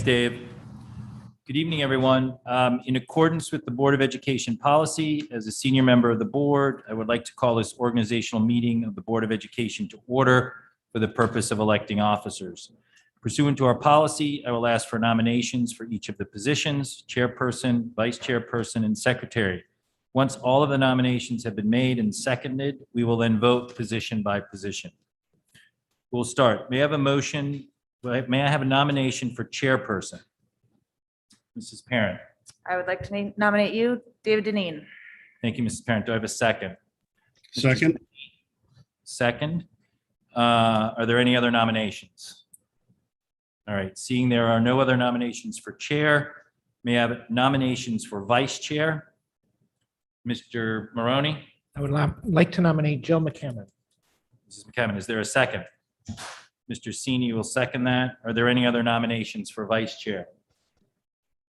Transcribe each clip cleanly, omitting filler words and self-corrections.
Dave. Good evening, everyone. In accordance with the Board of Education policy, as a senior member of the board, I would like to call this organizational meeting of the Board of Education to order for the purpose of electing officers. Pursuant to our policy, I will ask for nominations for each of the positions, chairperson, vice chairperson, and secretary. Once all of the nominations have been made and seconded, we will then vote position by position. We'll start. May I have a motion? May I have a nomination for chairperson? Mrs. Parent. I would like to nominate you, David Deneen. Thank you, Mrs. Parent. Do I have a second? Second. Second. Are there any other nominations? All right, seeing there are no other nominations for chair, may I have nominations for vice chair? Mr. Maroney? I would like to nominate Jill McCammon. Mrs. McCammon, is there a second? Mr. Sini will second that. Are there any other nominations for vice chair?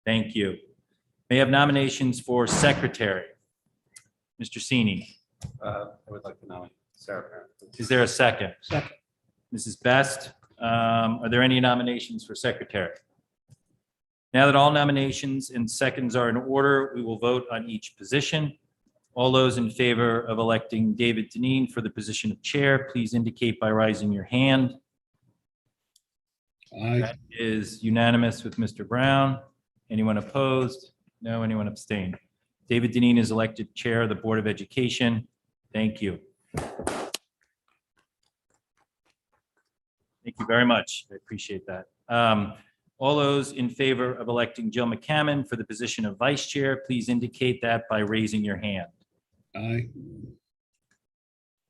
Thank you. May I have nominations for secretary? Mr. Sini? I would like to nominate Sarah Parent. Is there a second? Second. Mrs. Best, are there any nominations for secretary? Now that all nominations and seconds are in order, we will vote on each position. All those in favor of electing David Deneen for the position of chair, please indicate by raising your hand. Aye. That is unanimous with Mr. Brown. Anyone opposed? No. Anyone abstained? David Deneen is elected chair of the Board of Education. Thank you. Thank you very much. I appreciate that. All those in favor of electing Jill McCammon for the position of vice chair, please indicate that by raising your hand. Aye.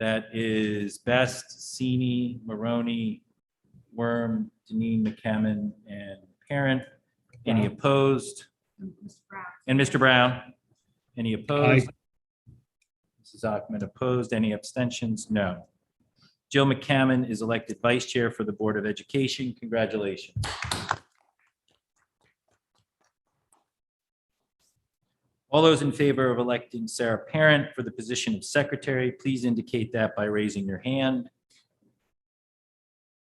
That is Best, Sini, Maroney, Worm, Deneen, McCammon, and Parent. Any opposed? And Mr. Brown? Any opposed? Mrs. Ackman opposed. Any abstentions? No. Jill McCammon is elected vice chair for the Board of Education. Congratulations. All those in favor of electing Sarah Parent for the position of secretary, please indicate that by raising your hand.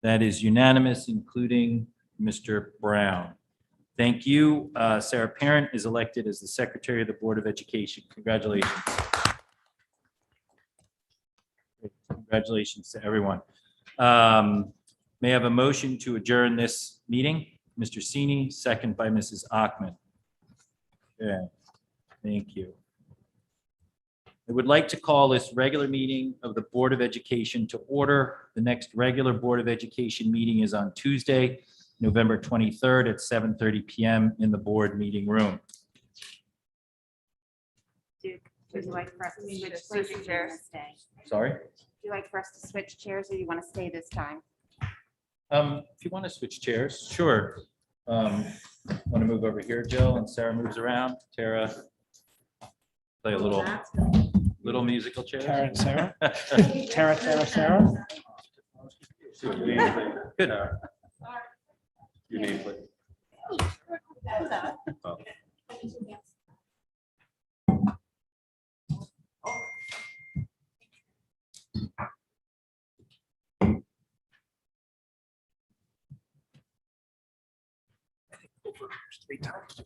That is unanimous, including Mr. Brown. Thank you. Sarah Parent is elected as the secretary of the Board of Education. Congratulations. Congratulations to everyone. May I have a motion to adjourn this meeting? Mr. Sini, second by Mrs. Ackman. Yeah. Thank you. I would like to call this regular meeting of the Board of Education to order. The next regular Board of Education meeting is on Tuesday, November 23rd at 7:30 p.m. in the board meeting room. Would you like for us to switch chairs? Sorry? Would you like for us to switch chairs, or you want to stay this time? If you want to switch chairs, sure. Want to move over here, Jill, and Sarah moves around. Tara, play a little musical chair. Tara and Sarah. Tara, Sarah. Good. Your name, please. Oh. Three times.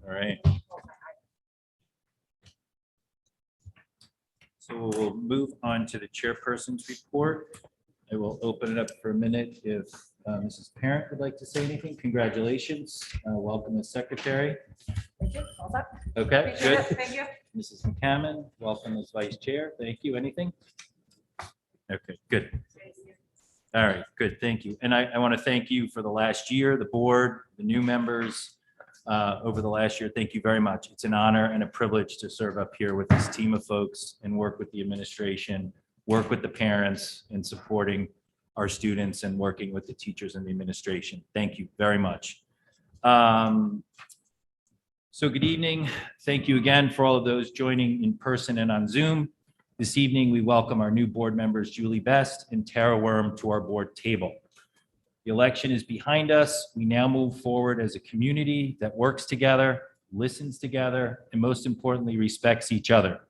All right. So we'll move on to the chairperson's report. I will open it up for a minute if Mrs. Parent would like to say anything. Congratulations. Welcome as secretary. Thank you. All set? Okay, good. Thank you. Mrs. McCammon, welcome as vice chair. Thank you. Anything? Okay, good. All right, good. Thank you. And I want to thank you for the last year, the board, the new members over the last year. Thank you very much. It's an honor and a privilege to serve up here with this team of folks and work with the administration, work with the parents in supporting our students and working with the teachers and the administration. Thank you very much. So good evening. Thank you again for all of those joining in person and on Zoom. This evening, we welcome our new board members, Julie Best and Tara Worm, to our board table. The election is behind us. We now move forward as a community that works together, listens together, and most importantly, respects each other.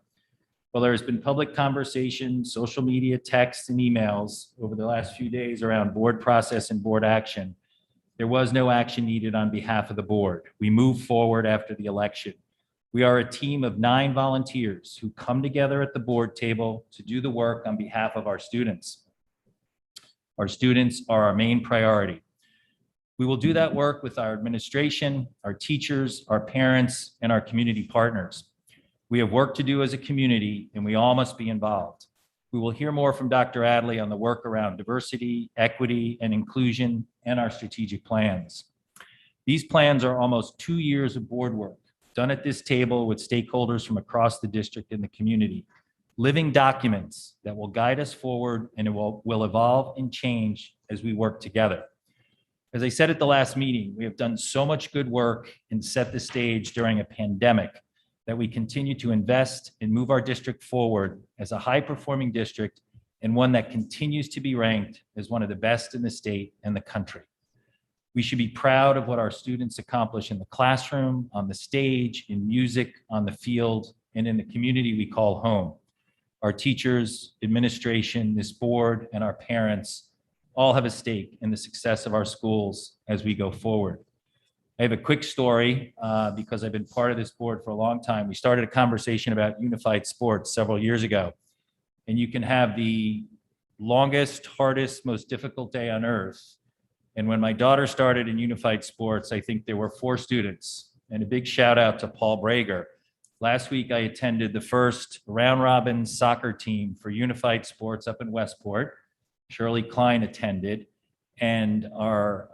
While there has been public conversation, social media, texts, and emails over the last few days around board process and board action, there was no action needed on behalf of the board. We moved forward after the election. We are a team of 9 volunteers who come together at the board table to do the work on behalf of our students. Our students are our main priority. We will do that work with our administration, our teachers, our parents, and our community partners. We have work to do as a community, and we all must be involved. We will hear more from Dr. Adley on the work around diversity, equity, and inclusion, and our strategic plans. These plans are almost 2 years of board work done at this table with stakeholders from across the district and the community. Living documents that will guide us forward, and it will evolve and change as we work together. As I said at the last meeting, we have done so much good work and set the stage during a pandemic that we continue to invest and move our district forward as a high-performing district and one that continues to be ranked as one of the best in the state and the country. We should be proud of what our students accomplish in the classroom, on the stage, in music, on the field, and in the community we call home. Our teachers, administration, this board, and our parents all have a stake in the success of our schools as we go forward. I have a quick story because I've been part of this board for a long time. We started a conversation about unified sports several years ago, and you can have the longest, hardest, most difficult day on earth. And when my daughter started in unified sports, I think there were 4 students, and a big shout out to Paul Brager. Last week, I attended the first round robin soccer team for unified sports up in Westport. Shirley Klein attended, and our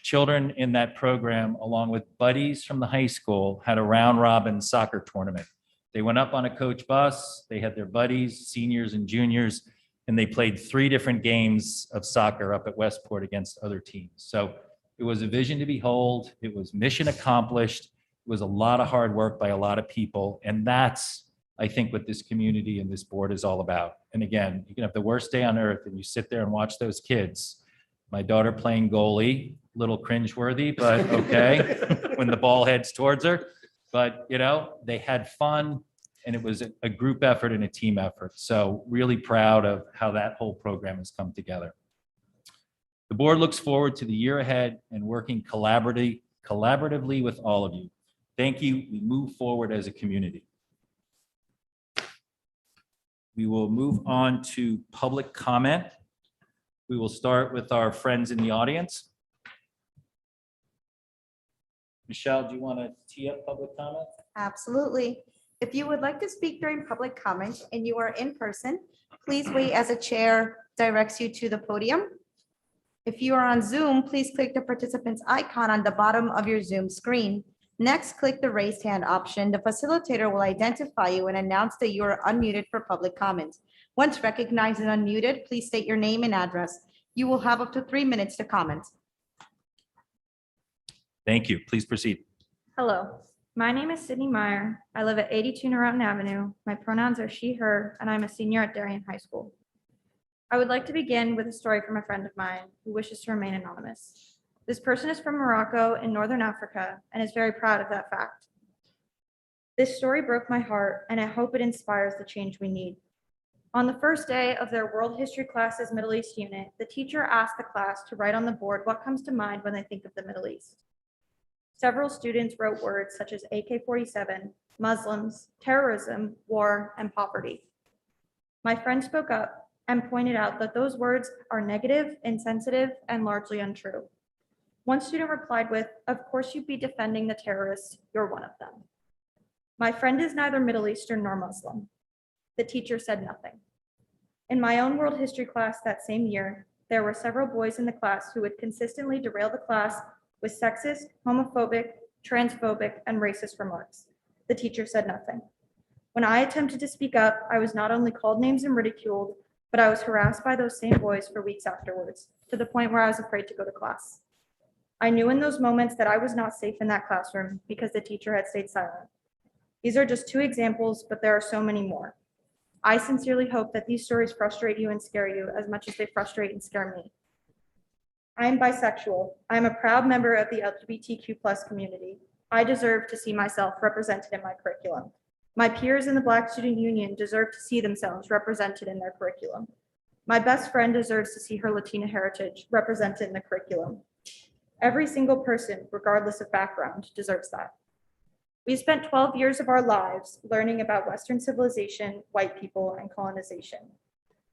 children in that program, along with buddies from the high school, had a round robin soccer tournament. They went up on a coach bus, they had their buddies, seniors and juniors, and they played 3 different games of soccer up at Westport against other teams. So it was a vision to behold, it was mission accomplished, it was a lot of hard work by a lot of people, and that's, I think, what this community and this board is all about. And again, you can have the worst day on earth and you sit there and watch those kids. My daughter playing goalie, little cringeworthy, but okay, when the ball heads towards her. But, you know, they had fun, and it was a group effort and a team effort. So really proud of how that whole program has come together. The board looks forward to the year ahead and working collaboratively with all of you. Thank you. We move forward as a community. We will move on to public comment. We will start with our friends in the audience. Michelle, do you want to tee up public comment? Absolutely. If you would like to speak during public comment and you are in person, please wait as a chair directs you to the podium. If you are on Zoom, please click the participant's icon on the bottom of your Zoom screen. Next, click the raised hand option. The facilitator will identify you and announce that you are unmuted for public comment. Once recognized and unmuted, please state your name and address. You will have up to 3 minutes to comment. Thank you. Please proceed. Hello, my name is Sydney Meyer. I live at 82 Norotan Avenue. My pronouns are she, her, and I'm a senior at Darien High School. I would like to begin with a story from a friend of mine who wishes to remain anonymous. This person is from Morocco in Northern Africa and is very proud of that fact. This story broke my heart, and I hope it inspires the change we need. On the first day of their World History class's Middle East unit, the teacher asked the class to write on the board what comes to mind when they think of the Middle East. Several students wrote words such as AK-47, Muslims, terrorism, war, and poverty. My friend spoke up and pointed out that those words are negative, insensitive, and largely untrue. One student replied with, "Of course you'd be defending the terrorists, you're one of them." My friend is neither Middle Eastern nor Muslim. The teacher said nothing. In my own world history class that same year, there were several boys in the class who would consistently derail the class with sexist, homophobic, transphobic, and racist remarks. The teacher said nothing. When I attempted to speak up, I was not only called names and ridiculed, but I was harassed by those same boys for weeks afterwards, to the point where I was afraid to go to class. I knew in those moments that I was not safe in that classroom because the teacher had stayed silent. These are just 2 examples, but there are so many more. I sincerely hope that these stories frustrate you and scare you as much as they frustrate and scare me. I am bisexual. I am a proud member of the LGBTQ+ community. I deserve to see myself represented in my curriculum. My peers in the Black Student Union deserve to see themselves represented in their curriculum. My best friend deserves to see her Latina heritage represented in the curriculum. Every single person, regardless of background, deserves that. We spent 12 years of our lives learning about Western civilization, white people, and colonization.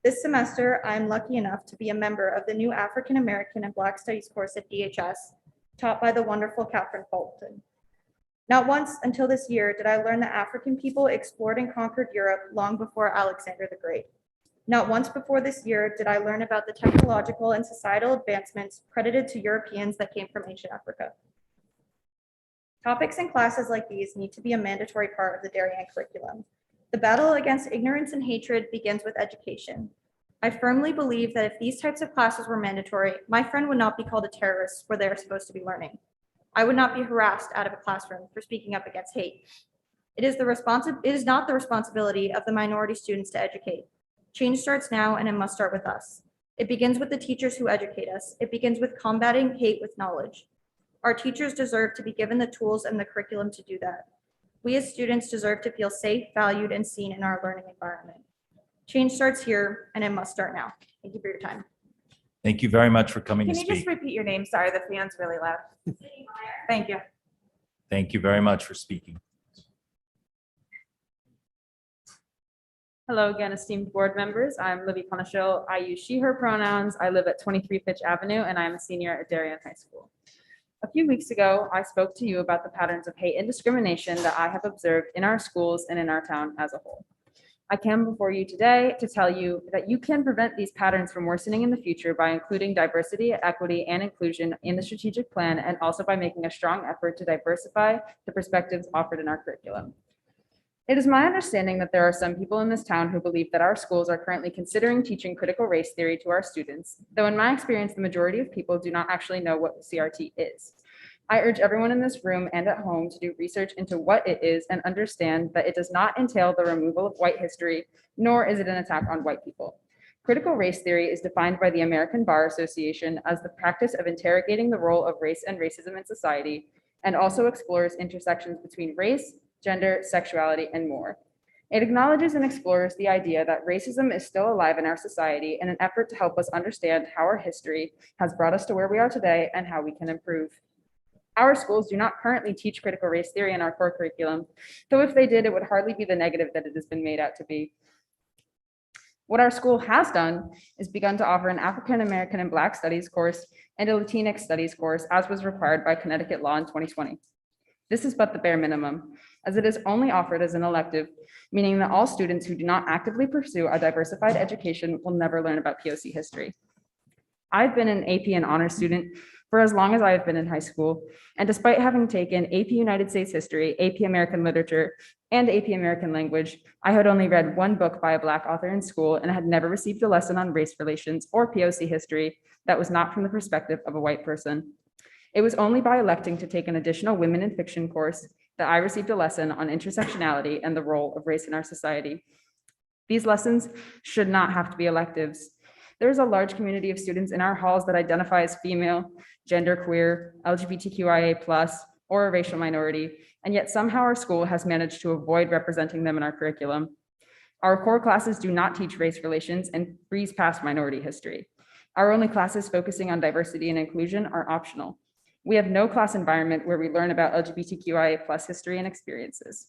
This semester, I am lucky enough to be a member of the new African American and Black Studies course at DHS, taught by the wonderful Catherine Fulton. Not once until this year did I learn that African people explored and conquered Europe long before Alexander the Great. Not once before this year did I learn about the technological and societal advancements credited to Europeans that came from ancient Africa. Topics in classes like these need to be a mandatory part of the Darien curriculum. The battle against ignorance and hatred begins with education. I firmly believe that if these types of classes were mandatory, my friend would not be called a terrorist where they are supposed to be learning. I would not be harassed out of a classroom for speaking up against hate. It is not the responsibility of the minority students to educate. Change starts now, and it must start with us. It begins with the teachers who educate us. It begins with combating hate with knowledge. Our teachers deserve to be given the tools and the curriculum to do that. We as students deserve to feel safe, valued, and seen in our learning environment. Change starts here, and it must start now. Thank you for your time. Thank you very much for coming to Can you just speak. repeat your name? Sorry, the fan's really loud. Thank you. Thank you very much for speaking. Hello again, esteemed board members. I'm Libby Conachil. I use she, her pronouns. I live at 23 Fitch Avenue, and I'm a senior at Darien High School. A few weeks ago, I spoke to you about the patterns of hate and discrimination that I have observed in our schools and in our town as a whole. I come before you today to tell you that you can prevent these patterns from worsening in the future by including diversity, equity, and inclusion in the strategic plan, and also by making a strong effort to diversify the perspectives offered in our curriculum. It is my understanding that there are some people in this town who believe that our schools are currently considering teaching critical race theory to our students, though in my experience, the majority of people do not actually know what CRT is. I urge everyone in this room and at home to do research into what it is and understand that it does not entail the removal of white history, nor is it an attack on white people. Critical race theory is defined by the American Bar Association as the practice of interrogating the role of race and racism in society, and also explores intersections between race, gender, sexuality, and more. It acknowledges and explores the idea that racism is still alive in our society in an effort to help us understand how our history has brought us to where we are today and how we can improve. Our schools do not currently teach critical race theory in our core curriculum, though if they did, it would hardly be the negative that it has been made out to be. What our school has done is begun to offer an African American and Black Studies course and a Latinx Studies course, as was required by Connecticut law in 2020. This is but the bare minimum, as it is only offered as an elective, meaning that all students who do not actively pursue a diversified education will never learn about POC history. I've been an AP and honors student for as long as I have been in high school, and despite having taken AP United States History, AP American Literature, and AP American Language, I had only read one book by a Black author in school and had never received a lesson on race relations or POC history that was not from the perspective of a white person. It was only by electing to take an additional Women in Fiction course that I received a lesson on intersectionality and the role of race in our society. These lessons should not have to be electives. There is a large community of students in our halls that identify as female, genderqueer, LGBTQIA+, or a racial minority, and yet somehow our school has managed to avoid representing them in our curriculum. Our core classes do not teach race relations and breeze past minority history. Our only classes focusing on diversity and inclusion are optional. We have no class environment where we learn about LGBTQIA+ history and experiences.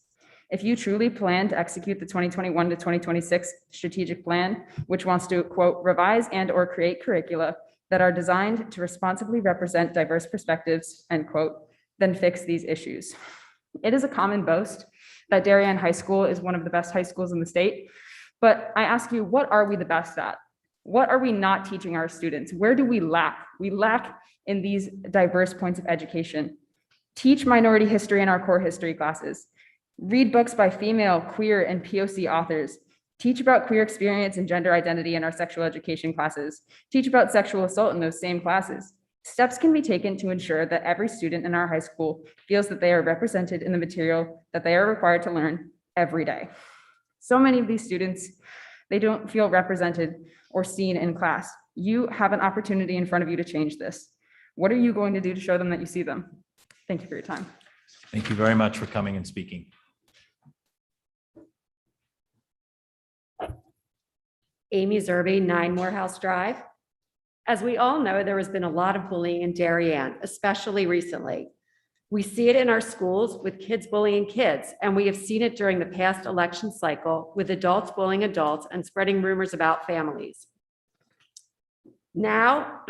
If you truly plan to execute the 2021 to 2026 strategic plan, which wants to, quote, revise and or create curricula that are designed to responsibly represent diverse perspectives, end quote, then fix these issues. It is a common boast that Darien High School is one of the best high schools in the state, but I ask you, what are we the best at? What are we not teaching our students? Where do we lack? We lack in these diverse points of education. Teach minority history in our core history classes. Read books by female, queer, and POC authors. Teach about queer experience and gender identity in our sexual education classes. Teach about sexual assault in those same classes. Steps can be taken to ensure that every student in our high school feels that they are represented in the material that they are required to learn every day. So many of these students, they don't feel represented or seen in class. You have an opportunity in front of you to change this. What are you going to do to show them that you see them? Thank you for your time. Thank you very much for coming and speaking. Amy Zerby, 9 Morehouse Drive. As we all know, there has been a lot of bullying in Darien, especially recently. We see it in our schools with kids bullying kids, and we have seen it during the past election cycle with adults bullying adults and spreading rumors about families. Now,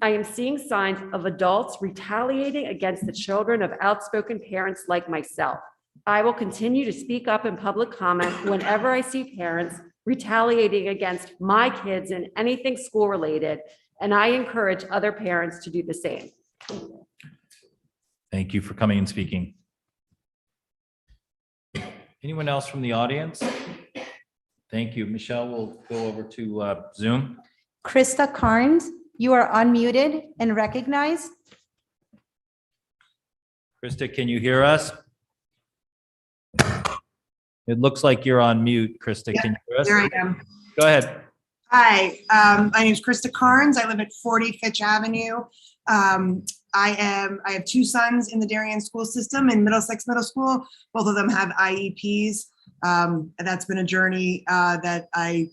I am seeing signs of adults retaliating against the children of outspoken parents like myself. I will continue to speak up in public comment whenever I see parents retaliating against my kids in anything school-related, and I encourage other parents to do the same. Thank you for coming and speaking. Anyone else from the audience? Thank you. Michelle, we'll go over to Zoom. Krista Carnes, you are unmuted and recognized. Krista, can you hear us? It looks like you're on mute, Krista. Can you hear us? There I am. Go ahead. Hi, my name is Krista Carnes. I live at 40 Fitch Avenue. I have 2 sons in the Darien school system in Middlesex Middle School. Both of them have IEPs. That's been a journey that I,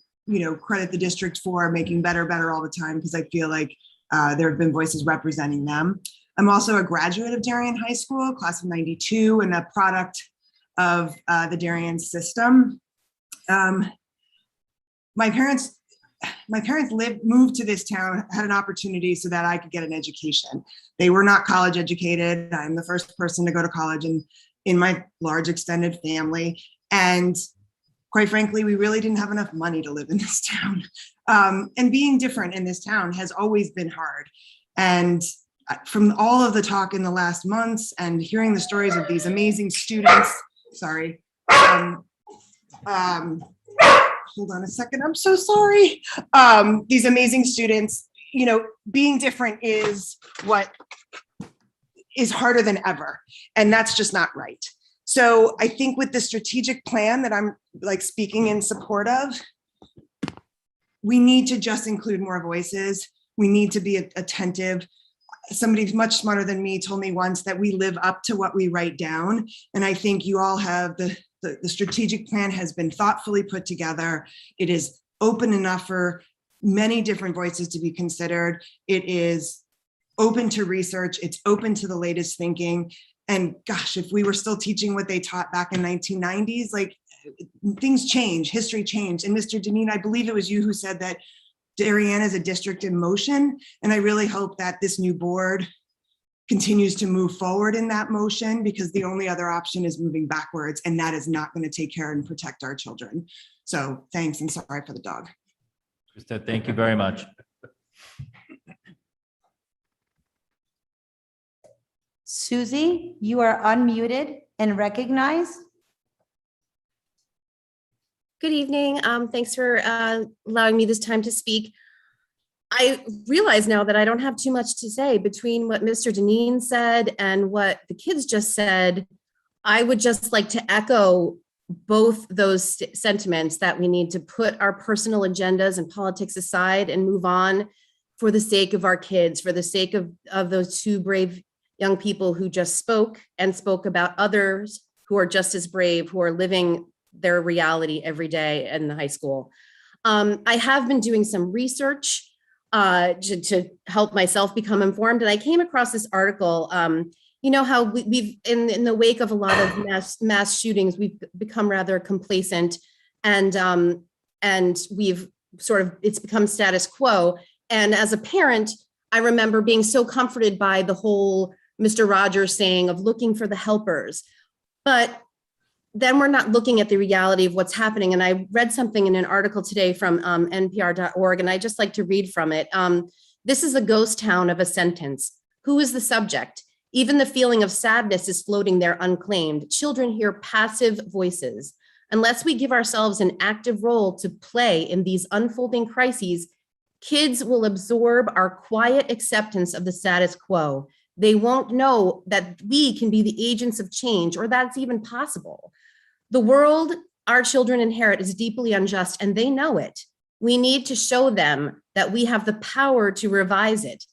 credit the district for making better all the time, because I feel like there have been voices representing them. I'm also a graduate of Darien High School, class of 92, and a product of the Darien system. My parents moved to this town, had an opportunity so that I could get an education. They were not college educated. I'm the first person to go to college in my large extended family. And quite frankly, we really didn't have enough money to live in this town. And being different in this town has always been hard. And from all of the talk in the last months and hearing the stories of these amazing students, hold on a second, I'm so sorry. These amazing students, being different is what is harder than ever. And that's just not right. So I think with the strategic plan that I'm speaking in support of, we need to just include more voices. We need to be attentive. Somebody much smarter than me told me once that we live up to what we write down. And I think you all have the strategic plan has been thoughtfully put together. It is open enough for many different voices to be considered. It is open to research. It's open to the latest thinking. And gosh, if we were still teaching what they taught back in 1990s, things change, history changed. And Mr. Deneen, I believe it was you who said that Darien is a district in motion. And I really hope that this new board continues to move forward in that motion, because the only other option is moving backwards, and that is not going to take care and protect our children. So thanks, and sorry for the dog. Krista, thank you very much. Susie, you are unmuted and recognized. Good evening. Thanks for allowing me this time to speak. I realize now that I don't have too much to say between what Mr. Deneen said and what the kids just said. I would just like to echo both those sentiments, that we need to put our personal agendas and politics aside and move on for the sake of our kids, for the sake of those 2 brave young people who just spoke about others who are just as brave, who are living their reality every day in the high school. I have been doing some research to help myself become informed. And I came across this article. You know how we've in the wake of a lot of mass shootings, we've become rather complacent, and we've it's become status quo. And as a parent, I remember being so comforted by the whole Mr. Rogers saying of looking for the helpers, but then we're not looking at the reality of what's happening. And I read something in an article today from npr.org, and I just like to read from it. This is a ghost town of a sentence. Who is the subject? Even the feeling of sadness is floating there unclaimed. Children hear passive voices. Unless we give ourselves an active role to play in these unfolding crises, kids will absorb our quiet acceptance of the status quo. They won't know that we can be the agents of change, or that's even possible. The world our children inherit is deeply unjust, and they know it. We need to show them that we have the power to revise it,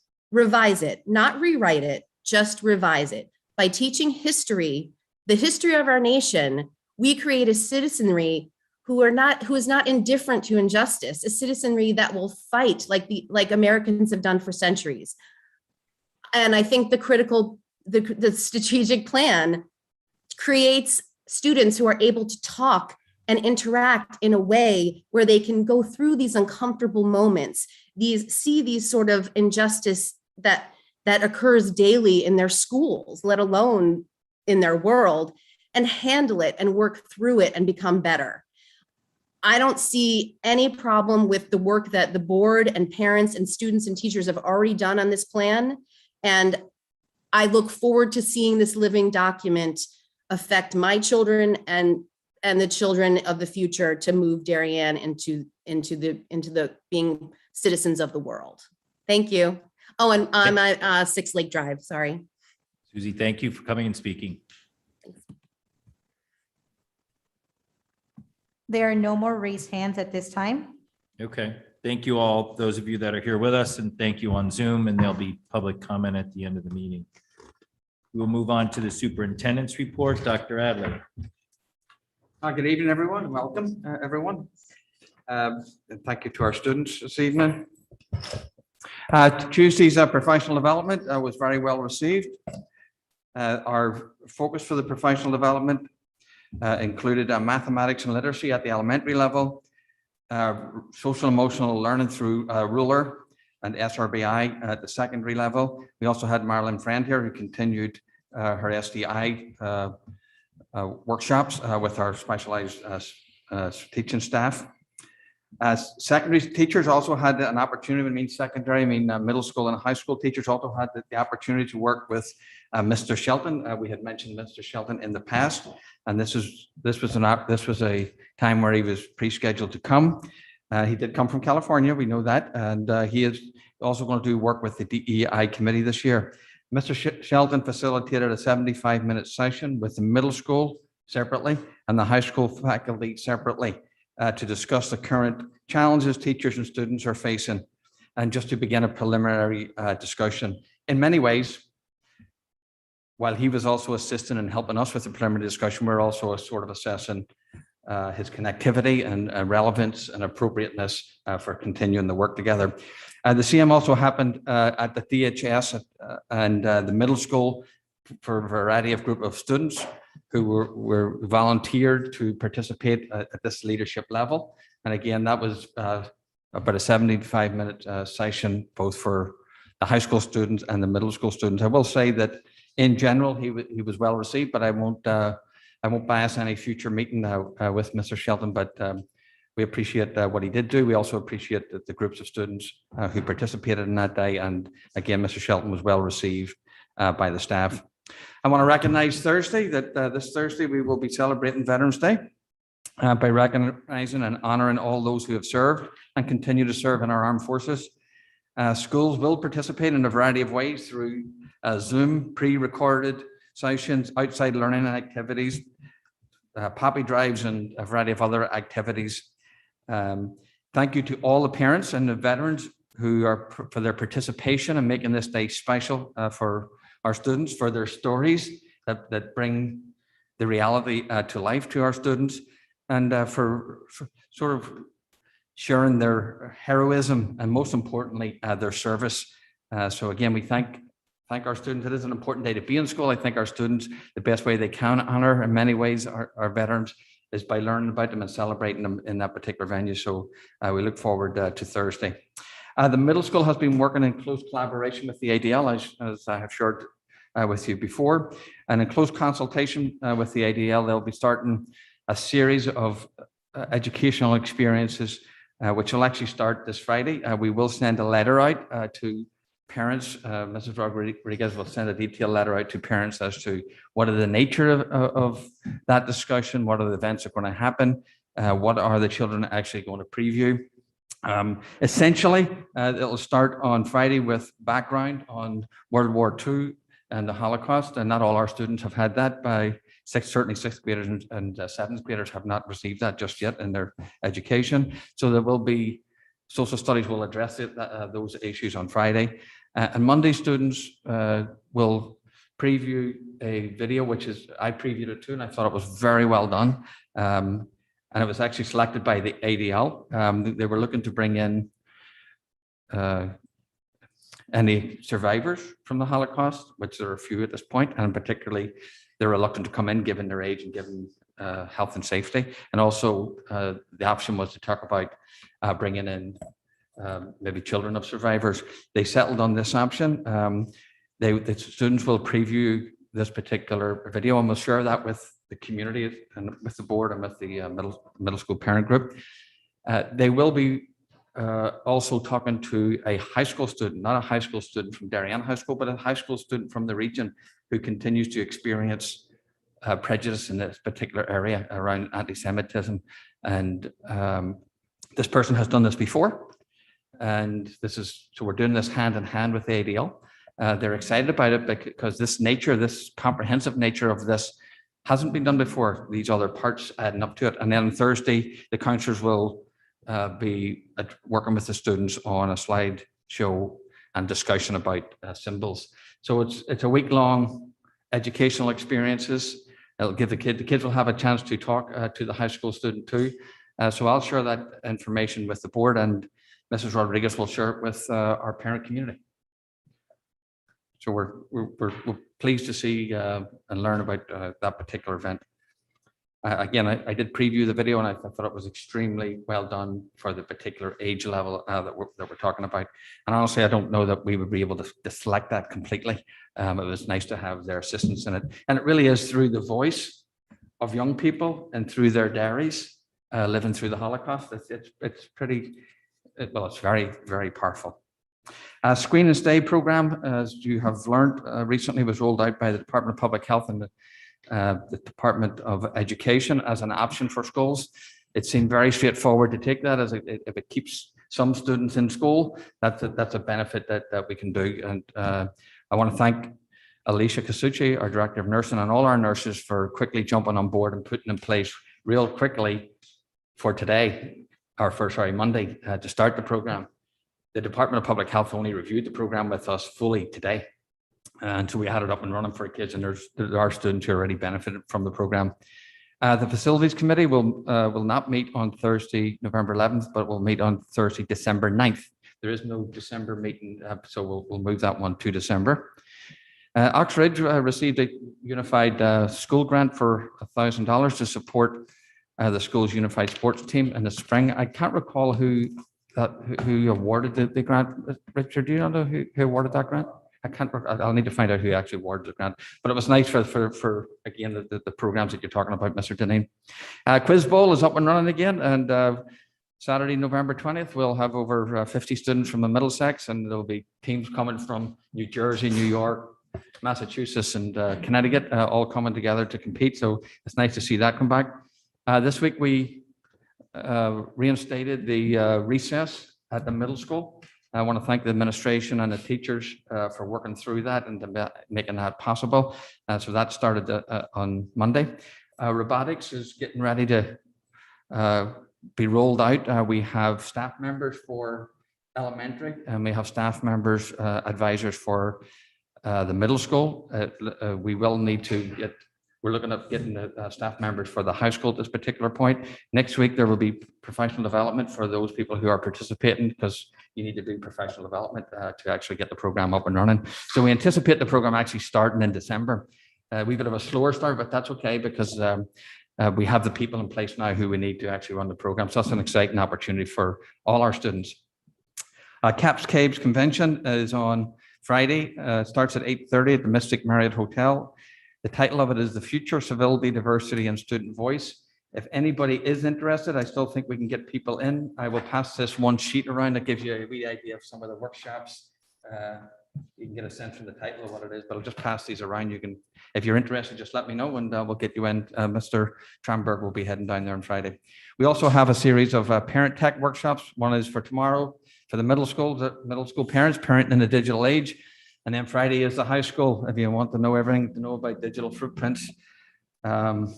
not rewrite it, just revise it. By teaching history, the history of our nation, we create a citizenry who is not indifferent to injustice, a citizenry that will fight like Americans have done for centuries. And I think the strategic plan creates students who are able to talk and interact in a way where they can go through these uncomfortable moments, see these sort of injustice that occurs daily in their schools, let alone in their world, and handle it and work through it and become better. I don't see any problem with the work that the board and parents and students and teachers have already done on this plan. And I look forward to seeing this living document affect my children and the children of the future to move Darien into the being citizens of the world. Thank you. Oh, and I'm at 6 Lake Drive, sorry. Susie, thank you for coming and speaking. There are no more raised hands at this time. Okay, thank you all, those of you that are here with us, and thank you on Zoom, and there'll be public comment at the end of the meeting. We'll move on to the superintendent's report. Dr. Adler. Good evening, everyone, and welcome, everyone. And thank you to our students this evening. Tuesday's professional development was very well received. Our focus for the professional development included mathematics and literacy at the elementary level, social emotional learning through ruler and SRBI at the secondary level. We also had Marilyn Friend here, who continued her SDI workshops with our specialized teaching staff. Secondary teachers also had an opportunity, middle school and high school teachers also had the opportunity to work with Mr. Shelton. We had mentioned Mr. Shelton in the past, and this was a time where he was pre-scheduled to come. He did come from California, we know that, and he is also going to do work with the DEI committee this year. Mr. Shelton facilitated a 75-minute session with the middle school separately and the high school faculty separately to discuss the current challenges teachers and students are facing, and just to begin a preliminary discussion. In many ways, while he was also assisting and helping us with the preliminary discussion, we're also sort of assessing his connectivity and relevance and appropriateness for continuing the work together. The CM also happened at the DHS and the middle school for a variety of group of students who were volunteered to participate at this leadership level. And again, that was about a 75-minute session, both for the high school students and the middle school students. I will say that in general, he was well received, but I won't bias any future meeting with Mr. Shelton, but we appreciate what he did do. We also appreciate the groups of students who participated in that day. And again, Mr. Shelton was well received by the staff. I want to recognize Thursday that this Thursday we will be celebrating Veterans Day by recognizing and honoring all those who have served and continue to serve in our armed forces. Schools will participate in a variety of ways through Zoom, pre-recorded sessions, outside learning activities, poppy drives, and a variety of other activities. Thank you to all the parents and the veterans who are for their participation and making this day special for our students, for their stories that bring the reality to life to our students, and for sort of sharing their heroism and, most importantly, their service. So again, we thank our students. It is an important day to be in school. I think our students, the best way they can honor in many ways our veterans is by learning about them and celebrating them in that particular venue. So we look forward to Thursday. The middle school has been working in close collaboration with the ADL, as I have shared with you before, and in close consultation with the ADL, they'll be starting a series of educational experiences, which will actually start this Friday. We will send a letter out to parents. Mrs. Rodriguez will send a detailed letter out to parents as to what are the nature of that discussion, what are the events that are going to happen, what are the children actually going to preview. Essentially, it'll start on Friday with background on World War II and the Holocaust, and not all our students have had that. Certainly sixth graders and seventh graders have not received that just yet in their education. So there will be social studies will address those issues on Friday. And Monday, students will preview a video, which I previewed it too, and I thought it was very well done. and it was actually selected by the ADL. They were looking to bring in any survivors from the Holocaust, which there are a few at this point, and particularly they're reluctant to come in given their age and given health and safety. And also the option was to talk about bringing in maybe children of survivors. They settled on this option. The students will preview this particular video, and we'll share that with the community and with the board and with the middle school parent group. They will be also talking to a high school student, not a high school student from Darien High School, but a high school student from the region who continues to experience prejudice in this particular area around anti-Semitism. And this person has done this before. And so we're doing this hand in hand with the ADL. They're excited about it because this comprehensive nature of this hasn't been done before, these other parts adding up to it. And then on Thursday, the counselors will be working with the students on a slide show and discussion about symbols. So it's a week-long educational experiences. It'll give the kids will have a chance to talk to the high school student too. So I'll share that information with the board, and Mrs. Rodriguez will share it with our parent community. So we're pleased to see and learn about that particular event. Again, I did preview the video, and I thought it was extremely well done for the particular age level that we're talking about. And honestly, I don't know that we would be able to select that completely. It was nice to have their assistance in it. And it really is through the voice of young people and through their diaries living through the Holocaust. It's very, very powerful. Screen and Stay program, as you have learned recently, was rolled out by the Department of Public Health and the Department of Education as an option for schools. It seemed very straightforward to take that, as if it keeps some students in school, that's a benefit that we can do. And I want to thank Alicia Casucci, our Director of Nursing, and all our nurses for quickly jumping on board and putting in place real quickly for today, or for, Monday, to start the program. The Department of Public Health only reviewed the program with us fully today. And so we had it up and running for kids, and there are students who already benefited from the program. The Facilities Committee will not meet on Thursday, November 11th, but will meet on Thursday, December 9th. There is no December meeting, so we'll move that one to December. Oxford received a unified school grant for $1,000 to support the school's unified sports team in the spring. I can't recall who awarded the grant. Richard, do you know who awarded that grant? I'll need to find out who actually awarded the grant, but it was nice for again, the programs that you're talking about, Mr. Deneen. Quiz Bowl is up and running again, and Saturday, November 20th, we'll have over 50 students from the Middlesex, and there'll be teams coming from New Jersey, New York, Massachusetts, and Connecticut, all coming together to compete. So it's nice to see that come back. This week, we reinstated the recess at the middle school. I want to thank the administration and the teachers for working through that and making that possible. So that started on Monday. Robotics is getting ready to be rolled out. We have staff members for elementary, and we have staff members, advisors for the middle school. We will need to we're looking at getting the staff members for the high school at this particular point. Next week, there will be professional development for those people who are participating, because you need to do professional development to actually get the program up and running. So we anticipate the program actually starting in December. We bit of a slower start, but that's okay, because we have the people in place now who we need to actually run the program. So that's an exciting opportunity for all our students. Caps Caves Convention is on Friday. Starts at 8:30 at the Mystic Marriott Hotel. The title of it is The Future, Civility, Diversity, and Student Voice. If anybody is interested, I still think we can get people in. I will pass this one sheet around that gives you a wee idea of some of the workshops. You can get a sense from the title of what it is, but I'll just pass these around. You can, if you're interested, just let me know, and we'll get you in. Mr. Tramberg will be heading down there on Friday. We also have a series of parent tech workshops. One is for tomorrow for the middle school parents, parenting in the digital age. And then Friday is the high school. If you want to know everything to know about digital footprints, you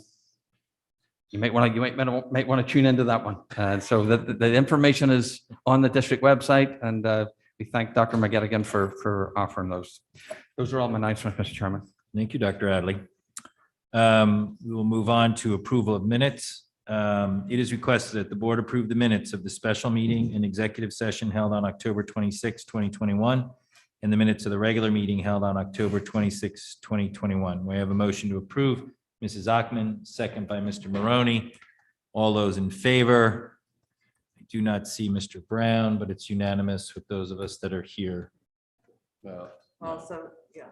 might want to tune into that one. So the information is on the district website, and we thank Dr. McGettigan for offering those. Those are all my announcements, Mr. Chairman. Thank you, Dr. Adley. We will move on to approval of minutes. It is requested that the board approve the minutes of the special meeting and executive session held on October 26, 2021, and the minutes of the regular meeting held on October 26, 2021. We have a motion to approve. Mrs. Ackman, second by Mr. Maroney. All those in favor? I do not see Mr. Brown, but it's unanimous with those of us that are here. Also, yeah.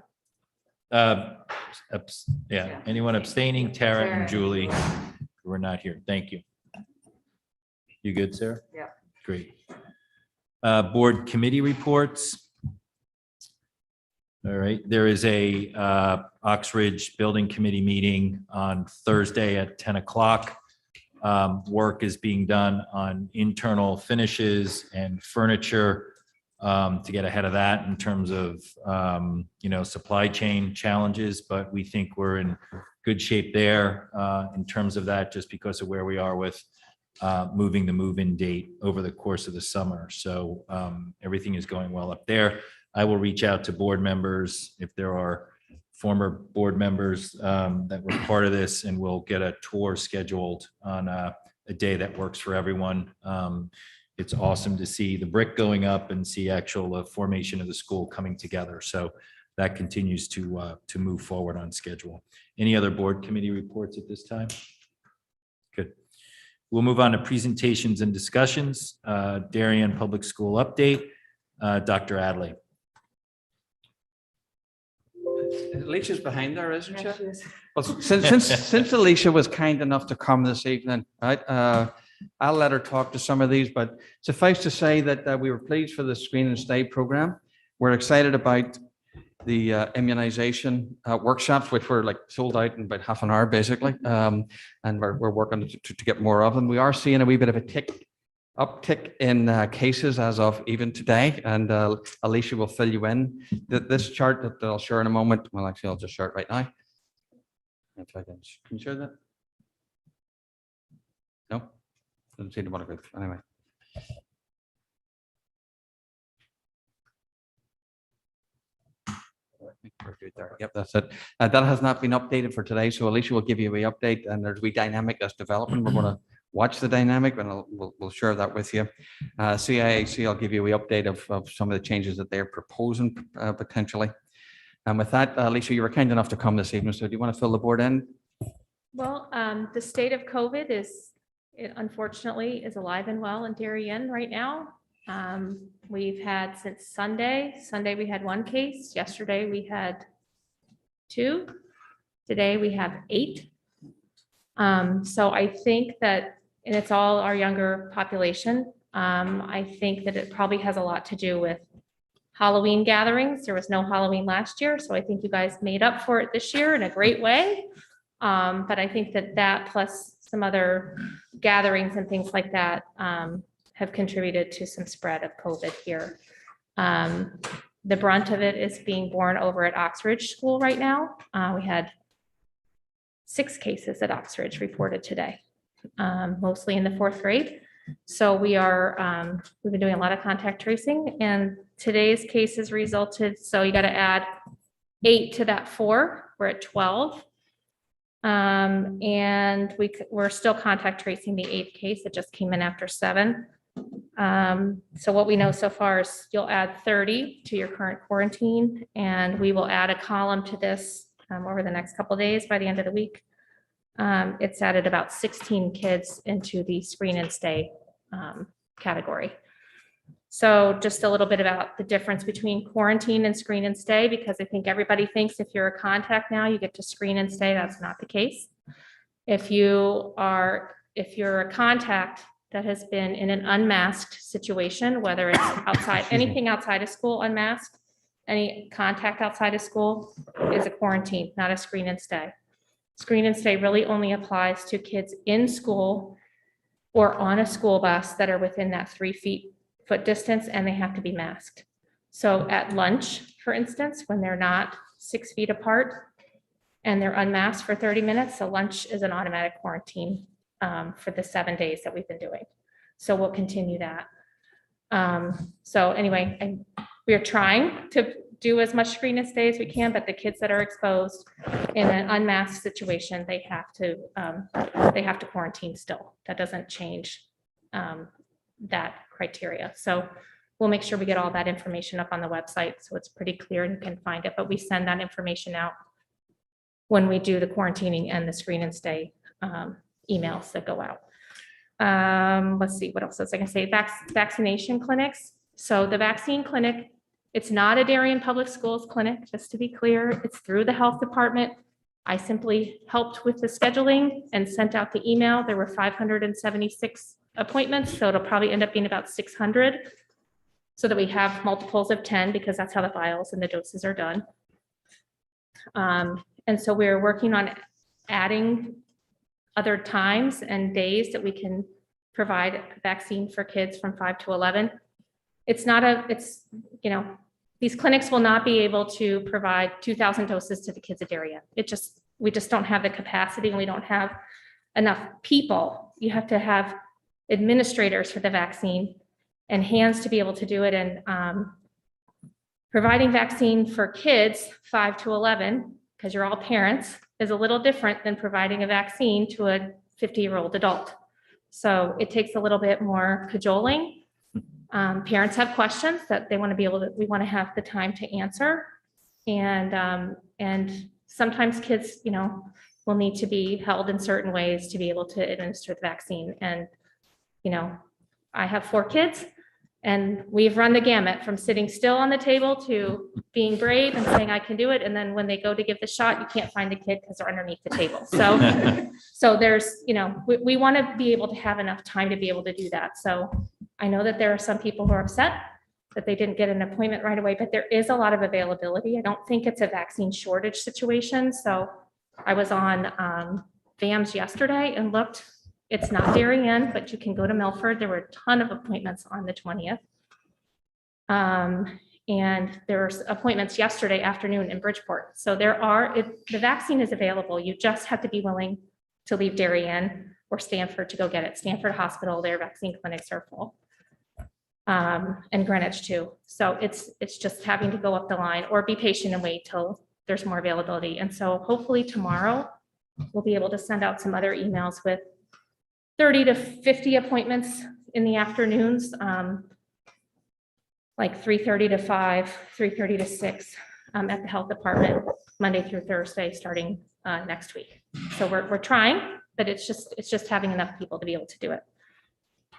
Yeah, anyone abstaining? Tara and Julie, who are not here. Thank you. You good, Sarah? Yeah. Great. Board committee reports. All right, there is a Oxbridge Building Committee meeting on Thursday at 10 o'clock. Work is being done on internal finishes and furniture to get ahead of that in terms of, supply chain challenges, but we think we're in good shape there in terms of that, just because of where we are with moving the move-in date over the course of the summer. So everything is going well up there. I will reach out to board members if there are former board members that were part of this, and we'll get a tour scheduled on a day that works for everyone. It's awesome to see the brick going up and see actual formation of the school coming together. So that continues to move forward on schedule. Any other board committee reports at this time? Good. We'll move on to presentations and discussions. Darien Public School update. Dr. Adley. Alicia's behind there, isn't she? Well, since Alicia was kind enough to come this evening, right, I'll let her talk to some of these, but suffice to say that we were pleased for the Screen and Stay program. We're excited about the immunization workshops, which were like sold out in about half an hour, basically, and we're working to get more of them. We are seeing a wee bit of a uptick in cases as of even today, and Alicia will fill you in. This chart that I'll share in a moment, well, actually, I'll just share it right now. If I can you share that? No? Doesn't seem to want to go. Anyway. We're good there. Yep, that's it. That has not been updated for today, so Alicia will give you a update, and there's a wee dynamic that's developing. We're going to watch the dynamic, and we'll share that with you. CIAC, I'll give you a wee update of some of the changes that they're proposing potentially. And with that, Alicia, you were kind enough to come this evening, so do you want to fill the board in? Well, the state of COVID unfortunately is alive and well in Darien right now. We've had since Sunday we had 1 case. Yesterday we had 2. Today we have 8. So I think that, and it's all our younger population. I think that it probably has a lot to do with Halloween gatherings. There was no Halloween last year, so I think you guys made up for it this year in a great way. But I think that plus some other gatherings and things like that have contributed to some spread of COVID here. The brunt of it is being borne over at Oxbridge School right now. We had 6 cases at Oxbridge reported today, mostly in the 4th grade. So we've been doing a lot of contact tracing, and today's cases resulted, so you got to add 8 to that 4, we're at 12. And we're still contact tracing the 8th case that just came in after 7. So what we know so far is you'll add 30 to your current quarantine, and we will add a column to this over the next couple of days. By the end of the week, it's added about 16 kids into the Screen and Stay category. So just a little bit about the difference between quarantine and Screen and Stay, because I think everybody thinks if you're a contact now, you get to Screen and Stay. That's not the case. If you're a contact that has been in an unmasked situation, whether it's outside, anything outside of school unmasked, any contact outside of school is a quarantine, not a Screen and Stay. Screen and Stay really only applies to kids in school or on a school bus that are within that 3 foot distance, and they have to be masked. So at lunch, for instance, when they're not 6 feet apart and they're unmasked for 30 minutes, so lunch is an automatic quarantine for the 7 days that we've been doing. So we'll continue that. So anyway, we are trying to do as much screen and stay as we can, but the kids that are exposed in an unmasked situation, they have to quarantine still. That doesn't change that criteria. So we'll make sure we get all that information up on the website, so it's pretty clear and you can find it, but we send that information out when we do the quarantining and the screen and stay emails that go out. Let's see, what else was I gonna say? Vaccination clinics. So the vaccine clinic, it's not a Darien Public Schools clinic, just to be clear. It's through the health department. I simply helped with the scheduling and sent out the email. There were 576 appointments, so it'll probably end up being about 600, so that we have multiples of 10, because that's how the vials and the doses are done. And so we're working on adding other times and days that we can provide a vaccine for kids from 5 to 11. These clinics will not be able to provide 2,000 doses to the kids at Darien. We just don't have the capacity, and we don't have enough people. You have to have administrators for the vaccine and hands to be able to do it. And providing vaccine for kids 5 to 11, because you're all parents, is a little different than providing a vaccine to a 50-year-old adult. So it takes a little bit more cajoling. Parents have questions that they want to be able to, we want to have the time to answer. And sometimes kids, will need to be held in certain ways to be able to administer the vaccine. And, I have 4 kids, and we've run the gamut from sitting still on the table to being brave and saying, I can do it. And then when they go to give the shot, you can't find the kid because they're underneath the table. So there's, we want to be able to have enough time to be able to do that. So I know that there are some people who are upset that they didn't get an appointment right away, but there is a lot of availability. I don't think it's a vaccine shortage situation. So I was on VAMS yesterday and looked. It's not Darien, but you can go to Milford. There were a ton of appointments on the 20th. And there were appointments yesterday afternoon in Bridgeport. So the vaccine is available. You just have to be willing to leave Darien or Stanford to go get it. Stanford Hospital, their vaccine clinics are full. And Greenwich too. So it's just having to go up the line or be patient and wait till there's more availability. And so hopefully tomorrow we'll be able to send out some other emails with 30 to 50 appointments in the afternoons, like 3:30 to 5, 3:30 to 6 at the health department, Monday through Thursday, starting next week. So we're trying, but it's just having enough people to be able to do it.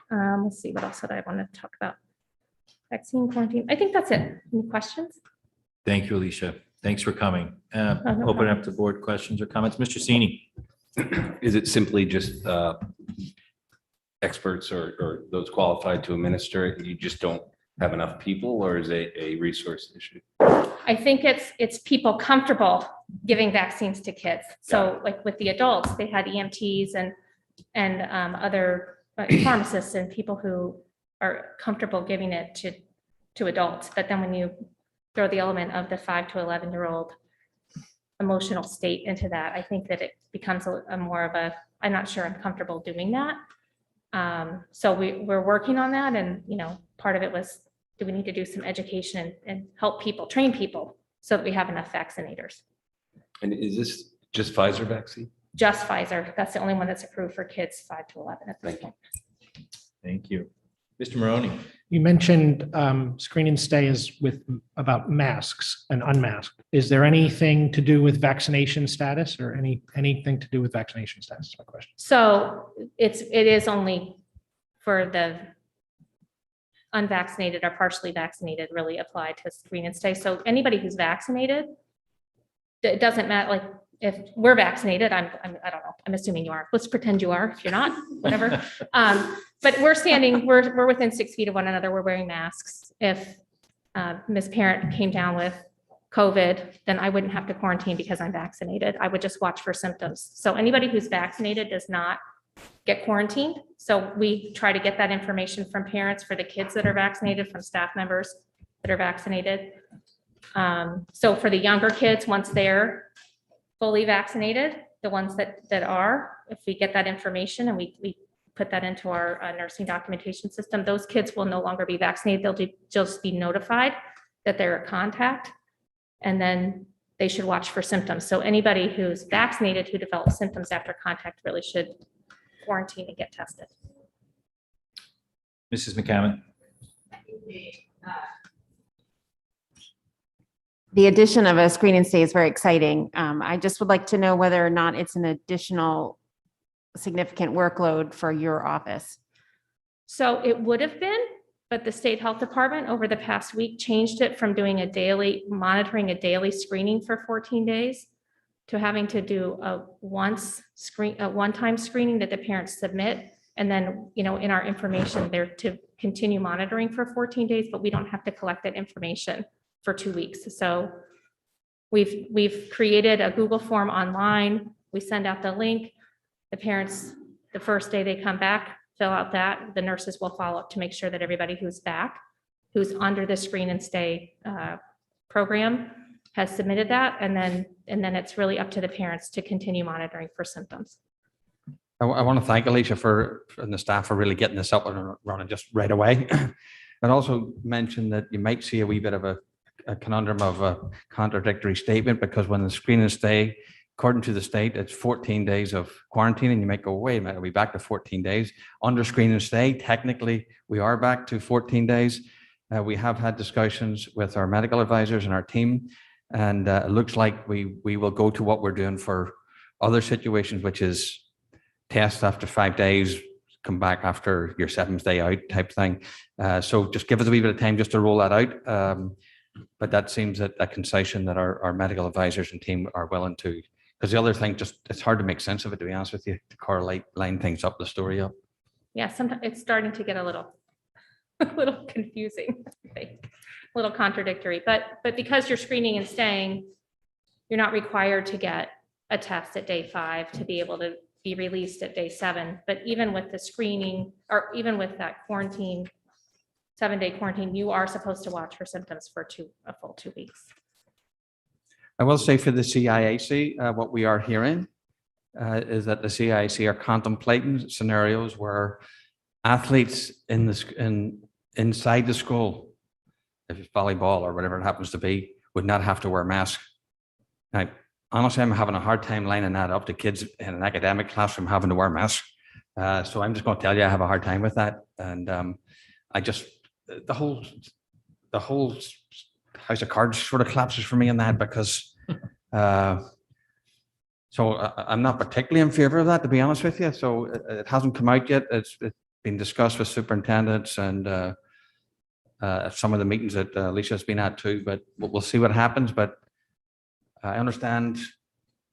Let's see, what else did I want to talk about? Vaccine, quarantine. I think that's it. Any questions? Thank you, Alicia. Thanks for coming. no Open problem. up to board questions or comments. Mr. Sini. Is it simply just experts or those qualified to administer it? You just don't have enough people, or is it a resource issue? I think it's people comfortable giving vaccines to kids. So like with the adults, they had EMTs and other pharmacists and people who are comfortable giving it to adults. But then when you throw the element of the 5 to 11-year-old emotional state into that, I think that it becomes a more of a, I'm not sure I'm comfortable doing that. So we're working on that. And, part of it was, do we need to do some education and help people, train people so that we have enough vaccinators? And is this just Pfizer vaccine? Just Pfizer. That's the only one that's approved for kids 5 to 11 at this point. Thank you. Mr. Maroney. You mentioned screen and stay is about masks and unmasked. Is there anything to do with vaccination status or anything to do with vaccination status? Is my question. So it is only for the unvaccinated or partially vaccinated really apply to screen and stay. So anybody who's vaccinated, it doesn't matter. Like if we're vaccinated, I don't know. I'm assuming you are. Let's pretend you are. If you're not, whatever. But we're within 6 feet of one another. We're wearing masks. If Ms. Parent came down with COVID, then I wouldn't have to quarantine because I'm vaccinated. I would just watch for symptoms. So anybody who's vaccinated does not get quarantined. So we try to get that information from parents for the kids that are vaccinated, from staff members that are vaccinated. So for the younger kids, once they're fully vaccinated, the ones that are, if we get that information and we put that into our nursing documentation system, those kids will no longer be vaccinated. They'll just be notified that they're a contact. And then they should watch for symptoms. So anybody who's vaccinated who develops symptoms after contact really should quarantine and get tested. Mrs. McCammon. The addition of a screen and stay is very exciting. I just would like to know whether or not it's an additional significant workload for your office. So it would have been, but the state health department over the past week changed it from doing monitoring a daily screening for 14 days to having to do a one-time screening that the parents submit. And then, in our information there to continue monitoring for 14 days, but we don't have to collect that information for 2 weeks. So we've created a Google form online. We send out the link. The parents, the first day they come back, fill out that. The nurses will follow up to make sure that everybody who's back, who's under the screen and stay program has submitted that. And then it's really up to the parents to continue monitoring for symptoms. I want to thank Alicia and the staff for really getting this up and running just right away. I'd also mention that you might see a wee bit of a conundrum of a contradictory statement, because when the screen and stay, according to the state, it's 14 days of quarantine, and you might go, wait a minute, are we back to 14 days? Under screen and stay, technically, we are back to 14 days. We have had discussions with our medical advisors and our team, and it looks like we will go to what we're doing for other situations, which is test after 5 days, come back after your 7th day out type thing. So just give us a wee bit of time just to roll that out. But that seems a concession that our medical advisors and team are willing to, because the other thing, it's hard to make sense of it, to be honest with you, to correlate, line things up, the story up. Yeah, sometimes it's starting to get a little confusing, I think, a little contradictory, but because you're screening and staying, you're not required to get a test at day 5 to be able to be released at day 7. But even with the screening, or even with that quarantine, 7-day quarantine, you are supposed to watch for symptoms for a full 2 weeks. I will say for the CIAC, what we are hearing is that the CIAC are contemplating scenarios where athletes inside the school, if it's volleyball or whatever it happens to be, would not have to wear masks. Now, honestly, I'm having a hard time lining that up to kids in an academic classroom having to wear masks. So I'm just going to tell you, I have a hard time with that. And the whole house of cards sort of collapses for me in that, because so I'm not particularly in favor of that, to be honest with you. So it hasn't come out yet. It's been discussed with superintendents and some of the meetings that Alicia's been at too, but we'll see what happens. But I understand.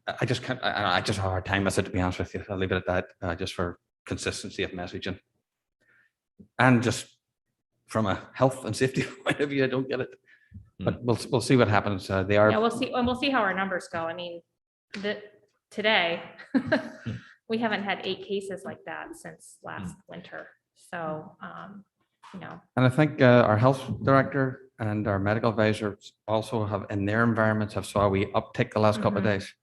I just have a hard time with it, to be honest with you. I'll leave it at that, just for consistency of messaging. And just from a health and safety point of view, I don't get it. But we'll see what happens. They are. Yeah, we'll see, and we'll see how our numbers go. I mean, today, we haven't had 8 cases like that since last winter. So, And I think our health director and our medical advisors also have, in their environments, have saw we uptick the last couple of days.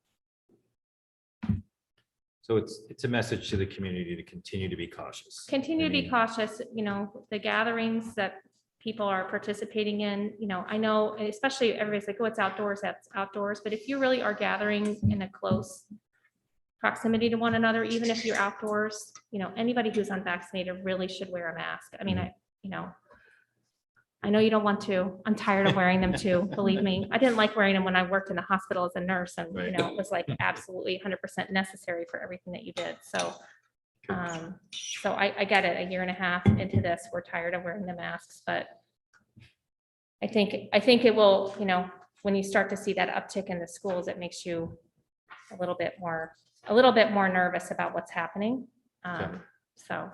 So it's a message to the community to continue to be cautious. Continue to be cautious, the gatherings that people are participating in, I know, especially everybody's like, oh, it's outdoors, that's outdoors. But if you really are gathering in a close proximity to one another, even if you're outdoors, anybody who's unvaccinated really should wear a mask. I mean, I know you don't want to. I'm tired of wearing them too. Believe me. I didn't like wearing them when I worked in the hospital as a nurse, and Right. it was like absolutely 100% necessary for everything that you did. So, so I get it. 1.5 years into this, we're tired of wearing the masks, but I think it will. When you start to see that uptick in the schools, it makes you a little bit more nervous about what's happening. So.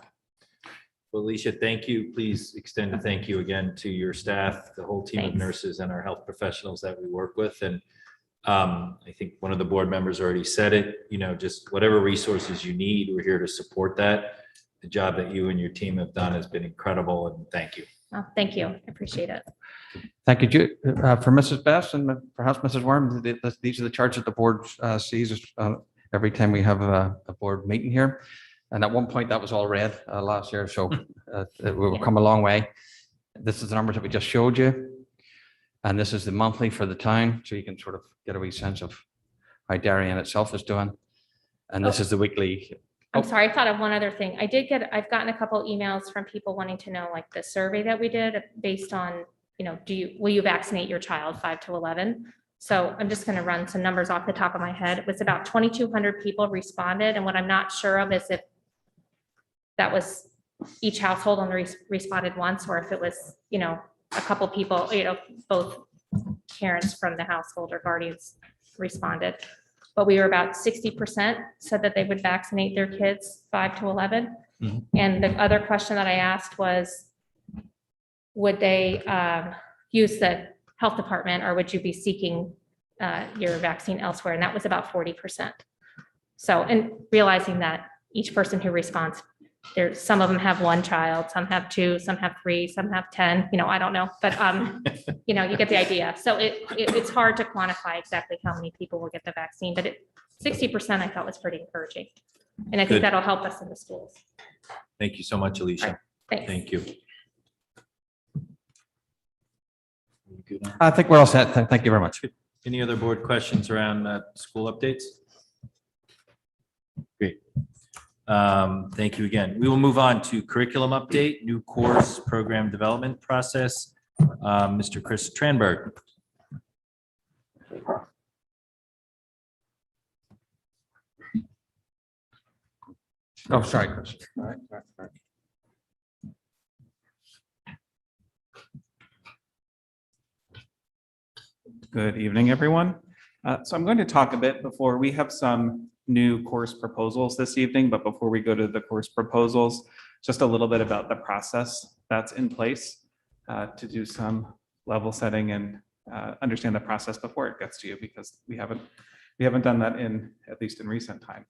Well, Alicia, thank you. Please extend a thank you again to your staff, the whole team of Thanks. nurses and our health professionals that we work with. And I think one of the board members already said it, just whatever resources you need, we're here to support that. The job that you and your team have done has been incredible, and thank you. Oh, thank you. I appreciate it. Thank you, for Mrs. Best and perhaps Mrs. Worm. These are the charts that the board sees every time we have a board meeting here. And at one point that was all red last year. So we've come a long way. This is the numbers that we just showed you. And this is the monthly for the town, so you can sort of get a wee sense of how Darien itself is doing. And this is the weekly. I'm sorry, I thought of one other thing. I've gotten a couple emails from people wanting to know, like the survey that we did based on, will you vaccinate your child 5 to 11? So I'm just going to run some numbers off the top of my head. It was about 2,200 people responded. And what I'm not sure of is if that was each household only responded once, or if it was, a couple people, both parents from the household or guardians responded. But we were about 60% said that they would vaccinate their kids 5 to 11. Mhm. And the other question that I asked was, would they use the health department, or would you be seeking your vaccine elsewhere? And that was about 40%. So, and realizing that each person who responds, some of them have one child, some have 2, some have 3, some have 10, I don't know, but you get the idea. So it's hard to quantify exactly how many people will get the vaccine, but 60% I thought was pretty encouraging. And I think Good. that'll help us in the schools. Thank you so much, Alicia. Thanks. Thank you. You good on- I think we're all set. Thank you very much. Any other board questions around school updates? Great. Thank you again. We will move on to curriculum update, new course program development process. Mr. Chris Tranberg. Oh, sorry, Chris. All right, all right. Good evening, everyone. So I'm going to talk a bit before we have some new course proposals this evening, but before we go to the course proposals, just a little bit about the process that's in place to do some level setting and understand the process before it gets to you, because we haven't done that at least in recent time.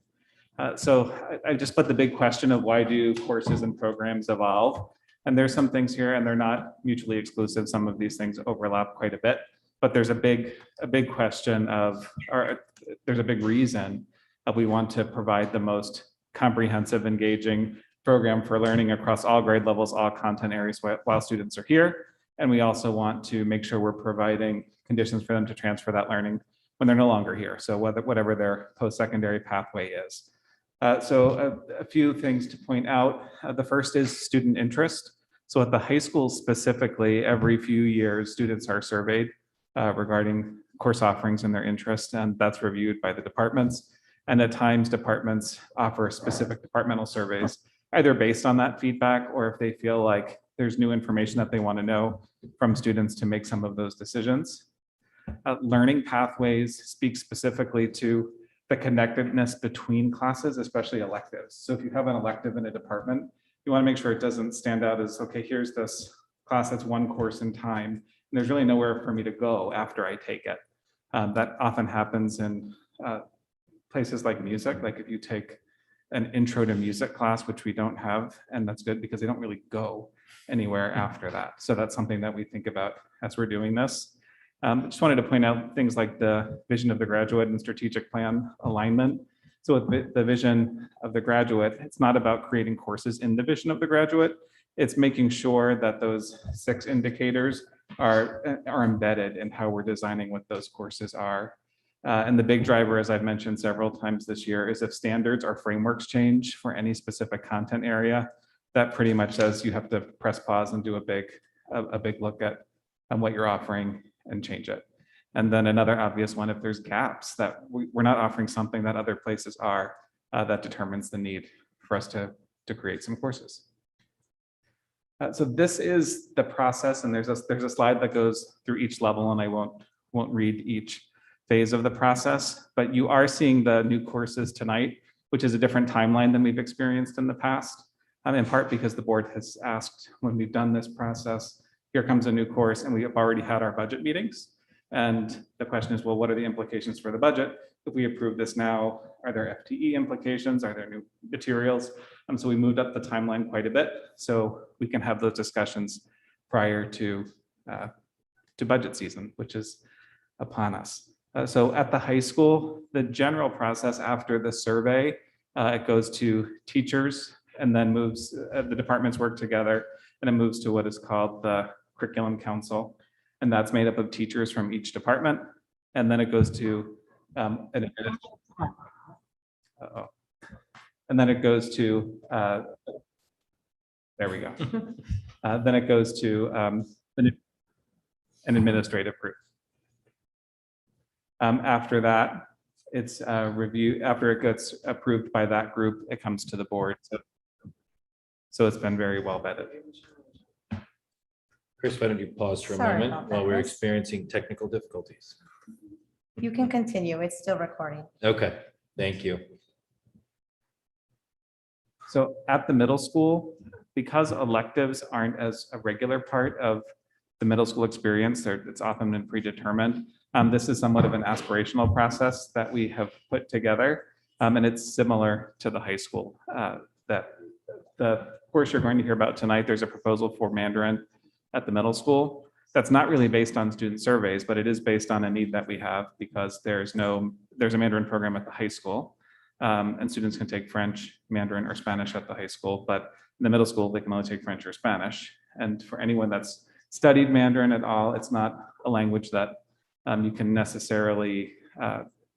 So I just put the big question of why do courses and programs evolve? And there's some things here, and they're not mutually exclusive. Some of these things overlap quite a bit, but there's a big question of, or there's a big reason that we want to provide the most comprehensive, engaging program for learning across all grade levels, all content areas while students are here. And we also want to make sure we're providing conditions for them to transfer that learning when they're no longer here. So whatever their post-secondary pathway is. So a few things to point out. The first is student interest. So at the high school specifically, every few years, students are surveyed regarding course offerings and their interest, and that's reviewed by the departments. And at times, departments offer specific departmental surveys, either based on that feedback or if they feel like there's new information that they want to know from students to make some of those decisions. Learning pathways speak specifically to the connectedness between classes, especially electives. So if you have an elective in a department, you want to make sure it doesn't stand out as, okay, here's this class that's one course in time, and there's really nowhere for me to go after I take it. That often happens in places like music, like if you take an intro to music class, which we don't have, and that's good because they don't really go anywhere after that. So that's something that we think about as we're doing this. Just wanted to point out things like the vision of the graduate and strategic plan alignment. So with the vision of the graduate, it's not about creating courses in the vision of the graduate. It's making sure that those 6 indicators are embedded in how we're designing what those courses are. And the big driver, as I've mentioned several times this year, is if standards or frameworks change for any specific content area, that pretty much says you have to press pause and do a big look at what you're offering and change it. And then another obvious one, if there's gaps that we're not offering something that other places are, that determines the need for us to create some courses. So this is the process, and there's a slide that goes through each level, and I won't read each phase of the process, but you are seeing the new courses tonight, which is a different timeline than we've experienced in the past, in part because the board has asked when we've done this process, here comes a new course, and we have already had our budget meetings. And the question is, well, what are the implications for the budget? If we approve this now, are there FTE implications? Are there new materials? So we moved up the timeline quite a bit so we can have those discussions prior to budget season, which is upon us. So at the high school, the general process after the survey, it goes to teachers and then moves, the departments work together, and it moves to what is called the curriculum council. And that's made up of teachers from each department. And then it goes to uh-oh. And then it goes to, there we go. Then it goes to an administrative group. After that, it's review. After it gets approved by that group, it comes to the board. So it's been very well vetted. Chris, why don't you pause for a Sorry moment about that, while we're Chris. experiencing technical difficulties? You can continue. It's still recording. Okay, thank you. So at the middle school, because electives aren't as a regular part of the middle school experience, it's often been predetermined. This is somewhat of an aspirational process that we have put together, and it's similar to the high school. That the course you're going to hear about tonight, there's a proposal for Mandarin at the middle school. That's not really based on student surveys, but it is based on a need that we have because there's a Mandarin program at the high school. And students can take French, Mandarin, or Spanish at the high school, but in the middle school, they can only take French or Spanish. And for anyone that's studied Mandarin at all, it's not a language that you can necessarily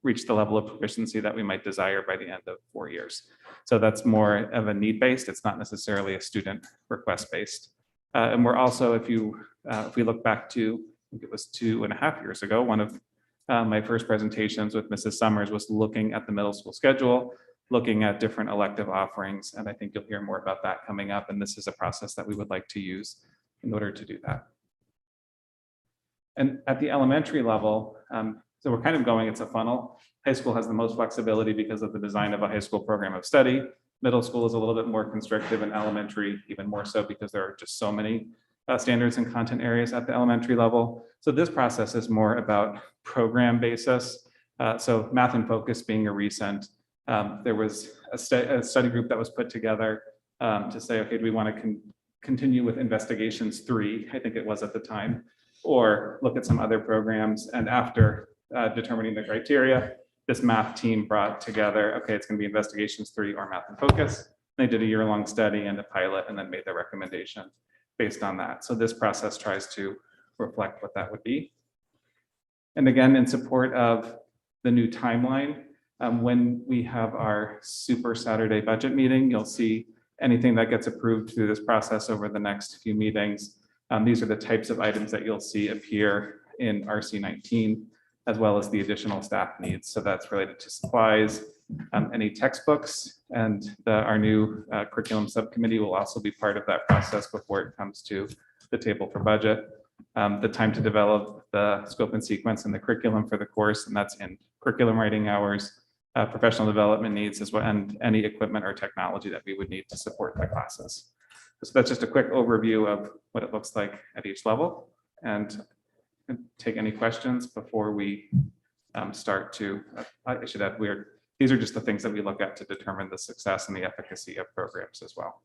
reach the level of proficiency that we might desire by the end of 4 years. So that's more of a need-based. It's not necessarily a student request-based. And we're also, if we look back to, I think it was 2.5 years ago, one of my first presentations with Mrs. Summers was looking at the middle school schedule, looking at different elective offerings, and I think you'll hear more about that coming up. And this is a process that we would like to use in order to do that. And at the elementary level, so we're kind of going, it's a funnel. High school has the most flexibility because of the design of a high school program of study. Middle school is a little bit more constrictive, and elementary even more so because there are just so many standards and content areas at the elementary level. So this process is more about program basis. So Math in Focus being a recent, there was a study group that was put together to say, okay, do we want to continue with Investigations 3, I think it was at the time, or look at some other programs. And after determining the criteria, this math team brought together, okay, it's going to be Investigations 3 or Math in Focus. They did a year-long study and a pilot and then made their recommendation based on that. So this process tries to reflect what that would be. And again, in support of the new timeline, when we have our Super Saturday budget meeting, you'll see anything that gets approved through this process over the next few meetings. These are the types of items that you'll see appear in RC19, as well as the additional staff needs. So that's related to supplies, any textbooks, and our new curriculum subcommittee will also be part of that process before it comes to the table for budget. The time to develop the scope and sequence and the curriculum for the course, and that's in curriculum writing hours, professional development needs as well, and any equipment or technology that we would need to support the classes. So that's just a quick overview of what it looks like at each level, and take any questions before we start to, I should add, these are just the things that we look at to determine the success and the efficacy of programs as well.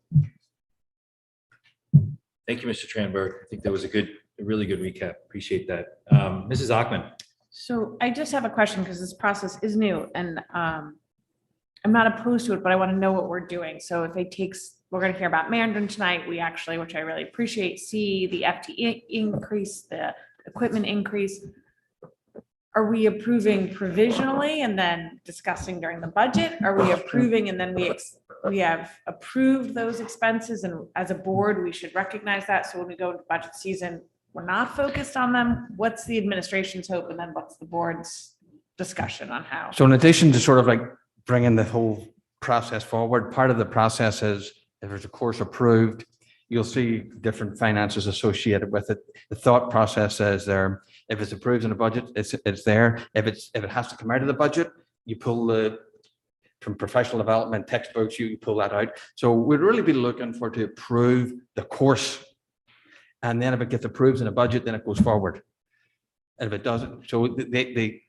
Thank you, Mr. Tranberg. I think that was a really good recap. Appreciate that. Mrs. Achman. So I just have a question because this process is new and I'm not opposed to it, but I want to know what we're doing. So if it takes, we're going to hear about Mandarin tonight. We actually, which I really appreciate, see the FTE increase, the equipment increase. Are we approving provisionally and then discussing during the budget? Are we approving and then we have approved those expenses, and as a board, we should recognize that. So when we go into budget season, we're not focused on them. What's the administration's hope? And then what's the board's discussion on how? So in addition to sort of like bringing the whole process forward, part of the process is if there's a course approved, you'll see different finances associated with it. The thought process is there, if it's approved in the budget, it's there. If it has to come out of the budget, you pull from professional development textbooks, you pull that out. So we'd really be looking to approve the course. And then if it gets approved in the budget, then it goes forward. And if it doesn't, so the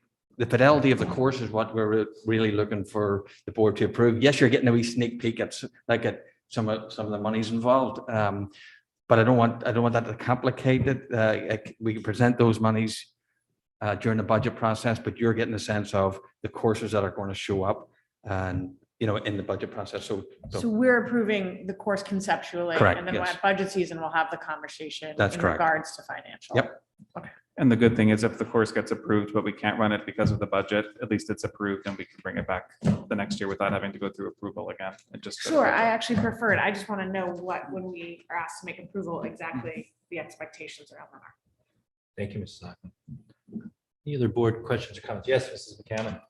fidelity of the course is what we're really looking for the board to approve. Yes, you're getting a wee sneak peek at some of the monies involved. But I don't want that to complicate it. We can present those monies during the budget process, but you're getting a sense of the courses that are going to show up and in the budget process. So we're approving the course conceptually. Correct, And then yes. when at budget season, we'll have the conversation That's in correct. regards to financial. Yep. And the good thing is if the course gets approved, but we can't run it because of the budget, at least it's approved and we can bring it back the next year without having to go through approval again. It just. Sure, I actually prefer it. I just want to know what, when we are asked to make approval, exactly the expectations around that are. Thank you, Mrs. Hockman. Any other board questions or comments? Yes, Mrs. McCammon.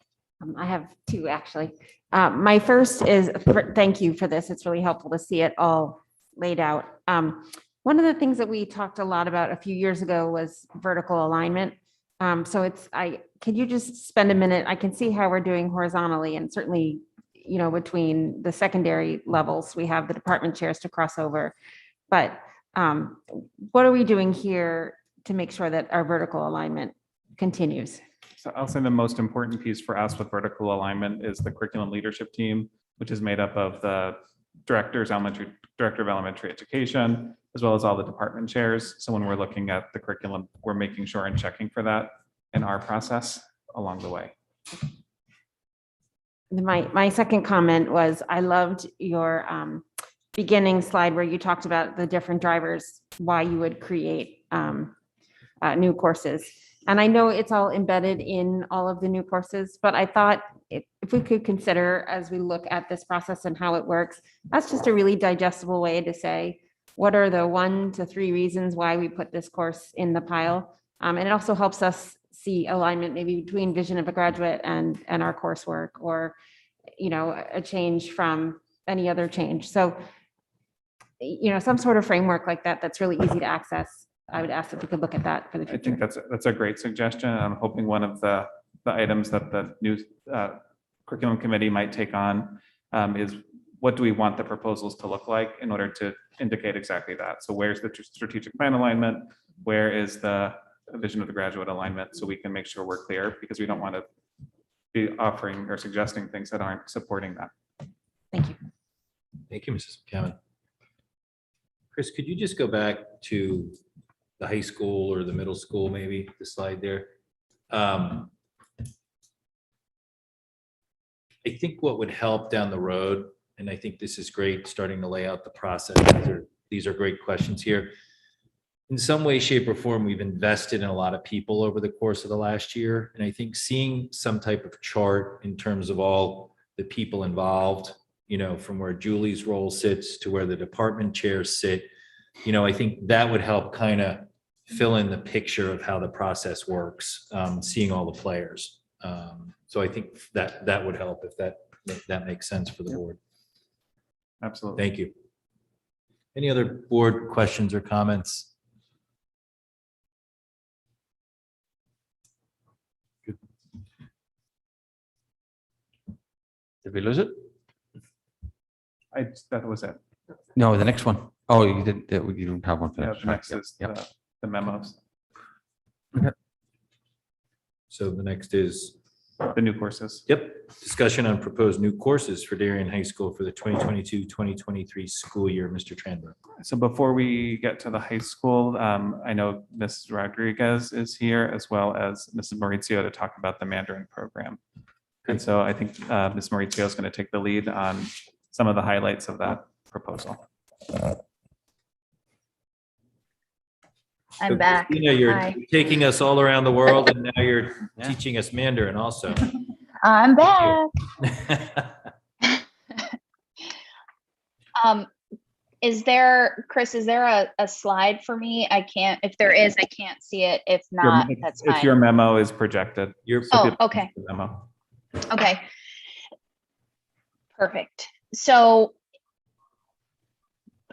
I have two, actually. My first is, thank you for this. It's really helpful to see it all laid out. One of the things that we talked a lot about a few years ago was vertical alignment. So could you just spend a minute? I can see how we're doing horizontally, and certainly, between the secondary levels, we have the department chairs to cross over. But what are we doing here to make sure that our vertical alignment continues? So I'll say the most important piece for us with vertical alignment is the curriculum leadership team, which is made up of the director of elementary education, as well as all the department chairs. So when we're looking at the curriculum, we're making sure and checking for that in our process along the way. My second comment was, I loved your beginning slide where you talked about the different drivers, why you would create new courses. And I know it's all embedded in all of the new courses, but I thought if we could consider, as we look at this process and how it works, that's just a really digestible way to say, what are the 1 to 3 reasons why we put this course in the pile? And it also helps us see alignment maybe between vision of a graduate and our coursework, or, a change from any other change. So, some sort of framework like that, that's really easy to access. I would ask if we could look at that for the future. I think that's a great suggestion. I'm hoping one of the items that the new curriculum committee might take on is, what do we want the proposals to look like in order to indicate exactly that? So where's the strategic plan alignment? Where is the vision of the graduate alignment? So we can make sure we're clear, because we don't want to be offering or suggesting things that aren't supporting that. Thank you. Thank you, Mrs. McCammon. Chris, could you just go back to the high school or the middle school, maybe the slide there? I think what would help down the road, and I think this is great, starting to lay out the process. These are great questions here. In some way, shape, or form, we've invested in a lot of people over the course of the last year. And I think seeing some type of chart in terms of all the people involved, from where Julie's role sits to where the department chairs sit, I think that would help kind of fill in the picture of how the process works, seeing all the players. So I think that would help, if that makes sense for the board. Absolutely. Thank you. Any other board questions or comments? Good. Did we lose it? That was it. No, the next one. Oh, you didn't, you don't have one. Yeah, finished. the next Yep, is yep. the memos, So the next is, the new courses. yep, discussion on proposed new courses for Darien High School for the 2022-2023 school year. Mr. Tranbrook. So before we get to the high school, I know Mrs. Rodriguez is here, as well as Mrs. Maurizio, to talk about the Mandarin program. And so I think Ms. Maurizio is going to take the lead on some of the highlights of that proposal. I'm back. Christina, you're Hi. taking us all around the world, and now you're teaching us Mandarin also. I'm back. Chris, is there a slide for me? If there is, I can't see it. If not, that's If your fine. memo is projected. Oh, okay. The memo. Okay. Perfect. So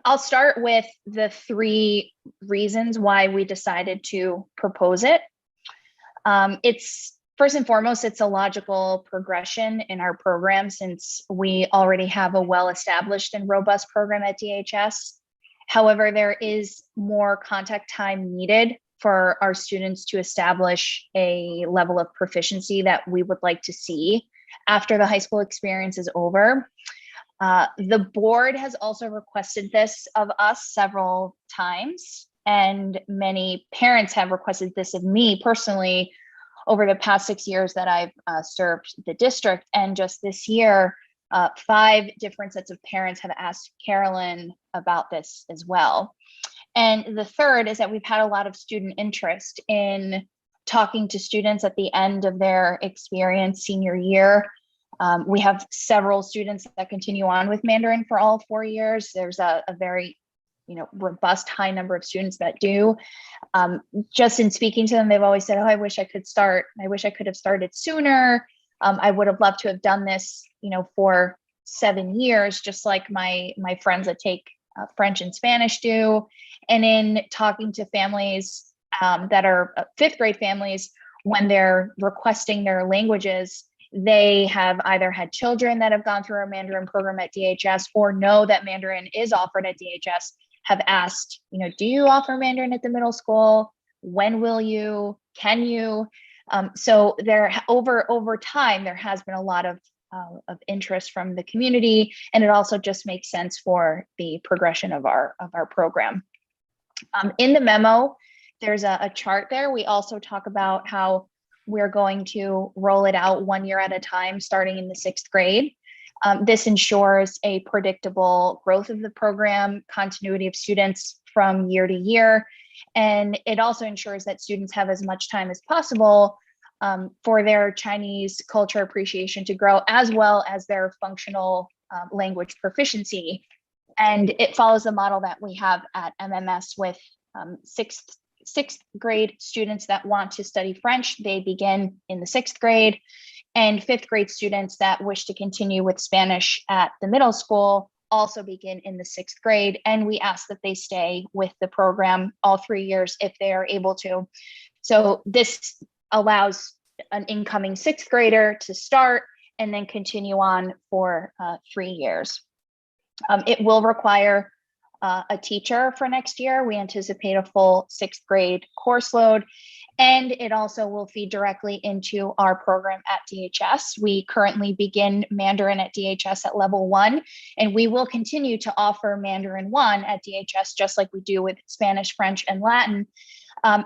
I'll start with the 3 reasons why we decided to propose it. It's first and foremost, it's a logical progression in our program, since we already have a well-established and robust program at DHS. However, there is more contact time needed for our students to establish a level of proficiency that we would like to see after the high school experience is over. The board has also requested this of us several times, and many parents have requested this of me personally over the past 6 years that I've served the district. And just this year, 5 different sets of parents have asked Carolyn about this as well. And the third is that we've had a lot of student interest in talking to students at the end of their experience senior year. We have several students that continue on with Mandarin for all 4 years. There's a very, robust high number of students that do. Just in speaking to them, they've always said, "Oh, I wish I could start. I wish I could have started sooner. I would have loved to have done this, for 7 years, just like my friends that take French and Spanish do." And in talking to families that are fifth grade families, when they're requesting their languages, they have either had children that have gone through our Mandarin program at DHS or know that Mandarin is offered at DHS, have asked, do you offer Mandarin at the middle school? When will you? Can you? So there, over time, there has been a lot of interest from the community, and it also just makes sense for the progression of our program. In the memo, there's a chart there. We also talk about how we're going to roll it out 1 year at a time, starting in the 6th grade. This ensures a predictable growth of the program, continuity of students from year to year, and it also ensures that students have as much time as possible for their Chinese culture appreciation to grow, as well as their functional language proficiency. And it follows the model that we have at MMS with sixth grade students that want to study French. They begin in the 6th grade, and 5th grade students that wish to continue with Spanish at the middle school also begin in the 6th grade. And we ask that they stay with the program all 3 years if they are able to. So this allows an incoming 6th grader to start and then continue on for 3 years. It will require a teacher for next year. We anticipate a full 6th grade course load, and it also will feed directly into our program at DHS. We currently begin Mandarin at DHS at level 1, and we will continue to offer Mandarin 1 at DHS, just like we do with Spanish, French, and Latin.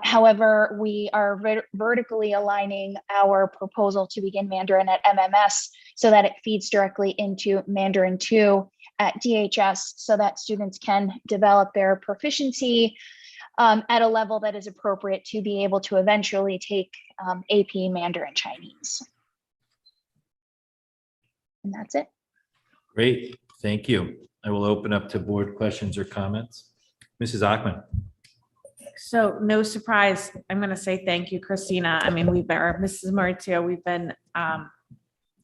However, we are vertically aligning our proposal to begin Mandarin at MMS so that it feeds directly into Mandarin 2 at DHS, so that students can develop their proficiency at a level that is appropriate to be able to eventually take AP Mandarin Chinese. And that's it. Great, thank you. I will open up to board questions or comments. Mrs. Ackman. So no surprise, I'm going to say thank you, Christina. I mean, Mrs. Maurizio, we've been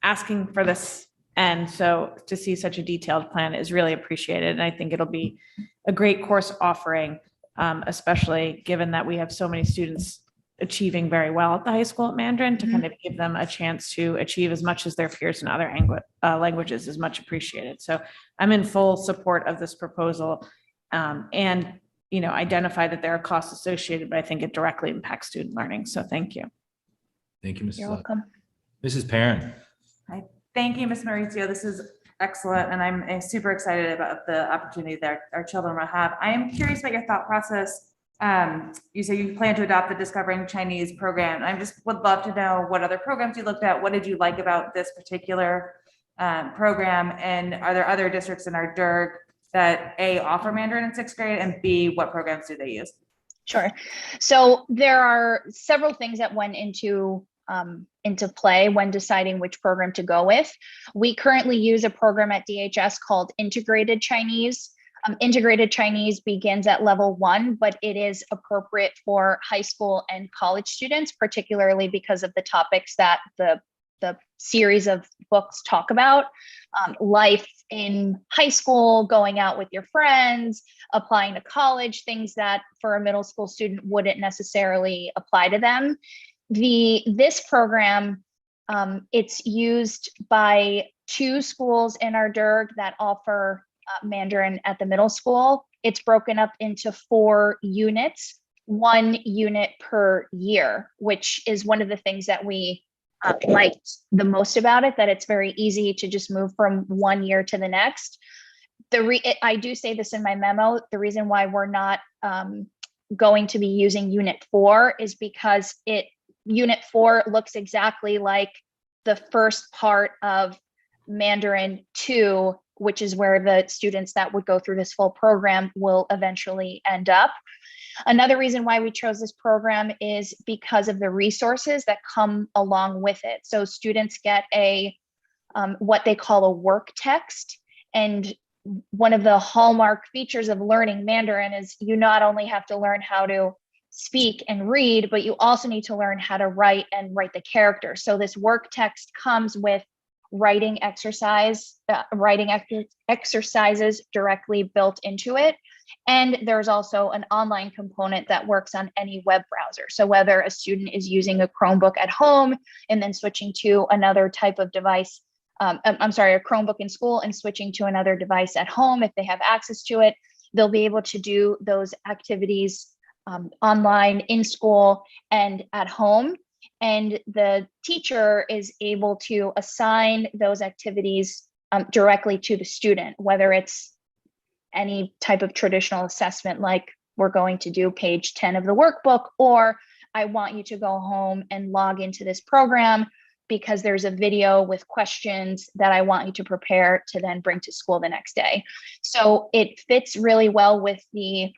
asking for this. And so to see such a detailed plan is really appreciated. And I think it'll be a great course offering, especially given that we have so many students achieving very well at the high school at Mandarin, to kind of give them a chance to achieve as much as their peers in other languages is much appreciated. So I'm in full support of this proposal, and identify that there are costs associated, but I think it directly impacts student learning. So thank you. Thank you, Mrs. You're welcome. Mrs. Perrin. Thank you, Ms. Maurizio. This is excellent, and I'm super excited about the opportunity that our children will have. I am curious about your thought process. You say you plan to adopt the Discovering Chinese program. I just would love to know what other programs you looked at. What did you like about this particular program? And are there other districts in our DIRG that A, offer Mandarin in 6th grade, and B, what programs do they use? Sure. So there are several things that went into play when deciding which program to go with. We currently use a program at DHS called Integrated Chinese. Integrated Chinese begins at level 1, but it is appropriate for high school and college students, particularly because of the topics that the series of books talk about. Life in high school, going out with your friends, applying to college, things that for a middle school student wouldn't necessarily apply to them. This program, it's used by 2 schools in our DIRG that offer Mandarin at the middle school. It's broken up into 4 units, 1 unit per year, which is one of the things that we liked the most about it, that it's very easy to just move from 1 year to the next. I do say this in my memo, the reason why we're not going to be using unit 4 is because unit 4 looks exactly like the first part of Mandarin 2 which is where the students that would go through this full program will eventually end up. Another reason why we chose this program is because of the resources that come along with it. So students get what they call a work text. And one of the hallmark features of learning Mandarin is you not only have to learn how to speak and read, but you also need to learn how to write and write the characters. So this work text comes with writing exercises directly built into it. And there's also an online component that works on any web browser. So whether a student is using a Chromebook at home and then switching to another type of device, a Chromebook in school and switching to another device at home, if they have access to it, they'll be able to do those activities online, in school, and at home. And the teacher is able to assign those activities directly to the student, whether it's any type of traditional assessment, like we're going to do page 10 of the workbook, or I want you to go home and log into this program because there's a video with questions that I want you to prepare to then bring to school the next day. So it fits really well with the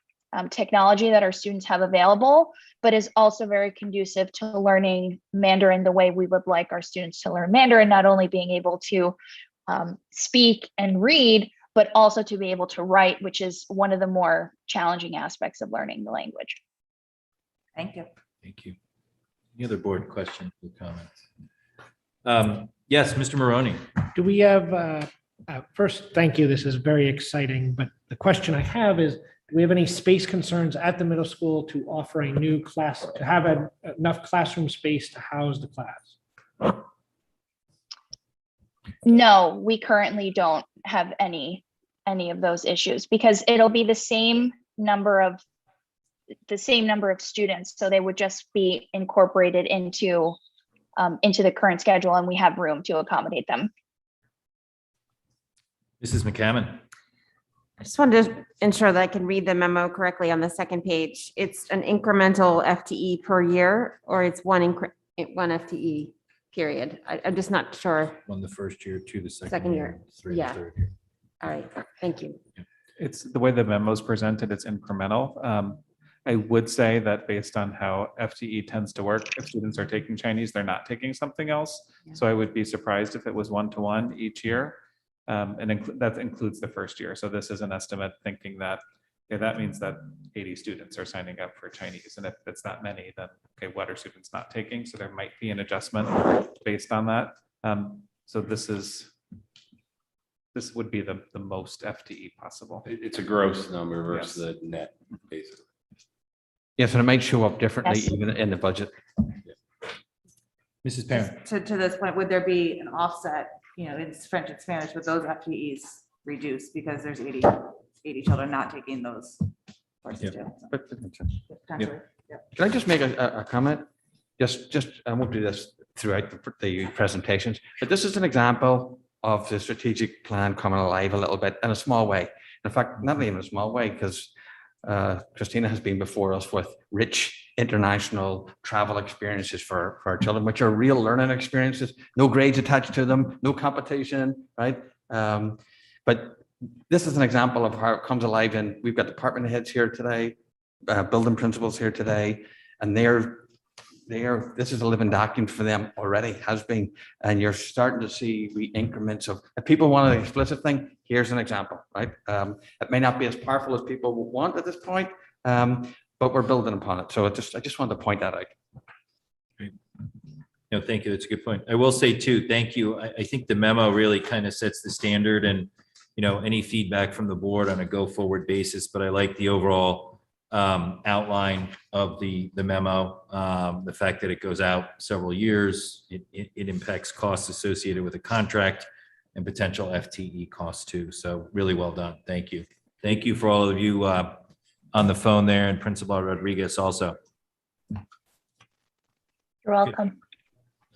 technology that our students have available, but is also very conducive to learning Mandarin the way we would like our students to learn Mandarin, not only being able to speak and read, but also to be able to write, which is one of the more challenging aspects of learning the language. Thank you. Thank you. Any other board questions or comments? Yes, Mr. Maroney. Do we have, first, thank you. This is very exciting. But the question I have is, do we have any space concerns at the middle school to offer a new class, to have enough classroom space to house the class? No, we currently don't have any of those issues because it'll be the same number of students. So they would just be incorporated into the current schedule, and we have room to accommodate them. Mrs. McCammon. I just wanted to ensure that I can read the memo correctly on the second page. It's an incremental FTE per year, or it's one FTE period. I'm just not sure. One the first year, two the second Second year, year. three Yeah. the third year. All right, thank you. It's the way the memo is presented, it's incremental. I would say that based on how FTE tends to work, if students are taking Chinese, they're not taking something else. Yeah. So I would be surprised if it was 1-to-1 each year. That includes the first year. So this is an estimate thinking that, okay, that means that 80 students are signing up for Chinese. And if it's that many, then, okay, what are students not taking? So there might be an adjustment based on that. So this would be the most FTE possible. It's a gross number versus the net, basically. Yes, and it might show up differently Yes. even in the budget. Mrs. Parent. To this point, would there be an offset, in French and Spanish, with those FTEs reduced because there's 80 children not taking those courses too? But Potentially. can I just make a comment? I won't do this throughout the presentations, but this is an example of the strategic plan coming alive a little bit in a small way. In fact, not even a small way, because Christina has been before us with rich international travel experiences for our children, which are real learning experiences, no grades attached to them, no competition, right? But this is an example of how it comes alive, and we've got department heads here today, building principals here today, and this is a living document for them already, has been, and you're starting to see the increments of, if people want an explicit thing, here's an example, right? It may not be as powerful as people want at this point, but we're building upon it. So I just wanted to point that out. Great. No, thank you. That's a good point. I will say too, thank you. I think the memo really kind of sets the standard and, any feedback from the board on a go forward basis, but I like the overall outline of the memo. The fact that it goes out several years, it impacts costs associated with a contract and potential FTE costs too. So really well done. Thank you. Thank you for all of you on the phone there, and Principal Rodriguez also. You're welcome.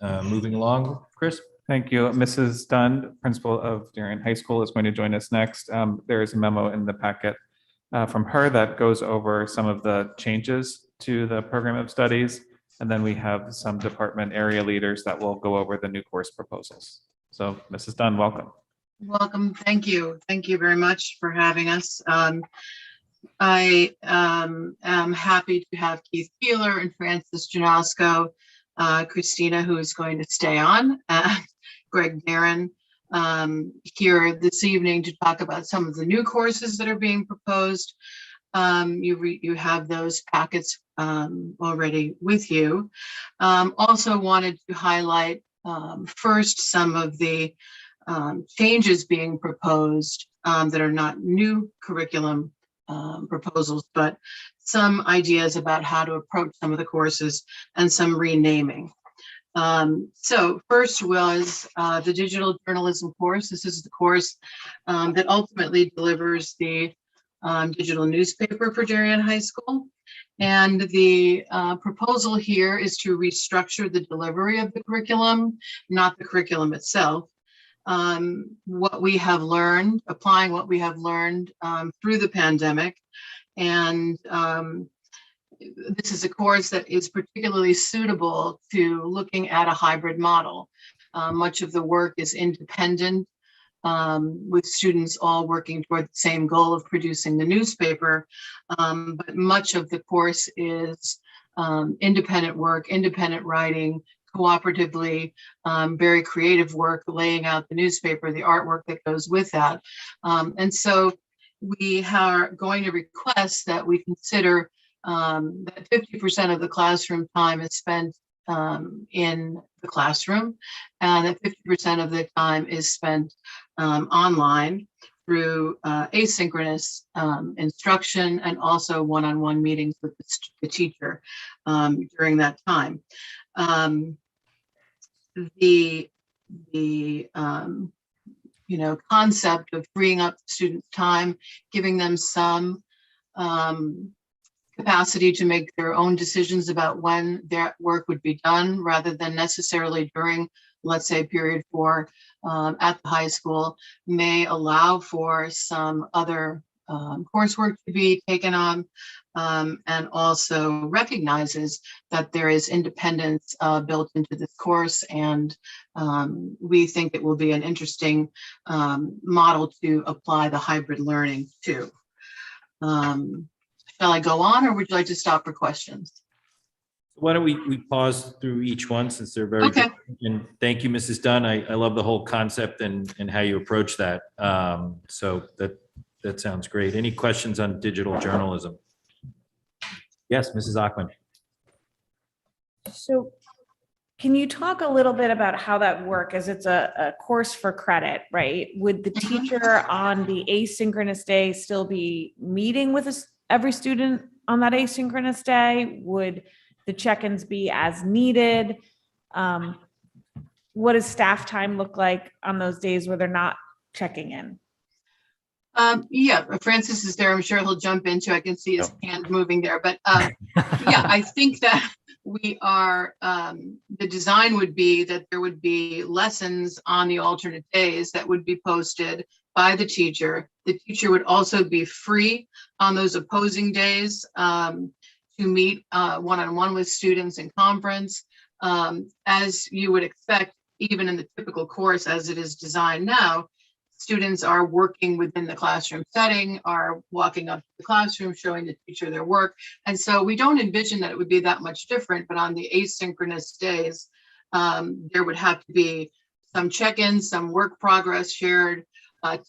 Moving along, Chris. Thank you. Mrs. Dunn, principal of Darien High School, is going to join us next. There is a memo in the packet from her that goes over some of the changes to the program of studies. And then we have some department area leaders that will go over the new course proposals. So Mrs. Dunn, welcome. Welcome. Thank you. Thank you very much for having us. I am happy to have Keith Keeler and Francis Janowsko, Christina, who is going to stay on, Greg Darren, here this evening to talk about some of the new courses that are being proposed. You have those packets already with you. Also wanted to highlight first some of the changes being proposed that are not new curriculum proposals, but some ideas about how to approach some of the courses and some renaming. So first was the digital journalism course. This is the course that ultimately delivers the digital newspaper for Darien High School. And the proposal here is to restructure the delivery of the curriculum, not the curriculum itself. What we have learned, applying what we have learned through the pandemic. And this is a course that is particularly suitable to looking at a hybrid model. Much of the work is independent, with students all working toward the same goal of producing the newspaper. But much of the course is independent work, independent writing, cooperatively, very creative work, laying out the newspaper, the artwork that goes with that. And so we are going to request that we consider that 50% of the classroom time is spent in the classroom, and that 50% of the time is spent online through asynchronous instruction and also one-on-one meetings with the teacher during that time. The concept of freeing up students' time, giving them some capacity to make their own decisions about when their work would be done, rather than necessarily during, let's say, period 4 at the high school, may allow for some other coursework to be taken on, and also recognizes that there is independence built into this course. And we think it will be an interesting model to apply the hybrid learning to. Shall I go on, or would you like to stop for questions? Why don't we pause through each one, since they're very Okay. different. And thank you, Mrs. Dunn. I love the whole concept and how you approach that. So that sounds great. Any questions on digital journalism? Yes, Mrs. Ackman. So can you talk a little bit about how that works, as it's a course for credit, right? Would the teacher on the asynchronous day still be meeting with every student on that asynchronous day? Would the check-ins be as needed? What does staff time look like on those days where they're not checking in? Yeah, Francis is there. I'm sure he'll jump into. I can see his hand moving there, but yeah, I think that we are. The design would be that there would be lessons on the alternate days that would be posted by the teacher. The teacher would also be free on those opposing days to meet one-on-one with students in conference. As you would expect, even in the typical course as it is designed now, students are working within the classroom setting, are walking up to the classroom, showing the teacher their work. And so we don't envision that it would be that much different, but on the asynchronous days, there would have to be some check-ins, some work progress shared.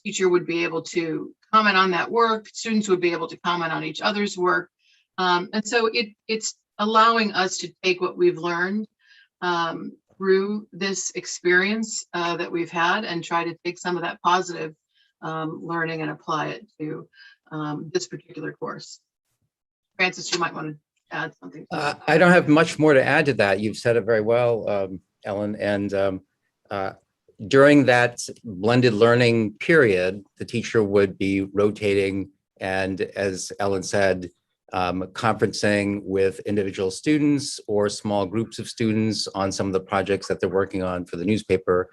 Teacher would be able to comment on that work. Students would be able to comment on each other's work. And so it's allowing us to take what we've learned through this experience that we've had and try to take some of that positive learning and apply it to this particular course. Francis, you might want to add something. I don't have much more to add to that. You've said it very well, Ellen. And during that blended learning period, the teacher would be rotating and, as Ellen said, conferencing with individual students or small groups of students on some of the projects that they're working on for the newspaper.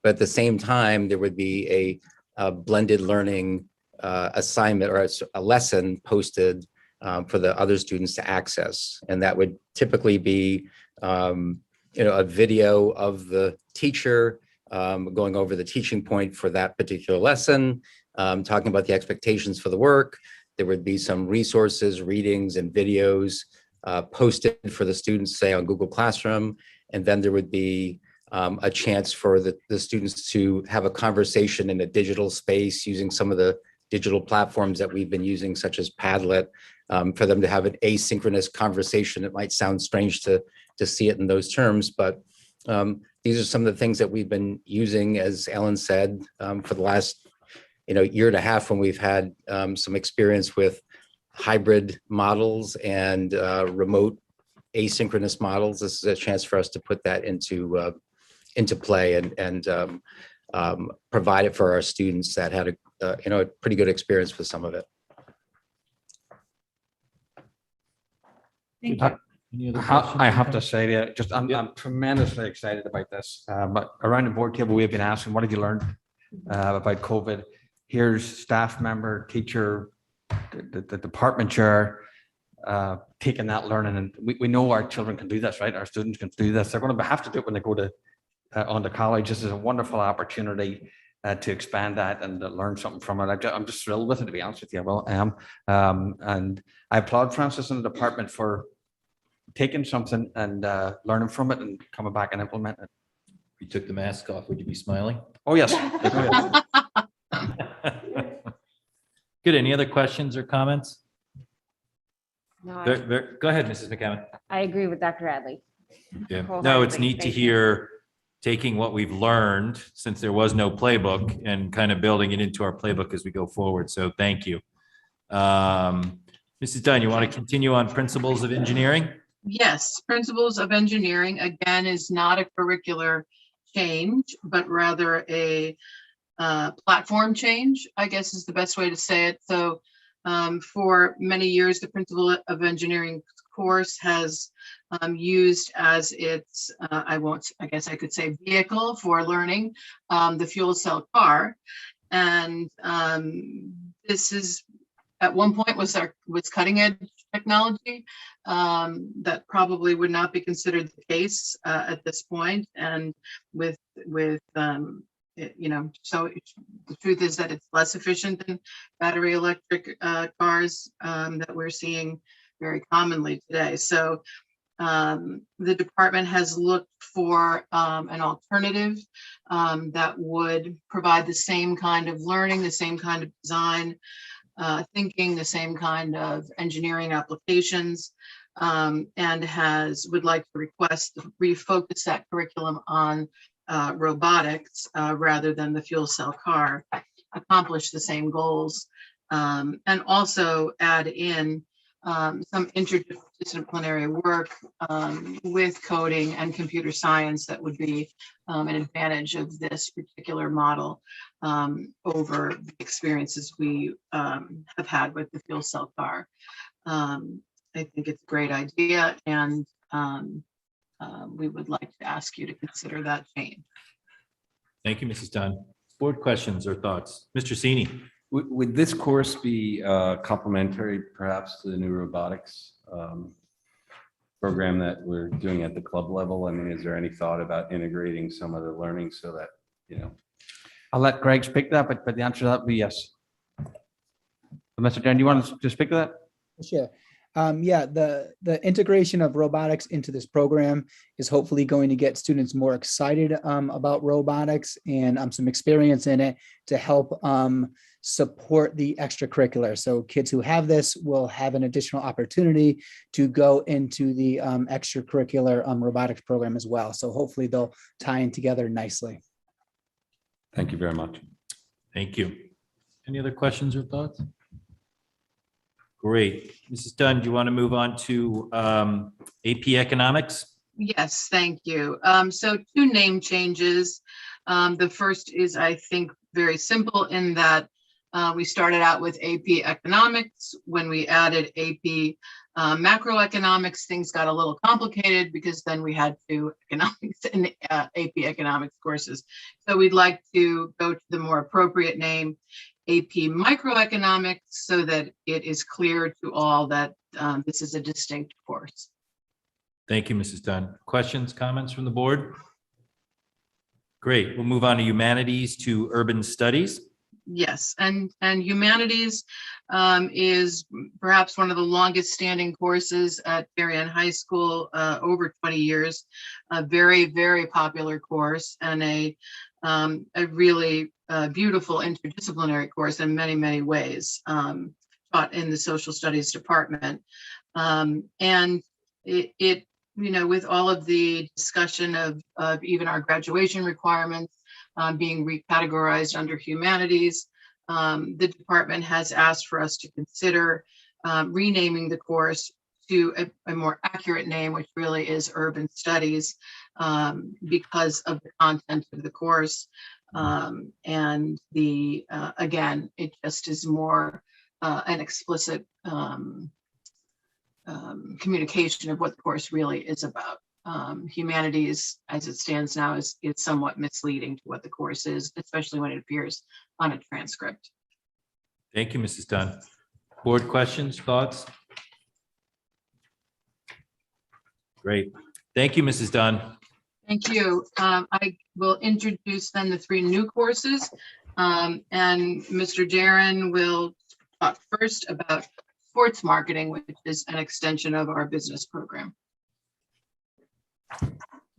But at the same time, there would be a blended learning assignment or a lesson posted for the other students to access. And that would typically be a video of the teacher going over the teaching point for that particular lesson, talking about the expectations for the work. There would be some resources, readings, and videos posted for the students, say on Google Classroom. And then there would be a chance for the students to have a conversation in a digital space using some of the digital platforms that we've been using, such as Padlet, for them to have an asynchronous conversation. It might sound strange to see it in those terms, but these are some of the things that we've been using, as Ellen said, for the last year and a half, when we've had some experience with hybrid models and remote asynchronous models. This is a chance for us to put that into play and provide it for our students that had a pretty good experience with some of it. Thank you. Any other questions? I have to say that just I'm tremendously excited about this. But around the board table, we've been asking, what have you learned about COVID? Here's staff member, teacher, the department chair taking that learning, and we know our children can do this, right? Our students can do this. They're going to have to do it when they go to on to college. This is a wonderful opportunity to expand that and to learn something from it. I'm just thrilled with it, to be honest with you. Well, I am, and I applaud Francis and the department for taking something and learning from it and coming back and implementing it. If you took the mask off, would you be smiling? Oh yes. Oh, yes. Good. Any other questions or comments? No, Go ahead, Mrs. McCammon. I agree with Dr. Adley. Yeah. No, it's Wholeheartedly. neat to Thank you. hear taking what we've learned, since there was no playbook, and kind of building it into our playbook as we go forward. So thank you. Mrs. Dunn, you want to continue on principles of engineering? Yes, principles of engineering, again, is not a curricular change, but rather a platform change, I guess is the best way to say it. So for many years, the principle of engineering course has used as its, I guess I could say, vehicle for learning, the fuel cell car. And this is, at one point, was cutting edge technology. That probably would not be considered the case at this point. And with so the truth is that it's less efficient than battery electric cars that we're seeing very commonly today. So the department has looked for an alternative that would provide the same kind of learning, the same kind of design thinking, the same kind of engineering applications, and would like to request to refocus that curriculum on robotics rather than the fuel cell car, accomplish the same goals, and also add in some interdisciplinary work with coding and computer science that would be an advantage of this particular model over the experiences we have had with the fuel cell car. I think it's a great idea, and we would like to ask you to consider that change. Thank you, Mrs. Dunn. Board questions or thoughts? Mr. Sini. Would this course be complementary perhaps to the new robotics program that we're doing at the club level? I mean, is there any thought about integrating some of the learning so that, I'll let Greg speak to that, but the answer to that would be yes. Mr. Jen, do you want to speak to that? Sure. Yeah, the integration of robotics into this program is hopefully going to get students more excited about robotics and some experience in it to help support the extracurricular. So kids who have this will have an additional opportunity to go into the extracurricular robotics program as well. So hopefully they'll tie in together nicely. Thank you very much. Thank you. Any other questions or thoughts? Great. Mrs. Dunn, do you want to move on to AP Economics? Yes, thank you. So 2 name changes. The first is, I think, very simple in that we started out with AP Economics. When we added AP Macroeconomics, things got a little complicated because then we had 2 economics and AP Economics courses. So we'd like to go to the more appropriate name, AP Microeconomics, so that it is clear to all that this is a distinct course. Thank you, Mrs. Dunn. Questions, comments from the board? Great. We'll move on to humanities to urban studies. Yes, and humanities is perhaps one of the longest standing courses at Darien High School, over 20 years. A very, very popular course and a really beautiful interdisciplinary course in many, many ways, taught in the social studies department. And it, you know, with all of the discussion of even our graduation requirements being recategorized under humanities, the department has asked for us to consider renaming the course to a more accurate name, which really is urban studies, because of the content of the course. And the, again, it just is more an explicit communication of what the course really is about. Humanities, as it stands now, is somewhat misleading to what the course is, especially when it appears on a transcript. Thank you, Mrs. Dunn. Board questions, thoughts? Great. Thank you, Mrs. Dunn. Thank you. I will introduce then the 3 new courses, and Mr. Darren will talk first about sports marketing, which is an extension of our business program.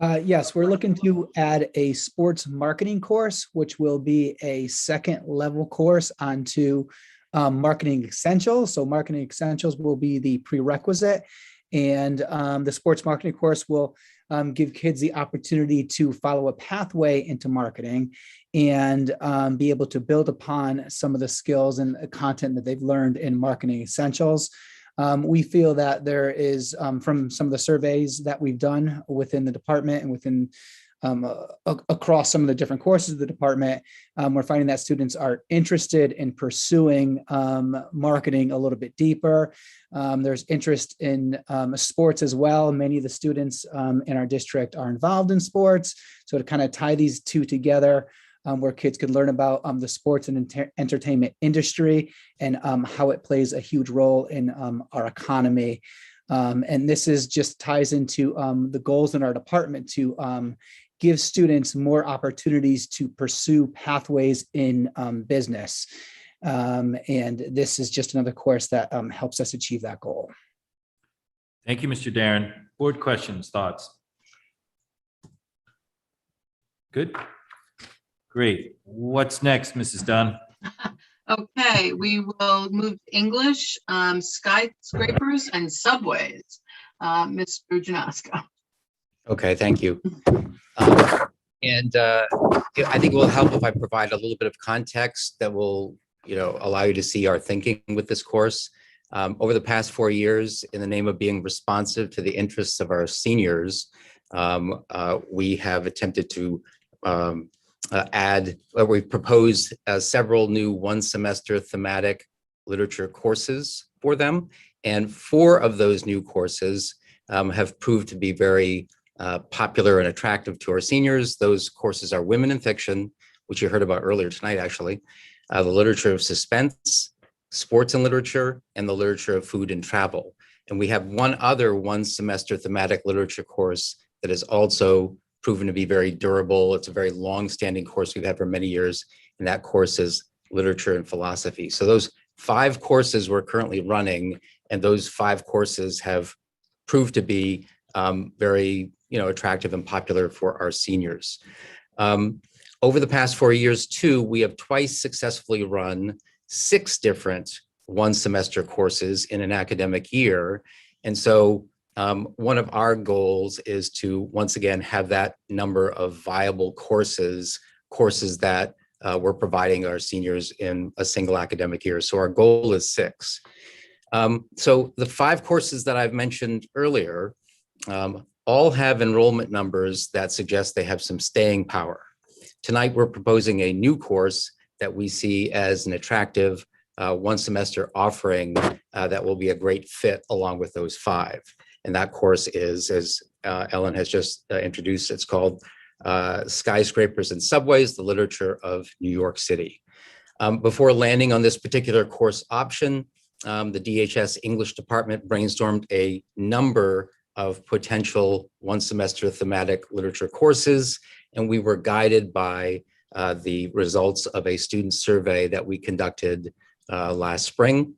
Yes, we're looking to add a sports marketing course, which will be a second level course onto marketing essentials. So marketing essentials will be the prerequisite, and the sports marketing course will give kids the opportunity to follow a pathway into marketing and be able to build upon some of the skills and content that they've learned in marketing essentials. We feel that there is, from some of the surveys that we've done within the department and within across some of the different courses of the department, we're finding that students are interested in pursuing marketing a little bit deeper. There's interest in sports as well. Many of the students in our district are involved in sports. So to kind of tie these two together, where kids could learn about the sports and entertainment industry and how it plays a huge role in our economy. And this is just ties into the goals in our department to give students more opportunities to pursue pathways in business. And this is just another course that helps us achieve that goal. Thank you, Mr. Darren. Board questions, thoughts? Good. Great. What's next, Mrs. Dunn? Okay, we will move to English, skyscrapers and subways. Mr. Janosko. Okay, thank you. And I think it will help if I provide a little bit of context that will, allow you to see our thinking with this course. Over the past 4 years, in the name of being responsive to the interests of our seniors, we have attempted to we've proposed several new 1-semester thematic literature courses for them. And 4 of those new courses have proved to be very popular and attractive to our seniors. Those courses are Women in Fiction, which you heard about earlier tonight, actually, the literature of suspense, sports and literature, and the literature of food and travel. And we have one other 1-semester thematic literature course that is also proven to be very durable. It's a very long-standing course we've had for many years, and that course is literature and philosophy. So those 5 courses we're currently running, and those 5 courses have proved to be very attractive and popular for our seniors. Over the past 4 years too, we have twice successfully run 6 different 1-semester courses in an academic year. And so one of our goals is to once again have that number of viable courses that we're providing our seniors in a single academic year. So our goal is 6. So the 5 courses that I've mentioned earlier all have enrollment numbers that suggest they have some staying power. Tonight, we're proposing a new course that we see as an attractive 1-semester offering that will be a great fit along with those 5. And that course is, as Ellen has just introduced, it's called Skyscrapers and Subways, the Literature of New York City. Before landing on this particular course option, the DHS English department brainstormed a number of potential 1-semester thematic literature courses, And we were guided by the results of a student survey that we conducted last spring.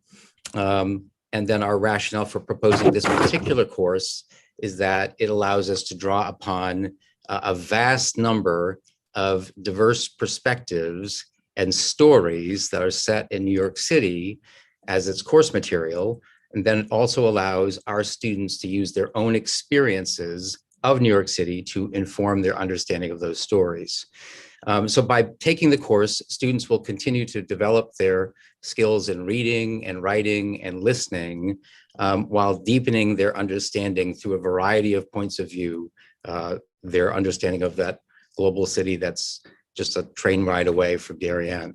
And then our rationale for proposing this particular course is that it allows us to draw upon a vast number of diverse perspectives and stories that are set in New York City as its course material. And then it also allows our students to use their own experiences of New York City to inform their understanding of those stories. So by taking the course, students will continue to develop their skills in reading and writing and listening, while deepening their understanding through a variety of points of view, their understanding of that global city that's just a train ride away from Darien.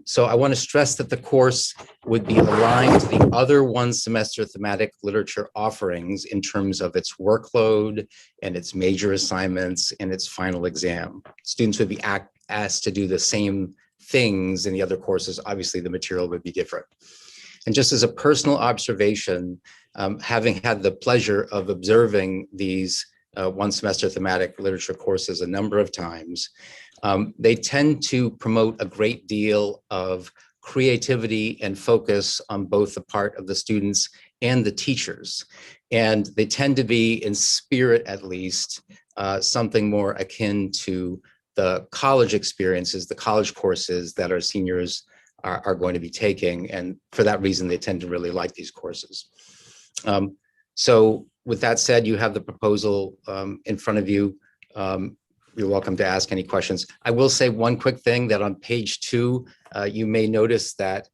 So I want to stress that the course would be aligned to the other one semester thematic literature offerings in terms of its workload and its major assignments and its final exam. Students would be asked to do the same things in the other courses. Obviously, the material would be different. And just as a personal observation, having had the pleasure of observing these one semester thematic literature courses a number of times, they tend to promote a great deal of creativity and focus on both the part of the students and the teachers. And they tend to be, in spirit at least, something more akin to the college experiences, the college courses that our seniors are going to be taking. And for that reason, they tend to really like these courses. So with that said, you have the proposal in front of you. You're welcome to ask any questions. I will say one quick thing, that on page 2, you may notice that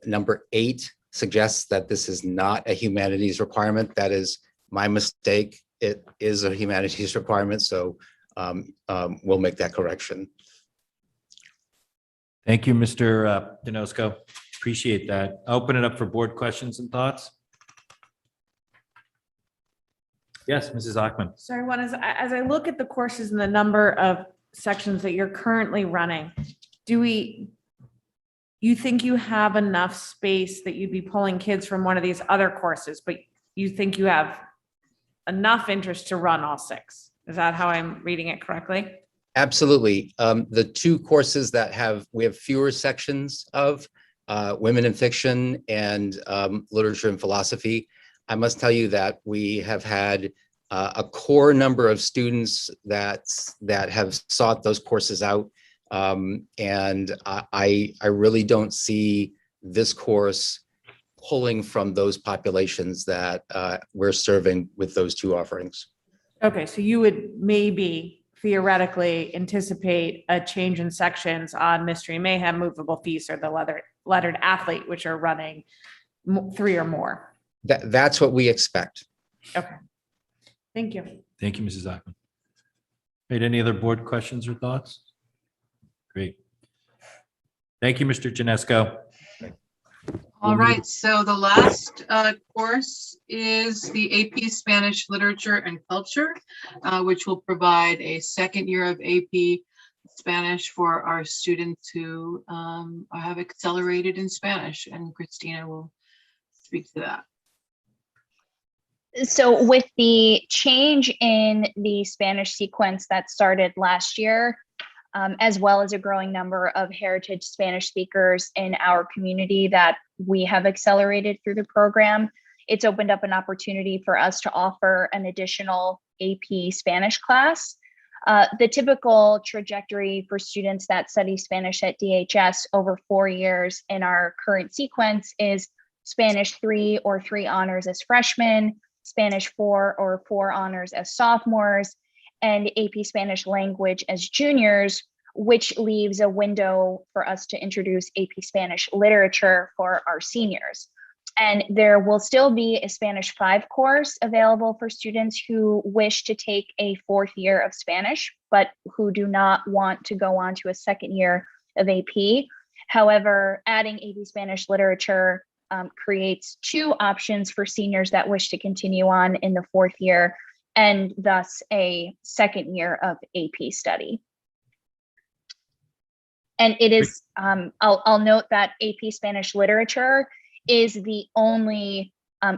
number 8 suggests that this is not a humanities requirement. That is my mistake. It is a humanities requirement, so we'll make that correction. Thank you, Mr. Dinosko. Appreciate that. I'll open it up for board questions and thoughts. Yes, Mrs. Ackman. Sorry, one is, as I look at the courses and the number of sections that you're currently running, you think you have enough space that you'd be pulling kids from one of these other courses, but you think you have enough interest to run all 6? Is that how I'm reading it correctly? Absolutely. The 2 courses that we have fewer sections of, Women in Fiction and Literature and Philosophy, I must tell you that we have had a core number of students that have sought those courses out. And I really don't see this course pulling from those populations that we're serving with those 2 offerings. Okay, so you would maybe theoretically anticipate a change in sections on Mystery Mayhem, Movable Feast, or the Lettered Athlete, which are running 3 or more. That's what we expect. Okay. Thank you. Thank you, Mrs. Ackman. Right, any other board questions or thoughts? Great. Thank you, Mr. Janesko. All right, so the last course is the AP Spanish Literature and Culture, which will provide a second year of AP Spanish for our students who have accelerated in Spanish, and Christina will speak to that. So with the change in the Spanish sequence that started last year, as well as a growing number of heritage Spanish speakers in our community that we have accelerated through the program, it's opened up an opportunity for us to offer an additional AP Spanish class. The typical trajectory for students that study Spanish at DHS over 4 years in our current sequence is Spanish 3 or 3 honors as freshmen, Spanish 4 or 4 honors as sophomores, and AP Spanish language as juniors, which leaves a window for us to introduce AP Spanish literature for our seniors. And there will still be a Spanish 5 course available for students who wish to take a 4th year of Spanish, but who do not want to go on to a 2nd year of AP. However, adding AP Spanish literature creates 2 options for seniors that wish to continue on in the 4th year, and thus a 2nd year of AP study. And it is, I'll note that AP Spanish literature is the only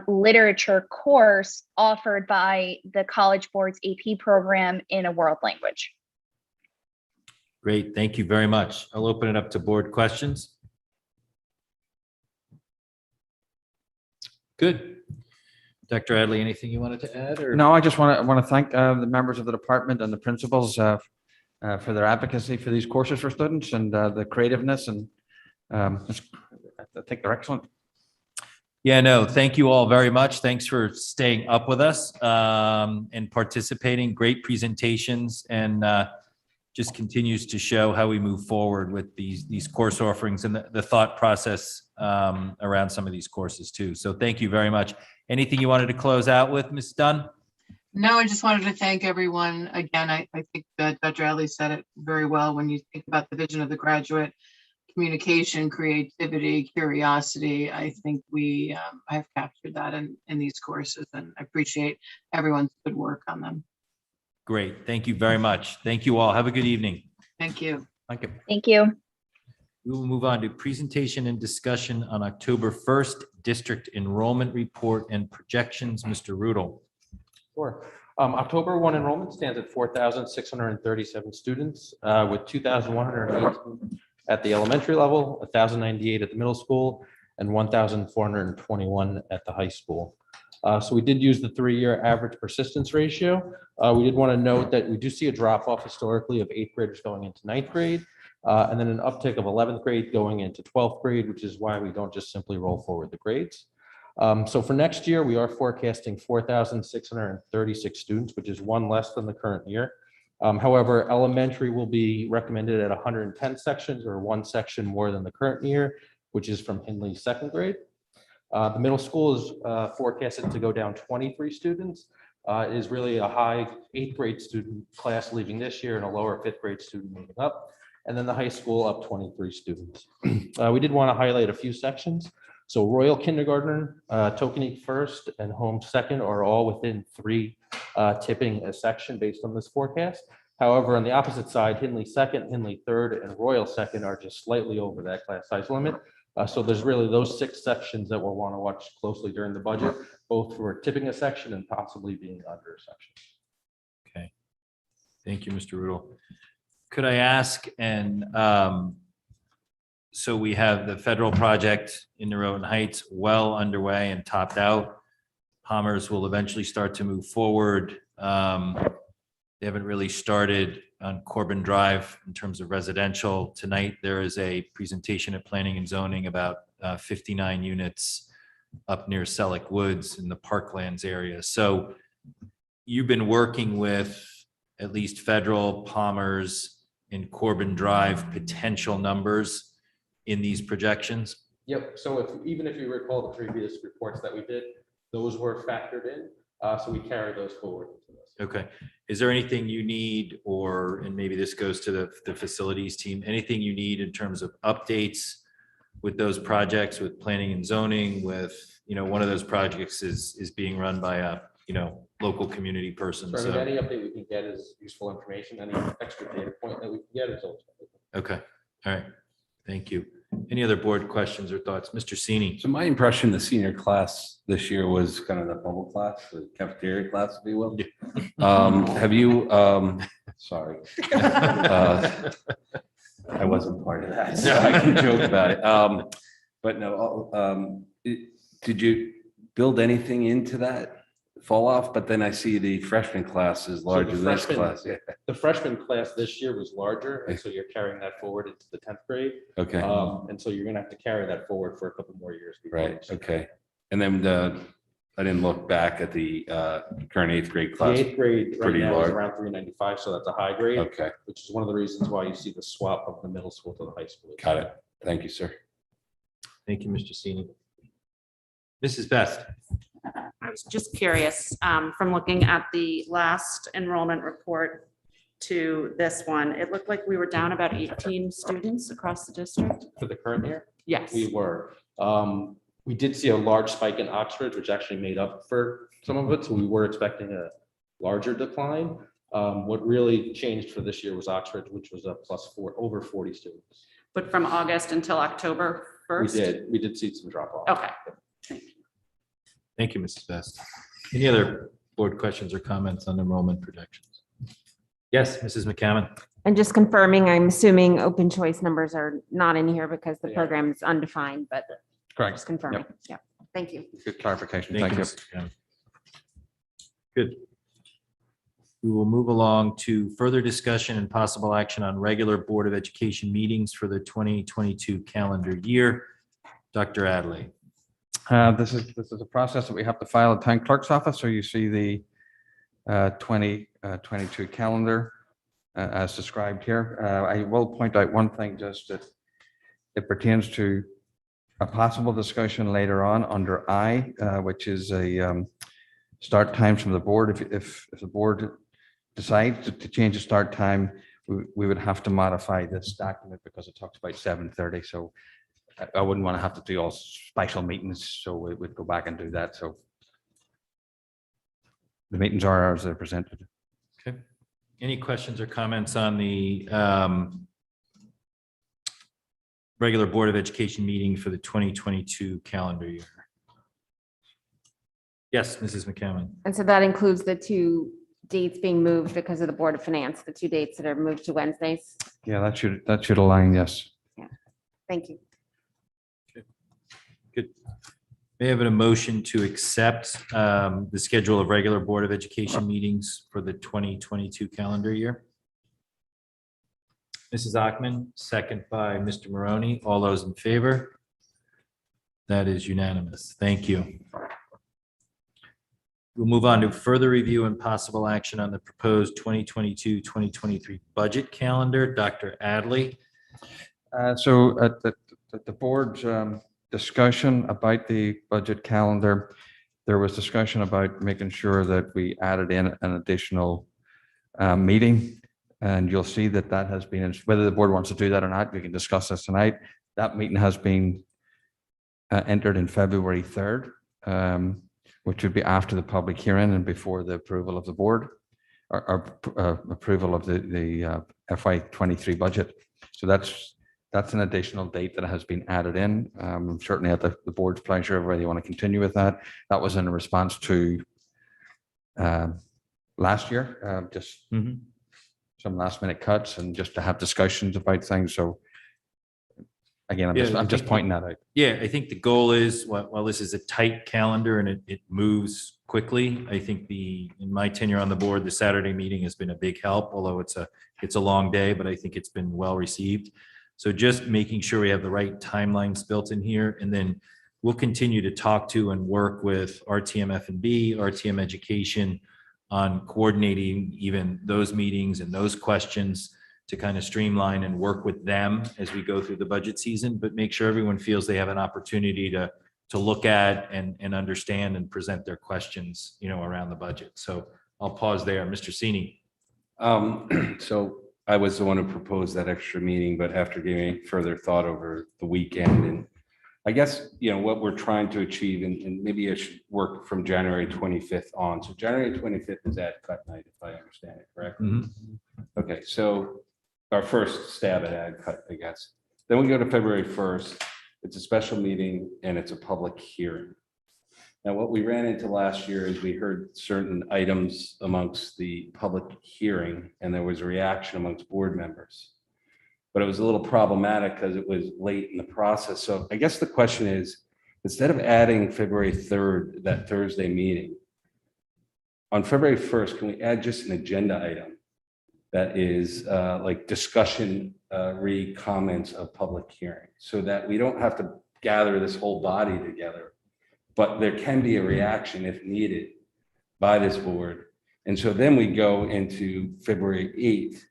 literature course offered by the College Board's AP program in a world language. Great, thank you very much. I'll open it up to board questions. Good. Dr. Adley, anything you wanted to add or? No, I just want to thank the members of the department and the principals for their advocacy for these courses for students and the creativeness, and I think they're excellent. Yeah, no, thank you all very much. Thanks for staying up with us and participating. Great presentations, and just continues to show how we move forward with these course offerings and the thought process around some of these courses too. So thank you very much. Anything you wanted to close out with, Ms. Dunn? No, I just wanted to thank everyone. Again, I think that Dr. Adley said it very well. When you think about the vision of the graduate, communication, creativity, curiosity, I think we have captured that in these courses, and I appreciate everyone's good work on them. Great. Thank you very much. Thank you all. Have a good evening. Thank you. Thank you. Thank you. We will move on to presentation and discussion on October 1st, district enrollment report and projections. Mr. Rudel. Sure. October 1 enrollment stands at 4,637 students with 2,118 at the elementary level, 1,098 at the middle school, and 1,421 at the high school. So we did use the 3-year average persistence ratio. We did want to note that we do see a drop off historically of 8th graders going into 9th grade, and then an uptick of 11th grade going into 12th grade, which is why we don't just simply roll forward the grades. So for next year, we are forecasting 4,636 students, which is one less than the current year. However, elementary will be recommended at 110 sections, or one section more than the current year, which is from Hindley's 2nd grade. The middle school is forecasted to go down 23 students. It is really a high 8th grade student class leaving this year and a lower 5th grade student moving up. And then the high school up 23 students. We did want to highlight a few sections. So Royal Kindergarten, Tokenique First, and Home Second are all within 3 tipping a section based on this forecast. However, on the opposite side, Hindley Second, Hindley Third, and Royal Second are just slightly over that class size limit. So there's really those 6 sections that we'll want to watch closely during the budget, both for tipping a section and possibly being under a section. Okay. Thank you, Mr. Rudel. Could I ask, and so we have the federal project in Norotan Heights well underway and topped out. Palmer's will eventually start to move forward. They haven't really started on Corbin Drive in terms of residential. Tonight, there is a presentation at Planning and Zoning about 59 units up near Selleck Woods in the Parklands area. So you've been working with at least federal, Palmer's, and Corbin Drive potential numbers in these projections? Yep. So even if you recall the previous reports that we did, those were factored in. So we carry those forward. Okay. Is there anything you need, or, and maybe this goes to the facilities team, anything you need in terms of updates with those projects, with planning and zoning, with, one of those projects is being run by a, local community person. So So, any update we can get is useful information. Any extra data point that we can get is also. okay. All right. Thank you. Any other board questions or thoughts? Mr. Sini? So my impression, the senior class this year was kind of the bubble class, the cafeteria class, if you will. Have you, sorry. I wasn't part of that, so I can joke about it. But no, did you build anything into that fall off? But then I see the freshman class is larger than this class. Yeah. The freshman class this year was larger, and so you're carrying that forward into the 10th grade. Okay. And so you're gonna have to carry that forward for a couple more years. Right, okay. And then I didn't look back at the current 8th grade The class. 8th grade right Pretty now is large. around 395, so that's a high grade. Okay. Which is one of the reasons why you see the swap of the middle school to the high school. Got it. Thank you, sir. Thank you, Mr. Sini. Mrs. Best? I was just curious, from looking at the last enrollment report to this one, it looked like we were down about 18 students across the district. For the current year? Yes. We were. We did see a large spike in Oxford, which actually made up for some of it. So we were expecting a larger decline. What really changed for this year was Oxford, which was up +4, over 40 students. But from August until October 1st? We did see some drop off. Okay. Thank you, Mrs. Best. Any other board questions or comments on enrollment projections? Yes, Mrs. McCammon. And just confirming, I'm assuming open choice numbers are not in here because the program is undefined, but Correct. just confirming. Yeah, thank you. Good clarification. Thank Thank you. Mrs. McCammon. Good. We will move along to further discussion and possible action on regular Board of Education meetings for the 2022 calendar year. Dr. Adley. This is a process that we have to file at town clerk's office. So you see the 2022 calendar as described here. I will point out one thing, just that it pertains to a possible discussion later on under I, which is a start times from the board. If the board decides to change the start time, we would have to modify this document because it talks about 7:30. So I wouldn't want to have to do all special meetings, so we would go back and do that. So the meetings are as they're presented. Okay. Any questions or comments on the regular Board of Education meeting for the 2022 calendar year? Yes, Mrs. McCammon. And so that includes the two dates being moved because of the Board of Finance, the two dates that are moved to Wednesdays. Yeah, that should align, yes. Thank you. Good. May I have a motion to accept the schedule of regular Board of Education meetings for the 2022 calendar year? Mrs. Ackman, second by Mr. Maroney. All those in favor? That is unanimous. Thank you. We'll move on to further review and possible action on the proposed 2022-2023 budget calendar. Dr. Adley. So at the board's discussion about the budget calendar, there was discussion about making sure that we added in an additional meeting. And you'll see that that has been, whether the board wants to do that or not, we can discuss this tonight. That meeting has been entered in February 3rd, which would be after the public hearing and before the approval of the board or approval of the FY23 budget. So that's an additional date that has been added in. Certainly at the board's pleasure, whether you want to continue with that. That was in response to last year, just some last minute cuts and just to have discussions about things. So again, I'm just pointing that out. Yeah, I think the goal is, while this is a tight calendar and it moves quickly, I think in my tenure on the board, the Saturday meeting has been a big help, although it's a long day, but I think it's been well received. So just making sure we have the right timelines built in here, and then we'll continue to talk to and work with RTM F&B, RTM Education on coordinating even those meetings and those questions to kind of streamline and work with them as we go through the budget season, but make sure everyone feels they have an opportunity to look at and understand and present their questions, around the budget. So I'll pause there. Mr. Sini. So I was the one who proposed that extra meeting, but after giving further thought over the weekend, and I guess, what we're trying to achieve, and maybe I should work from January 25th on. So January 25th is ad cut night, if I understand it correctly. Okay, so our first stab at ad cut, I guess. Then we go to February 1st. It's a special meeting and it's a public hearing. Now, what we ran into last year is we heard certain items amongst the public hearing, and there was a reaction amongst board members. But it was a little problematic because it was late in the process. So I guess the question is, instead of adding February 3rd, that Thursday meeting, on February 1st, can we add just an agenda item that is like discussion, comments of public hearing, so that we don't have to gather this whole body together, but there can be a reaction if needed by this board. And so then we go into February 8th.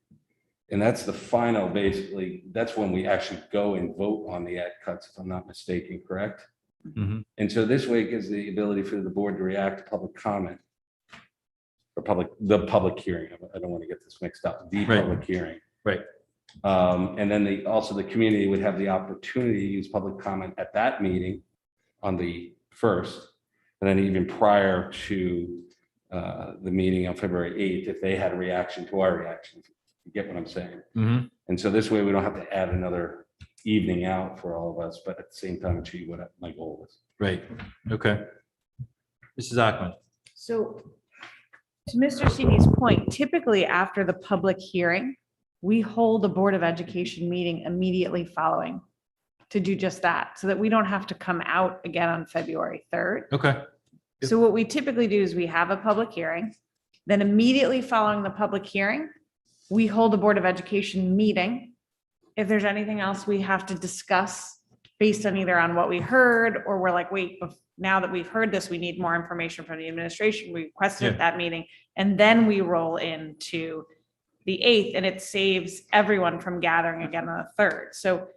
And that's the final, basically, that's when we actually go and vote on the ad cuts, if I'm not mistaken, correct? And so this way it gives the ability for the board to react to public comment. Or the public hearing. I don't want to get this mixed up. The public hearing. Right. And then also the community would have the opportunity to use public comment at that meeting on the 1st. And then even prior to the meeting on February 8th, if they had a reaction to our reaction. You get what I'm saying? And so this way we don't have to add another evening out for all of us, but at the same time achieve what my goal was. Right. Okay. Mrs. Ackman. So to Mr. Sini's point, typically after the public hearing, we hold a Board of Education meeting immediately following to do just that, so that we don't have to come out again on February 3rd. Okay. So what we typically do is we have a public hearing, then immediately following the public hearing, we hold a Board of Education meeting. If there's anything else we have to discuss based on either on what we heard, or we're like, wait, now that we've heard this, we need more information from the administration, we requested Yeah. at that meeting, and then we roll into the 8th, and it saves everyone from gathering again on the 3rd. So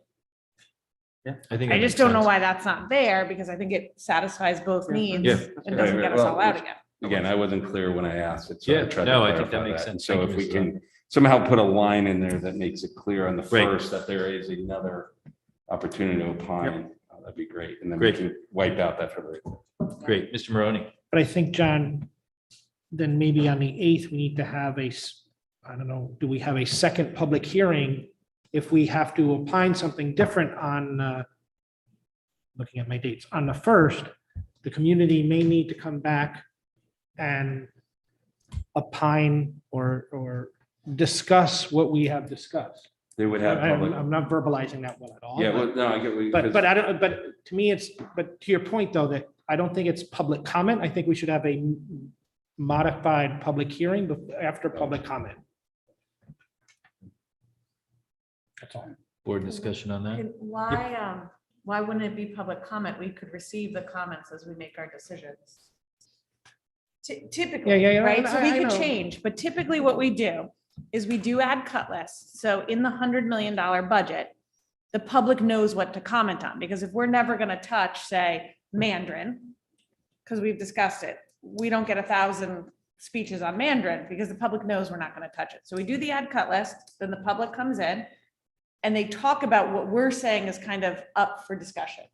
Yeah, I think. I that just makes don't know sense. why that's not there, because I think it satisfies both needs Yeah. and doesn't get us all out again. Again, I wasn't clear when I asked it. so I Yeah, tried to no, I think that clarify makes And sense. So Thank if you, we Mr. can somehow put a line in there that makes it clear on the Right. first that there is another opportunity to opine, that'd be great. And then we Great. can wipe out that for the. Great, Mr. Maroney. But I think, John, then maybe on the 8th, we need to have I don't know, do we have a second public hearing? If we have to opine something different on, looking at my dates, on the 1st, the community may need to come back and opine or discuss what we have discussed. They would have public. I'm not verbalizing that well at all. Yeah, but- well, no, I get what you. But I don't, but to me, but to your point, though, that I don't think it's public comment. I think we should have a modified public hearing after public comment. That's all. Board discussion on that? And why wouldn't it be public comment? We could receive the comments as we make our decisions. Typically, Yeah, right? So we I could know. change, but typically what we do is we do add cut lists. So in the $100 million budget, the public knows what to comment on, because if we're never going to touch, say, Mandarin, because we've discussed it, we don't get 1,000 speeches on Mandarin because the public knows we're not going to touch it. So we do the add cut list, then the public comes in and they talk about what we're saying is kind of up for discussion.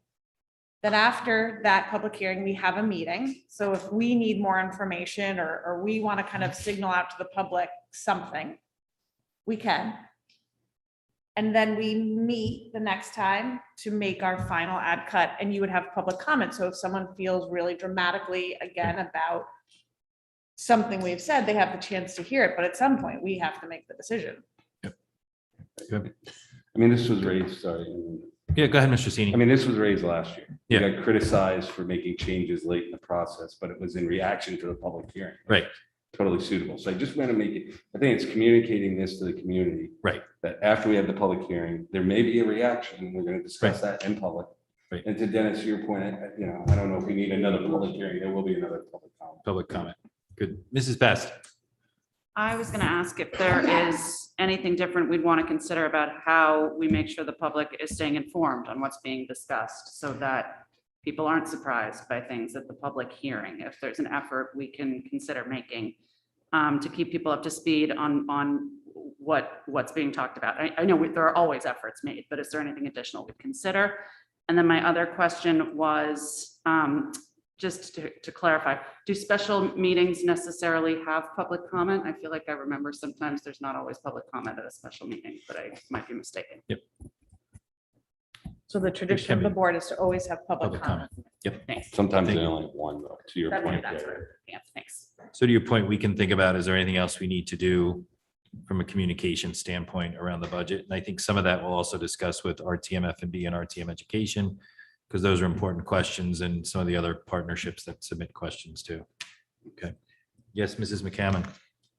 Then after that public hearing, we have a meeting. So if we need more information or we want to kind of signal out to the public something, we can. And then we meet the next time to make our final ad cut, and you would have public comment. So if someone feels really dramatically again about something we've said, they have the chance to hear it, but at some point we have to make the decision. I mean, this was raised, sorry. Yeah, go ahead, Mr. Sini. I mean, this was raised last year. We Yeah. got criticized for making changes late in the process, but it was in reaction to the public hearing. Right. Totally suitable. So I just want to make it, I think it's communicating this to the community. Right. That after we have the public hearing, there may be a reaction. We're going to discuss Right. that in public. Right. And to Dennis, your point, I don't know if we need another public hearing. There will be another public comment. Public comment. Good. Mrs. Best. I was going to ask if there is anything different we'd want to consider about how we make sure the public is staying informed on what's being discussed, so that people aren't surprised by things at the public hearing. If there's an effort we can consider making to keep people up to speed on what's being talked about. I know there are always efforts made, but is there anything additional we consider? And then my other question was, just to clarify, do special meetings necessarily have public comment? I feel like I remember sometimes there's not always public comment at a special meeting, but I might be mistaken. Yep. So the tradition of the board is to always have public comment. Yep. Thanks. Sometimes Thank they you. only have one, though, to your That's point. that's Gary. where- yeah, thanks. So to your point, we can think about, is there anything else we need to do from a communication standpoint around the budget? And I think some of that we'll also discuss with RTM F&B and RTM Education, because those are important questions, and some of the other partnerships that submit questions too. Okay. Yes, Mrs. McCammon.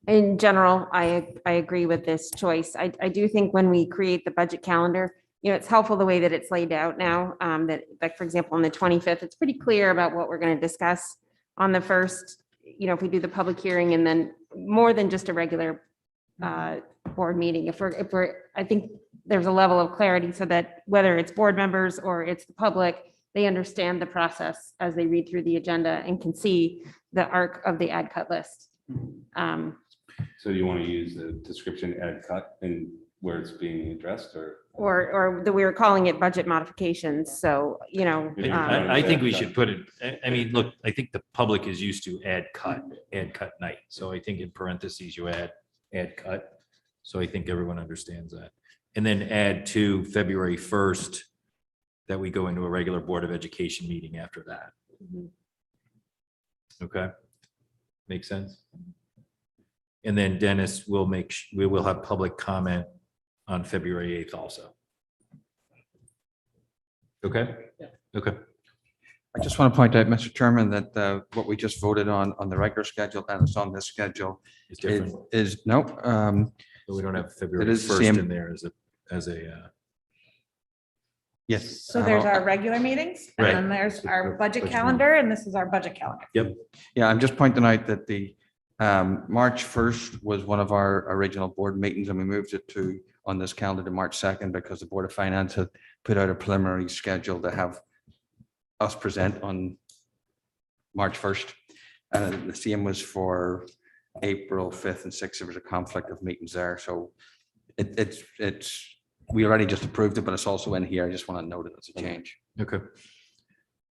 In general, I agree with this choice. I do think when we create the budget calendar, it's helpful the way that it's laid out now, that, like, for example, on the 25th, it's pretty clear about what we're going to discuss. On the 1st, if we do the public hearing and then more than just a regular board meeting, I think there's a level of clarity so that whether it's board members or it's the public, they understand the process as they read through the agenda and can see the arc of the ad cut list. So do you want to use the description add cut and where it's being addressed, or? Or we were calling it budget modifications, so, I think we should put it, I mean, look, I think the public is used to add cut night. So I think in parentheses, you add cut. So I think everyone understands that. And then add to February 1st, that we go into a regular Board of Education meeting after that. Okay. Makes sense. And then Dennis will we will have public comment on February 8th also. Okay? Okay. I just want to point out, Mr. Chairman, that what we just voted on the regular schedule and it's on this schedule It's different. is, no. But we don't have February is the 1st same. in there as a, Yes. So there's our regular meetings, and Right. then there's our budget Budget calendar, and this is our budget calendar. Yep. Yeah, I'm just pointing out that the March 1st was one of our original board meetings and we moved it to on this calendar to March 2nd because the Board of Finance had put out a preliminary schedule to have us present on March 1st. And the same was for April 5th and 6th. There was a conflict of meetings there. So it's, we already just approved it, but it's also in here. I just want to note it as a change. okay.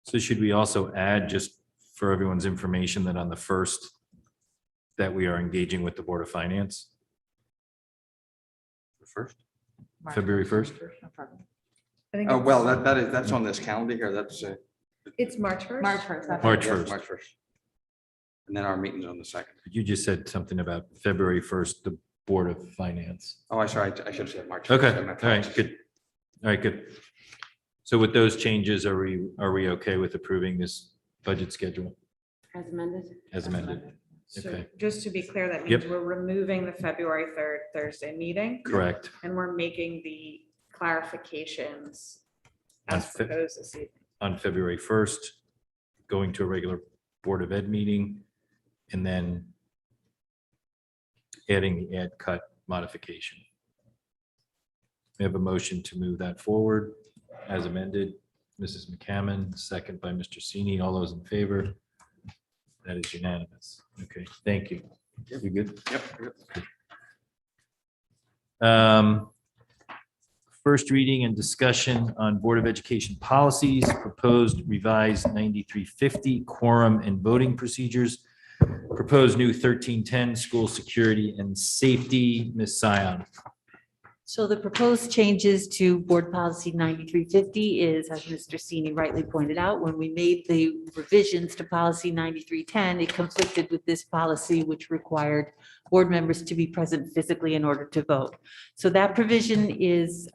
So should we also add, just for everyone's information, that on the 1st, that we are engaging with the Board of Finance? First? February 1st? I think Oh, it's- well, that's on this calendar here. That's It's March 1st. March 1st. that's March yes, 1st. March 1st. And then our meeting's on the 2nd. You just said something about February 1st, the Board of Finance. Oh, I sorry, I should have said March. Okay, 1st. My all right, apologies. good. All right, good. So with those changes, are we okay with approving this budget schedule As amended. as amended? So Okay, just to be clear, that Yep. means we're removing the February 3rd Thursday meeting. correct. And we're making the clarifications On as Fe- proposed this evening. On February 1st, going to a regular Board of Ed meeting, and then adding the add cut modification. We have a motion to move that forward as amended. Mrs. McCammon, second by Mr. Sini. All those in favor? That is unanimous. Okay, thank you. We good? Yep. First reading and discussion on Board of Education policies, proposed revised 9350 quorum and voting procedures, proposed new 1310 school security and safety. Ms. Sion. So the proposed changes to Board Policy 9350 is, as Mr. Sini rightly pointed out, when we made the revisions to Policy 9310, it conflicted with this policy, which required board members to be present physically in order to vote. So that provision is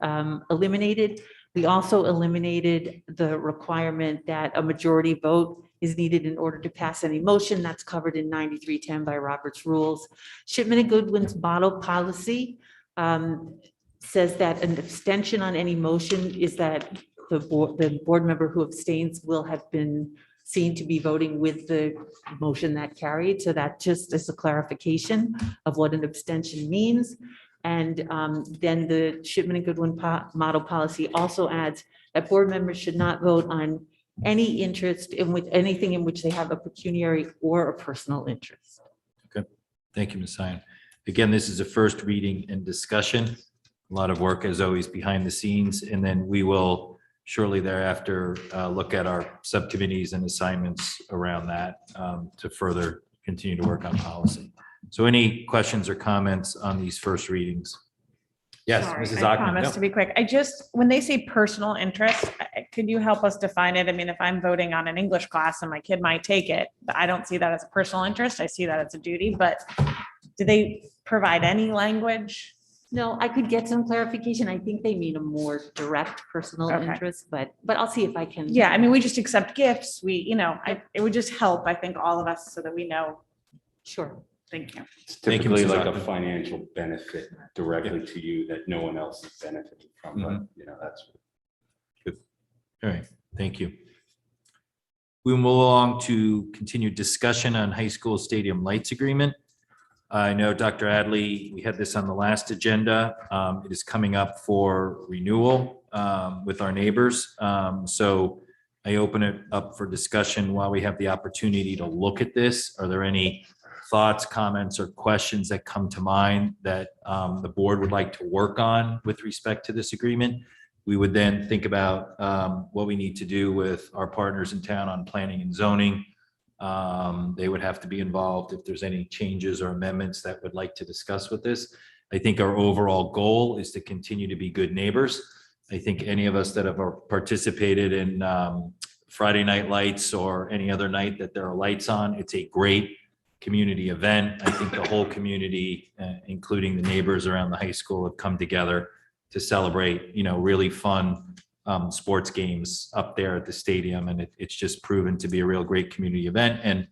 eliminated. We also eliminated the requirement that a majority vote is needed in order to pass any motion. That's covered in 9310 by Robert's rules. Shipman and Goodwin's model policy says that an abstention on any motion is that the board member who abstains will have been seen to be voting with the motion that carried. So that just is a clarification of what an abstention means. And then the Shipman and Goodwin model policy also adds that board members should not vote on any interest in with anything in which they have a pecuniary or a personal interest. Okay, thank you, Ms. Sion. Again, this is a first reading and discussion. A lot of work as always behind the scenes, and then we will shortly thereafter look at our subcommittees and assignments around that to further continue to work on policy. So any questions or comments on these first readings? Yes, Sorry, Mrs. I Ackman. promise No. to be quick. When they say personal interest, could you help us define it? I mean, if I'm voting on an English class and my kid might take it, I don't see that as a personal interest. I see that as a duty, but do they provide any language? No, I could get some clarification. I think they mean a more direct personal Okay. interest, but I'll see if I can. Yeah, I mean, we just accept gifts. It would just help, I think, all of us so that we know. Sure. Thank you. It's Thank you, typically Mrs. like a Ackman. financial benefit directly to you that no one else is benefiting from, but that's. All right, thank you. We move along to continued discussion on high school stadium lights agreement. I know, Dr. Adley, we had this on the last agenda. It is coming up for renewal with our neighbors. So I open it up for discussion while we have the opportunity to look at this. Are there any thoughts, comments, or questions that come to mind that the board would like to work on with respect to this agreement? We would then think about what we need to do with our partners in town on planning and zoning. They would have to be involved if there's any changes or amendments that would like to discuss with this. I think our overall goal is to continue to be good neighbors. I think any of us that have participated in Friday night lights or any other night that there are lights on. It's a great community event. I think the whole community, including the neighbors around the high school, have come together to celebrate, really fun sports games up there at the stadium. And it's just proven to be a real great community event. And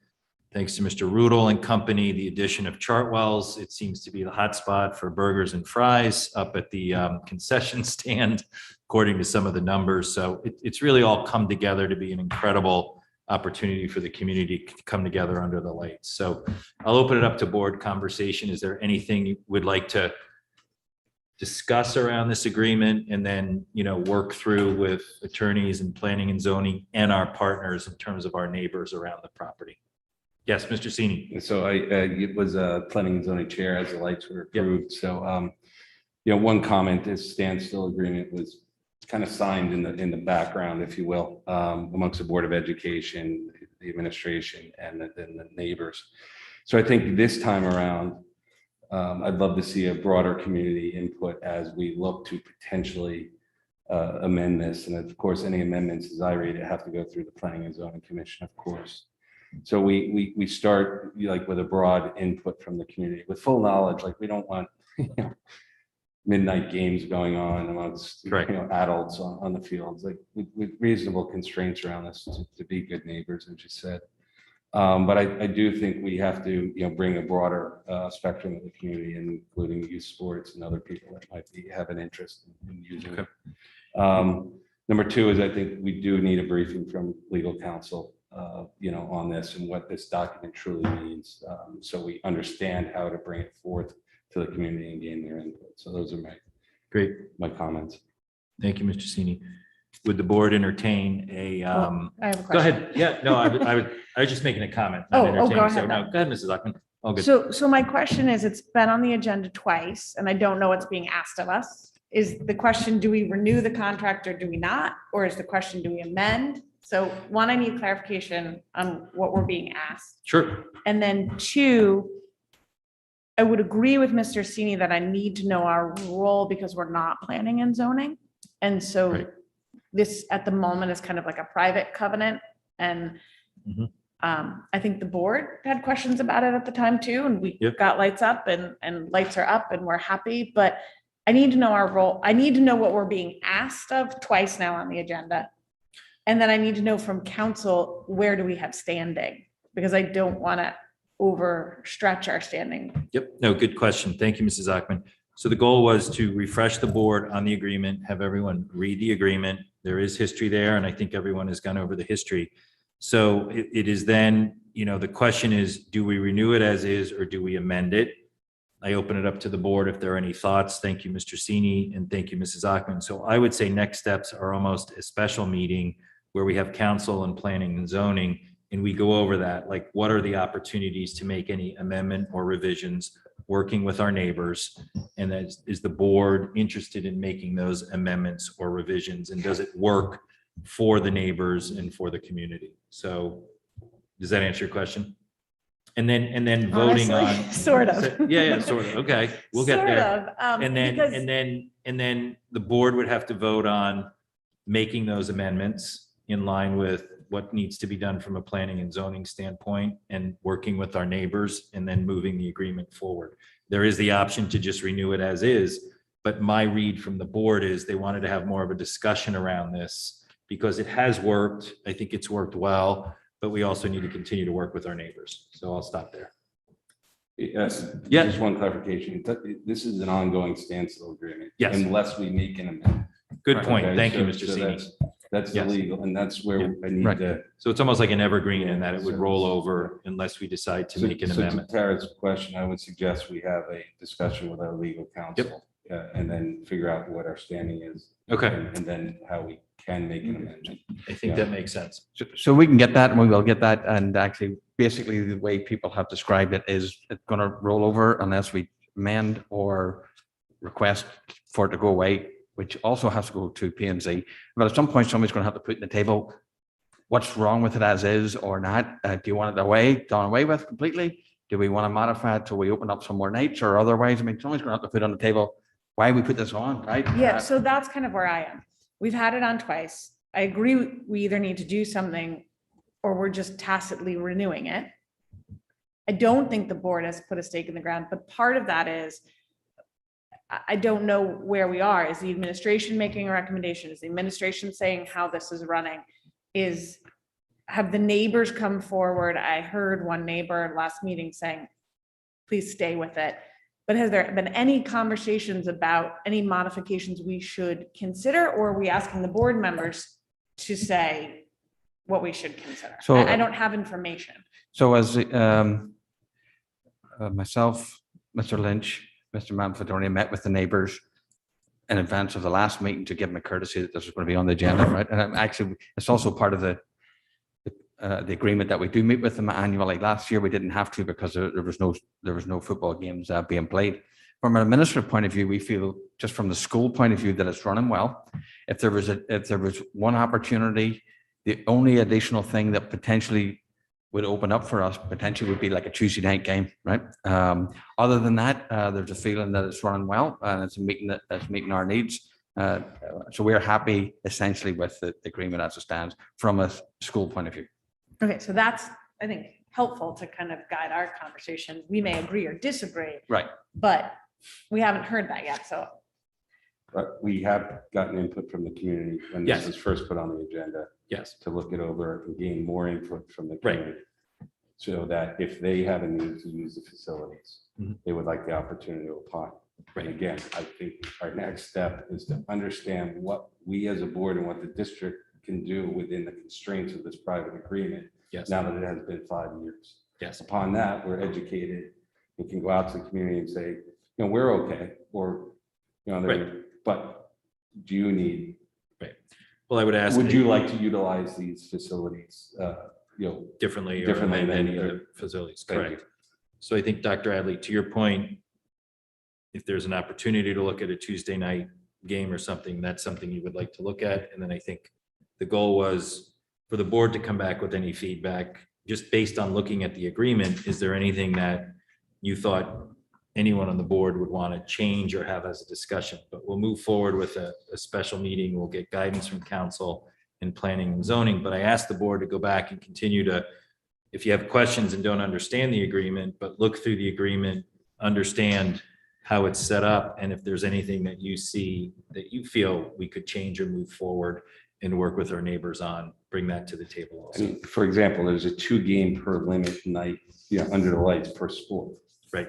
thanks to Mr. Rudel and company, the addition of Chartwell's, it seems to be the hotspot for burgers and fries up at the concession stand, according to some of the numbers. So it's really all come together to be an incredible opportunity for the community to come together under the lights. So I'll open it up to board conversation. Is there anything you would like to discuss around this agreement and then, work through with attorneys and planning and zoning and our partners in terms of our neighbors around the property? Yes, Mr. Sini. So it was a planning and zoning chair as the lights were approved. So, one comment is standstill agreement was kind of signed in the background, if you will, amongst the Board of Education, the administration, and the neighbors. So I think this time around, I'd love to see a broader community input as we look to potentially amend this. And of course, any amendments, as I read it, have to go through the Planning and Zoning Commission, of course. So we start like with a broad input from the community with full knowledge, like we don't want midnight games going on amongst adults on the fields, like with reasonable constraints around this to be good neighbors, as you said. But I do think we have to bring a broader spectrum of the community, including youth sports and other people that might have an interest in using it. Number two is I think we do need a briefing from legal counsel on this and what this document truly means, so we understand how to bring it forth to the community and gain their input. So those are my comments. Thank you, Mr. Sini. Would the board entertain a? I have a Go ahead. question. Yeah, no, I was just making a comment. Oh, not go entertaining. ahead So, no, then. go ahead, Mrs. Zuckman. All good. So my question is, it's been on the agenda twice and I don't know what's being asked of us. Is the question, do we renew the contract or do we not? Or is the question, do we amend? So one, I need clarification on what we're being asked. Sure. And then two, I would agree with Mr. Sini that I need to know our role because we're not planning and zoning. And so this at the moment is kind of like a private covenant. And I think the board had questions about it at the time too. And we got lights up and lights are up and we're happy, but I need to know our role. I need to know what we're being asked of twice now on the agenda. And then I need to know from council, where do we have standing? Because I don't want to overstretch our standing. Yep. No, good question. Thank you, Mrs. Zuckman. So the goal was to refresh the board on the agreement, have everyone read the agreement. There is history there, and I think everyone has gone over the history. So it is then, the question is, do we renew it as is or do we amend it? I open it up to the board if there are any thoughts. Thank you, Mr. Sini, and thank you, Mrs. Zuckman. So I would say next steps are almost a special meeting where we have council and planning and zoning, and we go over that, like what are the opportunities to make any amendment or revisions, working with our neighbors, and that is the board interested in making those amendments or revisions, and does it work for the neighbors and for the community? So does that answer your question? And then voting Honestly, on sort of. Yeah, sort of. Okay, we'll get Sort there. of, And then because- and then the board would have to vote on making those amendments in line with what needs to be done from a planning and zoning standpoint and working with our neighbors and then moving the agreement forward. There is the option to just renew it as is, but my read from the board is they wanted to have more of a discussion around this because it has worked. I think it's worked well, but we also need to continue to work with our neighbors. So I'll stop there. Yes. Yeah. Just one clarification. This is an ongoing standstill agreement. Yes. Unless we make an amendment. Good point. Okay, Thank you, so- Mr. so Sini. That's Yes. illegal, and that's where I need to. So it's almost like an evergreen in that it would roll over unless we decide to make an So amendment. to Tara's question, I would suggest we have a discussion with our legal counsel. And then figure out what our standing is. Okay. And then how we can make an amendment. I think that makes sense. So we can get that and we will get that. And actually, basically, the way people have described it is it's going to roll over unless we amend or request for it to go away, which also has to go to P and Z. But at some point, somebody's going to have to put in the table what's wrong with it as is or not. Do you want it done away with completely? Do we want to modify it till we open up some more nights or otherwise? I mean, somebody's going to have to put on the table why we put this on, right? Yeah, so that's kind of where I am. We've had it on twice. I agree, we either need to do something or we're just tacitly renewing it. I don't think the board has put a stake in the ground, but part of that is I don't know where we are. Is the administration making a recommendation? Is the administration saying how this is running? Have the neighbors come forward? I heard one neighbor last meeting saying, please stay with it. But has there been any conversations about any modifications we should consider, or are we asking the board members to say what we should consider? So- I don't have information. So as myself, Mr. Lynch, Mr. Manfredoni met with the neighbors in advance of the last meeting to give them a courtesy that this was going to be on the agenda, right? And actually, it's also part of the agreement that we do meet with them annually. Last year, we didn't have to because there was no football games being played. From an administrative point of view, we feel just from the school point of view that it's running well. If there was one opportunity, the only additional thing that potentially would open up for us potentially would be like a Tuesday night game, right? Other than that, there's a feeling that it's running well and it's a meeting that's meeting our needs. So we're happy essentially with the agreement as it stands from a school point of view. Okay, so that's, I think, helpful to kind of guide our conversation. We may agree or disagree, Right. but we haven't heard that yet, so. But we have gotten input from the community when this Yes. was first put on the agenda. Yes. To look it over and gain more input from the Right. community. So that if they have a need to use the facilities, Mhm. they would like the opportunity to apply. And again, I think our next step is to understand what we as a board and what the district can do within the constraints of this private agreement. Yes. Now that it has been 5 years. Yes. Upon that, we're educated and can go out to the community and say, you know, we're okay, or, you know, but do you need? Well, I would ask. Would you like to utilize these facilities, you know? Differently or differently than than any other the- facilities, Thank you. correct. So I think, Dr. Adley, to your point, if there's an opportunity to look at a Tuesday night game or something, that's something you would like to look at. And then I think the goal was for the board to come back with any feedback, just based on looking at the agreement. Is there anything that you thought anyone on the board would want to change or have as a discussion? But we'll move forward with a special meeting. We'll get guidance from council and planning and zoning. But I asked the board to go back and continue to, if you have questions and don't understand the agreement, but look through the agreement, understand how it's set up, and if there's anything that you see that you feel we could change or move forward and work with our neighbors on, bring that to the table I also. mean, for example, there's a 2-game per limit night, you know, under the lights per sport. Right.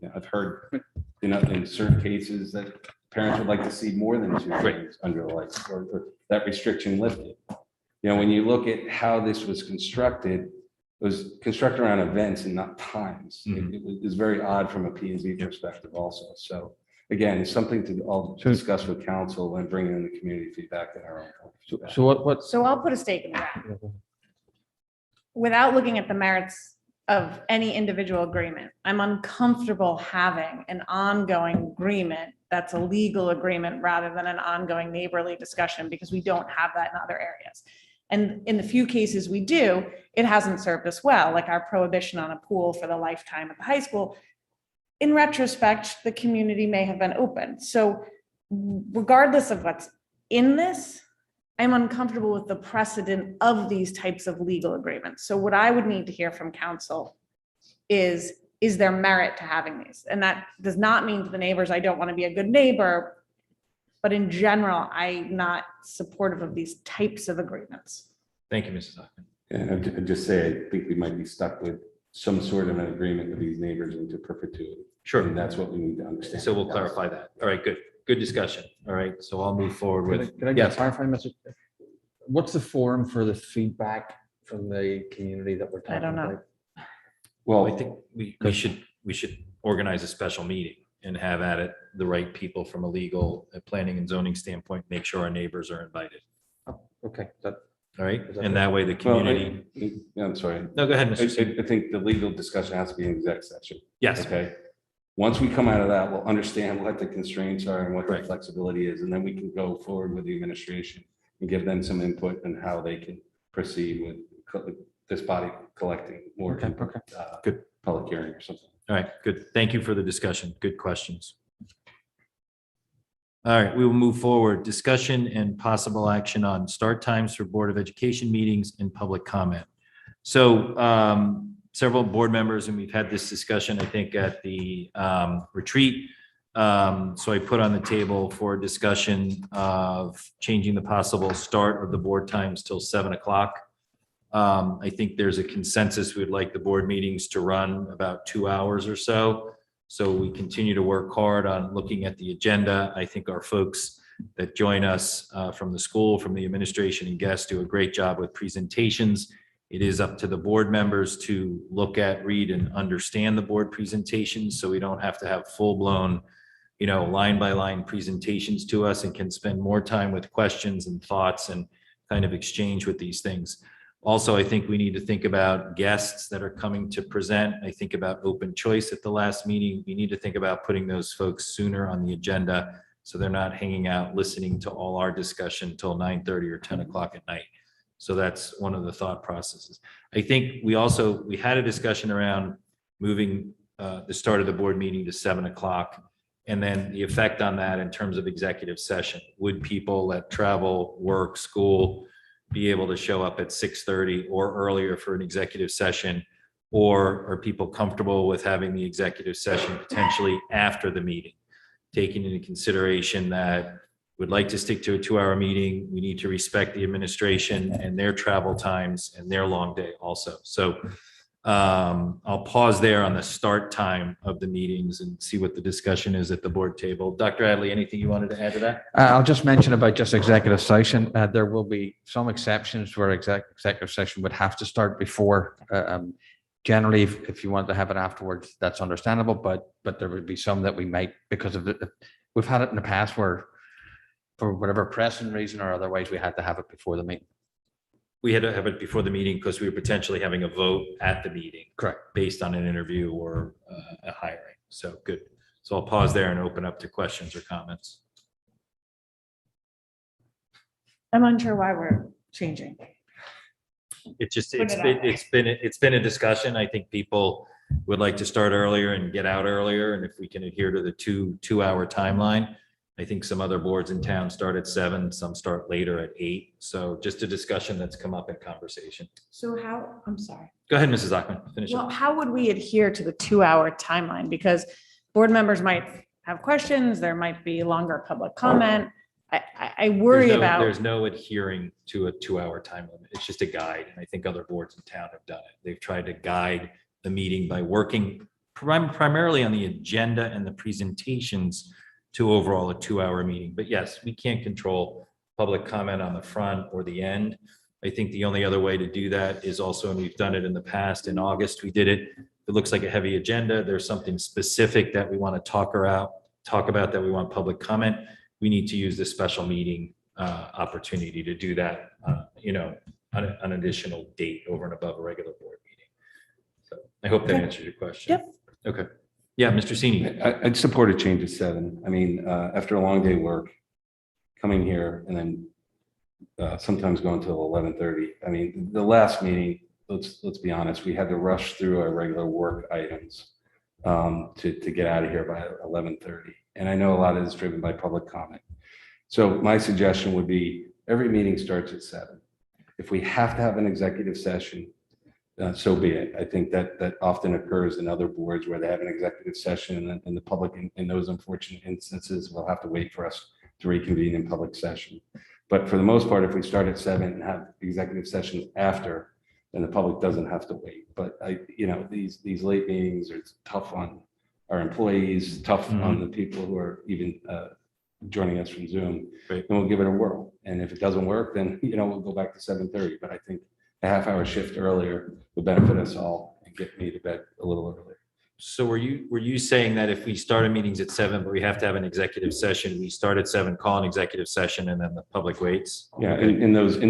Yeah, I've heard, you know, in certain cases that parents would like to see more than 2 games under the lights, or that restriction lifted. You know, when you look at how this was constructed, it was constructed around events and not times. It was very odd from a P and Z perspective also. So again, it's something to all discuss with council and bring in the community feedback in our own. So what? So I'll put a stake in the ground. Without looking at the merits of any individual agreement, I'm uncomfortable having an ongoing agreement that's a legal agreement rather than an ongoing neighborly discussion, because we don't have that in other areas. And in the few cases we do, it hasn't served us well, like our prohibition on a pool for the lifetime at the high school. In retrospect, the community may have been open. So regardless of what's in this, I'm uncomfortable with the precedent of these types of legal agreements. So what I would need to hear from council is there merit to having these? And that does not mean to the neighbors, I don't want to be a good neighbor, but in general, I'm not supportive of these types of agreements. Thank you, Mrs. Hoffman. And I'd just say, I think we might be stuck with some sort of an agreement with these neighbors into perpetuity. Sure. And that's what we need to understand. So we'll clarify that. All right, good. Good discussion. All right, so I'll move forward with. Can I get a clarifying message? What's the forum for the feedback from the community that we're talking I don't know. about? Well, I think we should organize a special meeting and have at it the right people from a legal, planning and zoning standpoint, make sure our neighbors are invited. Okay. All right, Is that and that way the community. I'm sorry. No, go ahead, Mr. I think the legal discussion has to be in exec session. Yes. Okay. Once we come out of that, we'll understand what the constraints are and what the flexibility is, and then we can go forward with the administration and give them some input on how they can proceed with this body collecting more. Good. Public hearing or something. All right, good. Thank you for the discussion. Good questions. All right, we will move forward. Discussion and possible action on start times for Board of Education meetings and public comment. So several board members, and we've had this discussion, I think, at the retreat. So I put on the table for discussion of changing the possible start of the board times till 7 o'clock. I think there's a consensus. We'd like the board meetings to run about 2 hours or so. So we continue to work hard on looking at the agenda. I think our folks that join us from the school, from the administration and guests do a great job with presentations. It is up to the board members to look at, read, and understand the board presentations, so we don't have to have full-blown, line by line presentations to us, and can spend more time with questions and thoughts and kind of exchange with these things. Also, I think we need to think about guests that are coming to present. I think about open choice at the last meeting. We need to think about putting those folks sooner on the agenda, so they're not hanging out listening to all our discussion till 9:30 or 10 o'clock at night. So that's one of the thought processes. I think we had a discussion around moving the start of the board meeting to 7 o'clock, and then the effect on that in terms of executive session. Would people that travel, work, school be able to show up at 6:30 or earlier for an executive session? Or are people comfortable with having the executive session potentially after the meeting? Taking into consideration that we'd like to stick to a 2-hour meeting. We need to respect the administration and their travel times and their long day also. So I'll pause there on the start time of the meetings and see what the discussion is at the board table. Dr. Adley, anything you wanted to add to that? I'll just mention about just executive session. There will be some exceptions where executive session would have to start before. Generally, if you want to have it afterwards, that's understandable, but there would be some that we might, because of we've had it in the past where for whatever pressing reason or otherwise, we had to have it before the meeting. We had to have it before the meeting because we were potentially having a vote at the meeting. Correct. Based on an interview or a hiring. So good. So I'll pause there and open up to questions or comments. I'm unsure why we're changing. It's been a discussion. I think people would like to start earlier and get out earlier. And if we can adhere to the two-hour timeline, I think some other boards in town start at 7, some start later at 8. So just a discussion that's come up in conversation. So I'm sorry. Go ahead, Mrs. Ackman, finish Well, up. how would we adhere to the 2-hour timeline? Because board members might have questions, there might be longer public comment. I worry about. There's no adhering to a 2-hour time limit. It's just a guide. And I think other boards in town have done it. They've tried to guide the meeting by working primarily on the agenda and the presentations to overall a 2-hour meeting. But yes, we can't control public comment on the front or the end. I think the only other way to do that is also, and we've done it in the past, in August, we did it. It looks like a heavy agenda. There's something specific that we want to talk about that we want public comment. We need to use this special meeting opportunity to do that, on an additional date over and above a regular board meeting. So I hope that answers your question. Yep. Okay. Yeah, Mr. Sini. I'd support a change to 7. I mean, after a long day work, coming here and then sometimes going till 11:30. I mean, the last meeting, let's be honest, we had to rush through our regular work items to get out of here by 11:30. And I know a lot of it is driven by public comment. So my suggestion would be every meeting starts at 7. If we have to have an executive session, so be it. I think that often occurs in other boards where they have an executive session and the public in those unfortunate instances will have to wait for us to reconvene in public session. But for the most part, if we start at 7 and have executive sessions after, then the public doesn't have to wait. But these late meetings are tough on our employees, tough on the people who are even joining us from Zoom. Right. And we'll give it a whirl. And if it doesn't work, then we'll go back to 7:30. But I think a half-hour shift earlier will benefit us all and get me to bed a little earlier. So were you saying that if we started meetings at 7, but we have to have an executive session, we start at 7, call an executive session, and then the public waits? Yeah, Okay. in those, I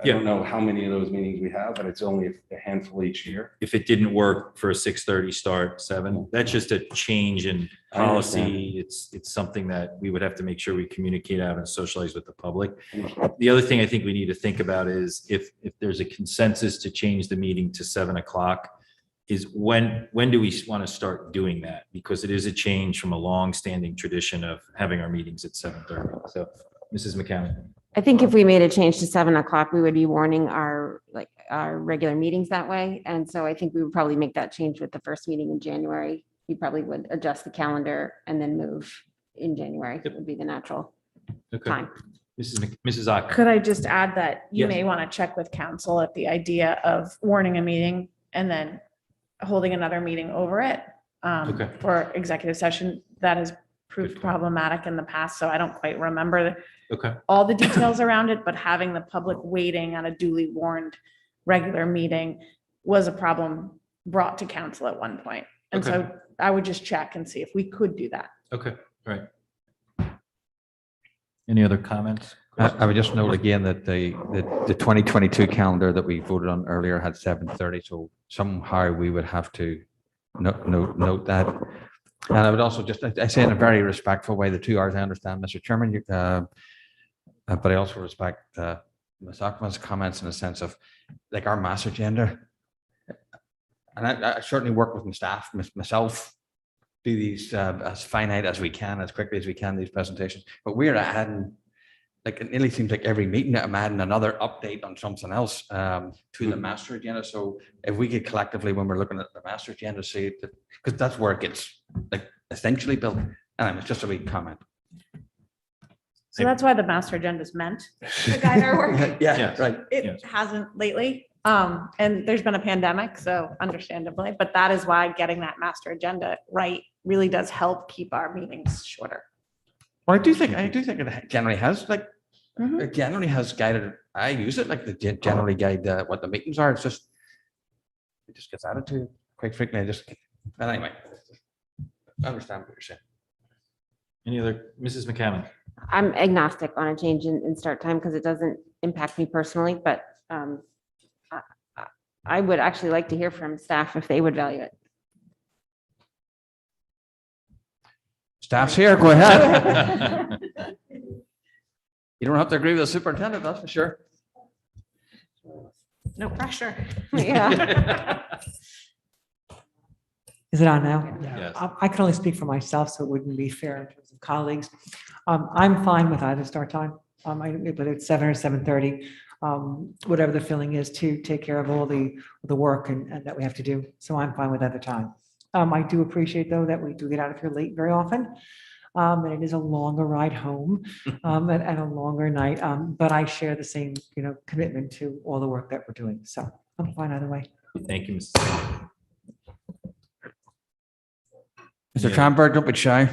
don't know how many of those meetings we have, but it's only a handful each year. If it didn't work for a 6:30 start, 7, that's just a change in I understand. policy. It's something that we would have to make sure we communicate out and socialize with the public. The other thing I think we need to think about is if there's a consensus to change the meeting to 7 o'clock, is when do we want to start doing that? Because it is a change from a long-standing tradition of having our meetings at 7:30. So, Mrs. McCammon. I think if we made a change to 7 o'clock, we would be warning our regular meetings that way. And so I think we would probably make that change with the first meeting in January. We probably would adjust the calendar and then move in January. It would be the natural time. Mrs. Ock. Could I just add that you Yes. may want to check with council at the idea of warning a meeting and then holding another meeting over it Okay. for executive session. That has proved problematic in the past, so I don't quite remember Okay. all the details around it, but having the public waiting on a duly warned regular meeting was a problem brought to council at one point. And so Okay. I would just check and see if we could do that. Okay, all right. Any other comments? I would just note again that the 2022 calendar that we voted on earlier had 7:30, so somehow we would have to note that. And I would also just, I say in a very respectful way, the 2 hours, I understand, Mr. Chairman, but I also respect Ms. Ackman's comments in the sense of like our master agenda. And I certainly work with my staff, myself, do these as finite as we can, as quickly as we can, these presentations. But we're adding, like, it nearly seems like every meeting I'm adding another update on something else to the master agenda. So if we could collectively, when we're looking at the master agenda, see that, because that's where it gets like essentially built. And it's just a wee comment. So that's why the master agenda is meant to guide our work. Yeah, Yes. right. It hasn't lately. And there's been a pandemic, so understandably, but that is why getting that master agenda right really does help keep our meetings shorter. Well, I do think it generally has, like, it generally has guided, I use it like the generally guide what the meetings are. It's just, it just gets added to quite frequently. But anyway, I understand what you're saying. Any other, Mrs. McCammon? I'm agnostic on a change in start time because it doesn't impact me personally, but I would actually like to hear from staff if they would value it. Staff's here, go ahead. You don't have to agree with the superintendent, that's for sure. No pressure. Yeah. Is it on now? Yes. I can only speak for myself, so it wouldn't be fair in terms of colleagues. I'm fine with either start time. Whether it's 7 or 7:30, whatever the feeling is to take care of all the work and that we have to do. So I'm fine with either time. I do appreciate though that we do get out of here late very often. And it is a longer ride home and a longer night. But I share the same, commitment to all the work that we're doing. So I'm fine either way. Thank you, Mrs. Mr. Tramberg, don't be shy.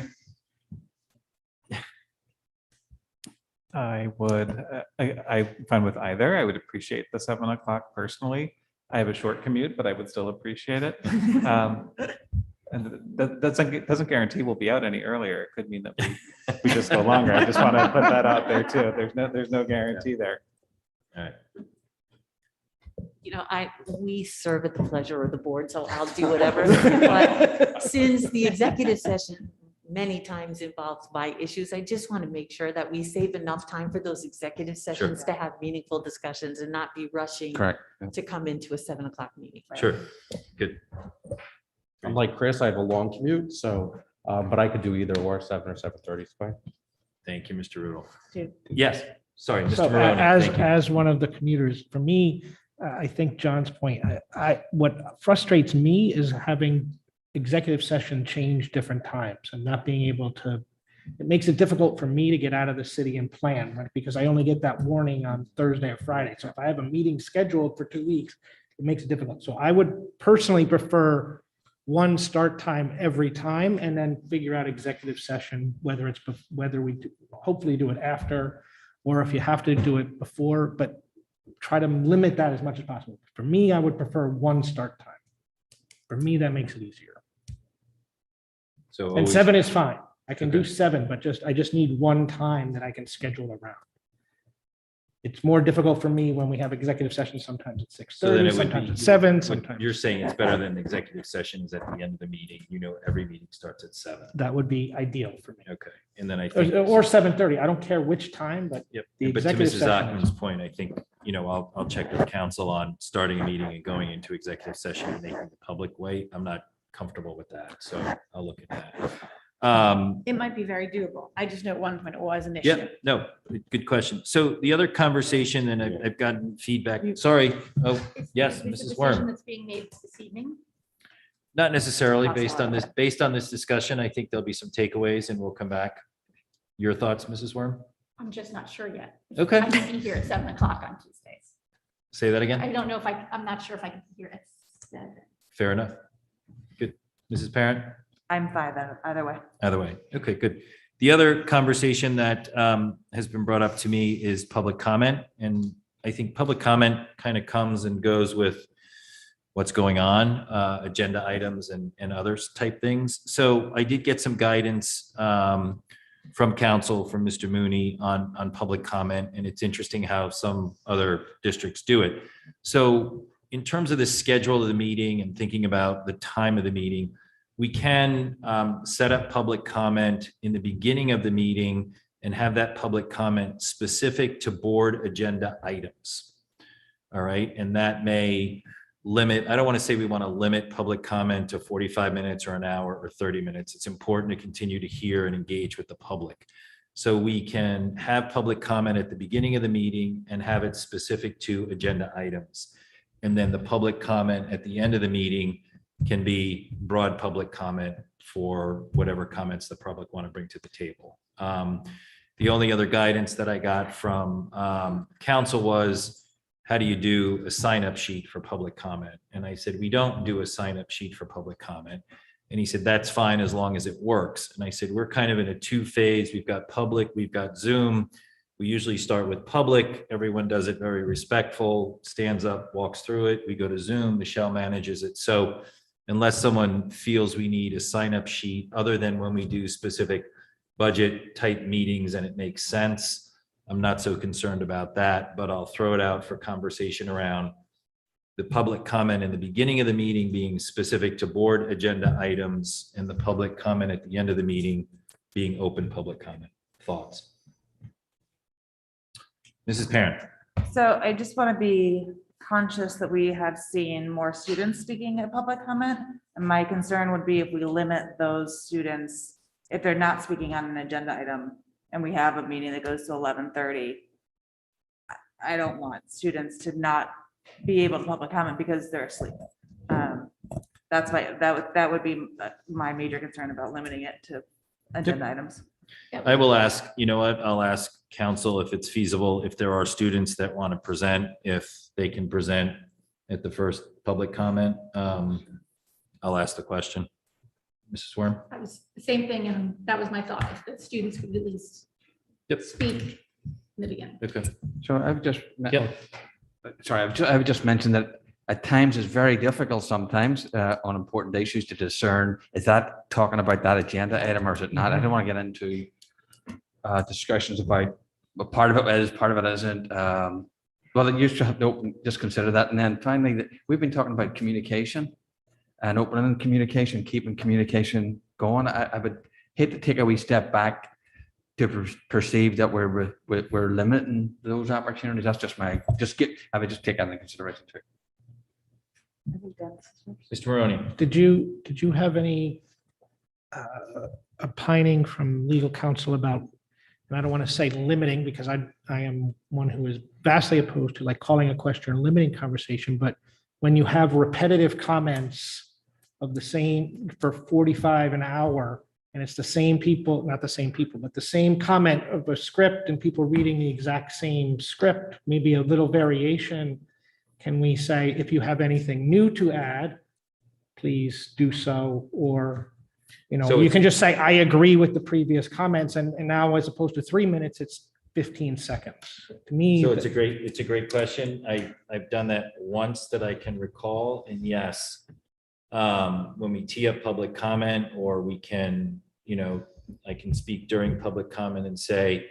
I would, I'm fine with either. I would appreciate the 7 o'clock personally. I have a short commute, but I would still appreciate it. And that doesn't guarantee we'll be out any earlier. It could mean that we just go longer. I just want to put that out there too. There's no guarantee there. All right. We serve at the pleasure of the board, so I'll do whatever. But since the executive session many times involves my issues, I just want to make sure that we save enough time for those executive sessions to have meaningful discussions and not be rushing Correct. to come into a 7 o'clock meeting. Sure, good. I'm like Chris, I have a long commute, so, but I could do either or 7 or 7:30 is fine. Thank you, Mr. Rudolph. Dude. Yes, sorry, So Mr. Maroney. Thank you. as one of the commuters, for me, I think John's point, what frustrates me is having executive session change different times and not being able to, it makes it difficult for me to get out of the city and plan, right? Because I only get that warning on Thursday or Friday. So if I have a meeting scheduled for 2 weeks, it makes it difficult. So I would personally prefer one start time every time and then figure out executive session, whether we hopefully do it after, or if you have to do it before, but try to limit that as much as possible. For me, I would prefer one start time. For me, that makes it easier. So And 7 is fine. I can do 7, but I just need one time that I can schedule around. It's more difficult for me when we have executive sessions. Sometimes at So then 6:30, it would sometimes be, at 7, what sometimes. you're saying it's better than the executive sessions at the end of the meeting. Every meeting starts at 7. That would be ideal for me. Okay, and then I think. Or 7:30. I don't care which time, but Yep, the but to executive Mrs. session. Ackman's point, I think, I'll check with council on starting a meeting and going into executive session and making the public wait. I'm not comfortable with that, so I'll look at that. It might be very doable. I just know at one point it was an issue. Yeah, no, good question. So the other conversation, and I've gotten feedback, sorry, oh, yes, Mrs. Worm. That's being made this evening. Not necessarily based on this discussion. I think there'll be some takeaways and we'll come back. Your thoughts, Mrs. Worm? I'm just not sure yet. Okay. I can be here at 7 o'clock on Tuesdays. Say that I again? don't know if I'm not sure if I can be here at 7. Fair enough. Good. Mrs. Parent? I'm fine either way. Either way. Okay, good. The other conversation that has been brought up to me is public comment. And I think public comment kind of comes and goes with what's going on, agenda items and others type things. So I did get some guidance from council, from Mr. Mooney on public comment. And it's interesting how some other districts do it. So in terms of the schedule of the meeting and thinking about the time of the meeting, we can set up public comment in the beginning of the meeting and have that public comment specific to board agenda items. All right, and that may limit, I don't want to say we want to limit public comment to 45 minutes or an hour or 30 minutes. It's important to continue to hear and engage with the public. So we can have public comment at the beginning of the meeting and have it specific to agenda items. And then the public comment at the end of the meeting can be broad public comment for whatever comments the public want to bring to the table. The only other guidance that I got from council was, how do you do a sign-up sheet for public comment? And I said, we don't do a sign-up sheet for public comment. And he said, that's fine as long as it works. And I said, we're kind of in a 2-phase. We've got public, we've got Zoom. We usually start with public. Everyone does it very respectful, stands up, walks through it. We go to Zoom, Michelle manages it. So unless someone feels we need a sign-up sheet, other than when we do specific budget type meetings and it makes sense, I'm not so concerned about that, but I'll throw it out for conversation around the public comment in the beginning of the meeting being specific to board agenda items and the public comment at the end of the meeting being open public comment. Thoughts? Mrs. Parent. So I just want to be conscious that we have seen more students speaking at public comment. And my concern would be if we limit those students, if they're not speaking on an agenda item and we have a meeting that goes to 11:30, I don't want students to not be able to public comment because they're asleep. That's why that would be my major concern about limiting it to agenda items. I will ask, you know what, I'll ask council if it's feasible, if there are students that want to present, if they can present at the first public comment. I'll ask the question. Mrs. Worm? That was the same thing, and that was my thought, if the students could at least speak in the beginning. Okay. So I've just, sorry, I've just mentioned that at times it's very difficult sometimes on important issues to discern, is that talking about that agenda item or is it not? I don't want to get into discussions about, but part of it is, part of it isn't. Well, you should have to open, just consider that. And then finally, we've been talking about communication and opening communication, keeping communication going. I would hate to take a wee step back to perceive that we're limiting those opportunities. That's just my, I would just take that into consideration too. Mr. Maroney. Did you have any opining from legal counsel about, and I don't want to say limiting because I am one who is vastly opposed to like calling a question or limiting conversation, but when you have repetitive comments of the same for 45 an hour, and it's the same people, not the same people, but the same comment of a script and people reading the exact same script, maybe a little variation. Can we say, if you have anything new to add, please do so, or, you know, So you can just say, I agree with the previous comments, and now as opposed to 3 minutes, it's 15 seconds. To me. So it's a great question. I've done that once that I can recall, and yes, when we tee up public comment, or we can, you know, I can speak during public comment and say,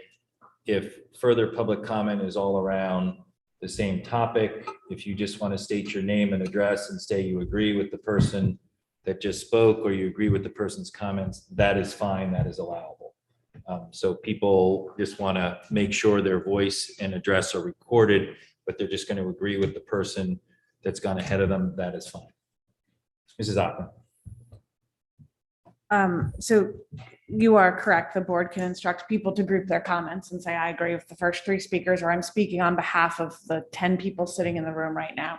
if further public comment is all around the same topic, if you just want to state your name and address and say you agree with the person that just spoke, or you agree with the person's comments, that is fine, that is allowable. So people just want to make sure their voice and address are recorded. but they're just going to agree with the person that's gone ahead of them, that is fine. Mrs. Ockman. So you are correct. The board can instruct people to group their comments and say, I agree with the first three speakers, or I'm speaking on behalf of the 10 people sitting in the room right now.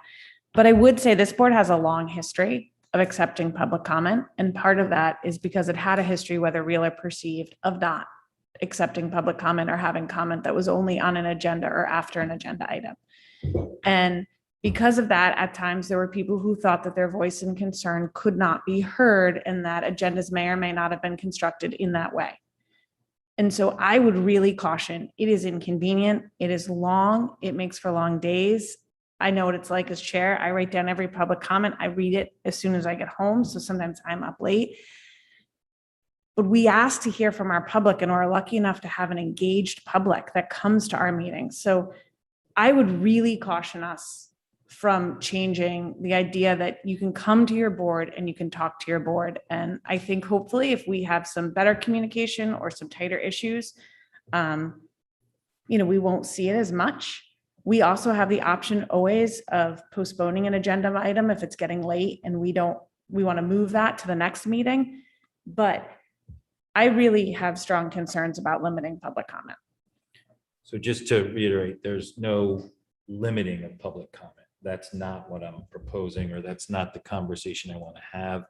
But I would say this board has a long history of accepting public comment. And part of that is because it had a history, whether real or perceived, of not accepting public comment or having comment that was only on an agenda or after an agenda item. And because of that, at times there were people who thought that their voice and concern could not be heard and that agendas may or may not have been constructed in that way. And so I would really caution, it is inconvenient, it is long, it makes for long days. I know what it's like as chair. I write down every public comment. I read it as soon as I get home. So sometimes I'm up late. But we ask to hear from our public, and we're lucky enough to have an engaged public that comes to our meetings. So I would really caution us from changing the idea that you can come to your board and you can talk to your board. And I think hopefully if we have some better communication or some tighter issues, we won't see it as much. We also have the option always of postponing an agenda item if it's getting late and we want to move that to the next meeting. But I really have strong concerns about limiting public comment. So just to reiterate, there's no limiting of public comment. That's not what I'm proposing, or that's not the conversation I want to have.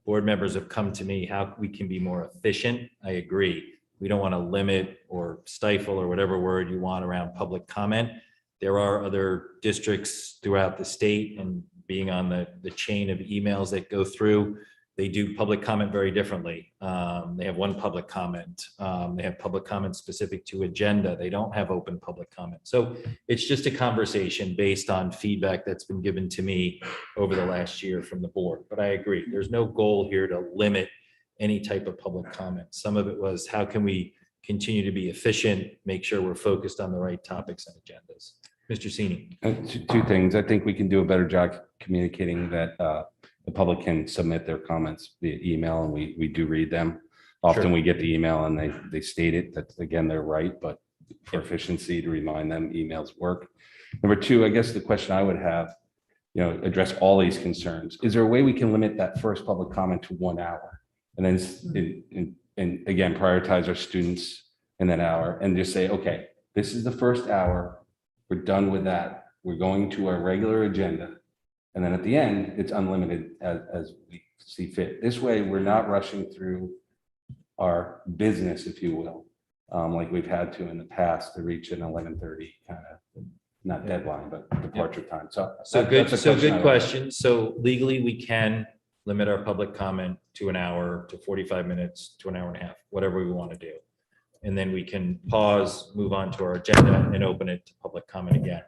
Board members have come to me, how we can be more efficient. I agree. We don't want to limit or stifle, or whatever word you want, around public comment. There are other districts throughout the state, and being on the chain of emails that go through, they do public comment very differently. They have one public comment. They have public comment specific to agenda. They don't have open public comment. So it's just a conversation based on feedback that's been given to me over the last year from the board. But I agree, there's no goal here to limit any type of public comment. Some of it was, how can we continue to be efficient, make sure we're focused on the right topics and agendas. Mr. Sini. Two things. I think we can do a better job communicating that the public can submit their comments via email, and we do read them. Often Sure. we get the email and they state it, that again, they're right, but for efficiency, to remind them, emails work. Number two, I guess the question I would have, address all these concerns. Is there a way we can limit that first public comment to 1 hour? And then, and again, prioritize our students in that hour and just say, okay, this is the first hour. We're done with that. We're going to our regular agenda. And then at the end, it's unlimited as we see fit. This way, we're not rushing through our business, if you will, like we've had to in the past to reach an 11:30 kind of, not deadline, but departure time. So good question. So legally, we can limit our public comment to an hour, to 45 minutes, to an hour and a half, whatever we want to do. And then we can pause, move on to our agenda, and open it to public comment again.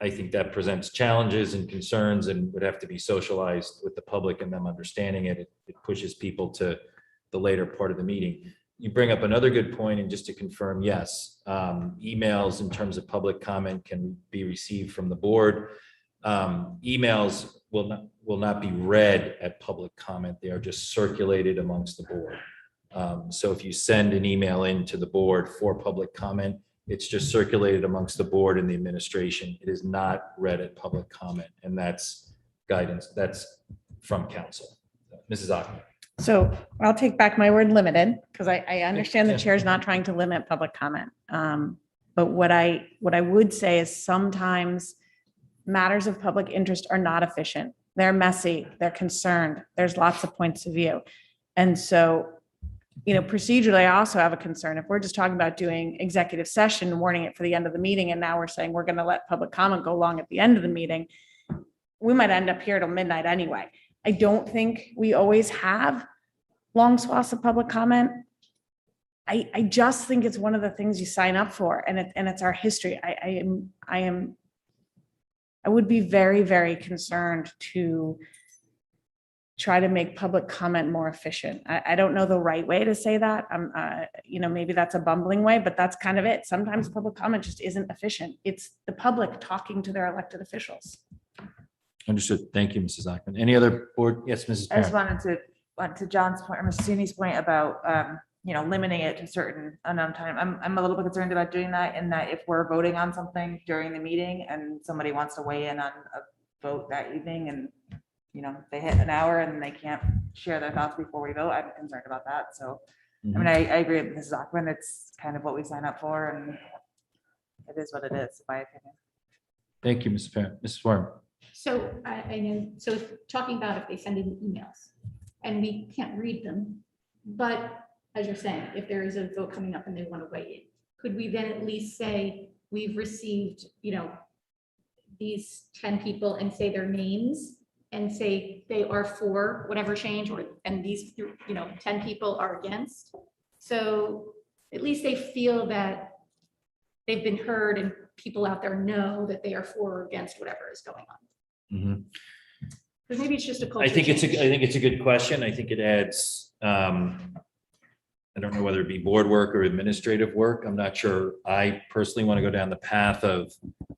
I think that presents challenges and concerns, and would have to be socialized with the public and them understanding it. It pushes people to the later part of the meeting. You bring up another good point, and just to confirm, yes, emails in terms of public comment can be received from the board. Emails will not be read at public comment. They are just circulated amongst the board. So if you send an email in to the board for public comment, it's just circulated amongst the board and the administration. It is not read at public comment, and that's guidance. That's from council. Mrs. Ockman. So I'll take back my word limited, because I understand the chair is not trying to limit public comment. But what I would say is sometimes matters of public interest are not efficient. They're messy, they're concerned. There's lots of points of view. And so, procedurally, I also have a concern. If we're just talking about doing executive session, warning it for the end of the meeting, and now we're saying we're going to let public comment go long at the end of the meeting, we might end up here till midnight anyway. I don't think we always have long swaths of public comment. I just think it's one of the things you sign up for, and it's our history. I would be very, very concerned to try to make public comment more efficient. I don't know the right way to say that. Maybe that's a bumbling way, but that's kind of it. Sometimes public comment just isn't efficient. It's the public talking to their elected officials. Understood. Thank you, Mrs. Ockman. Any other board? Yes, Mrs. I just Parent. wanted to John's point, or Mr. Sini's point about limiting it to certain amount of time. I'm a little bit concerned about doing that, in that if we're voting on something during the meeting and somebody wants to weigh in on a vote that evening and, they hit an hour and they can't share their thoughts before we vote, I'm concerned about that. So, I mean, I agree with Mrs. Ackman. It's kind of what we sign up for, and it is what it is, in my opinion. Thank you, Mrs. Parent. Mrs. Warren. So I know, so if talking about if they send in emails and we can't read them, but as you're saying, if there is a vote coming up and they want to weigh in, could we then at least say we've received, these 10 people and say their names and say they are for whatever change, and these, 10 people are against? So at least they feel that they've been heard and people out there know that they are for or against whatever is going on. Because maybe it's just a culture I think change. I think it's a good question. I think it adds, I don't know whether it be board work or administrative work. I'm not sure. I personally want to go down the path of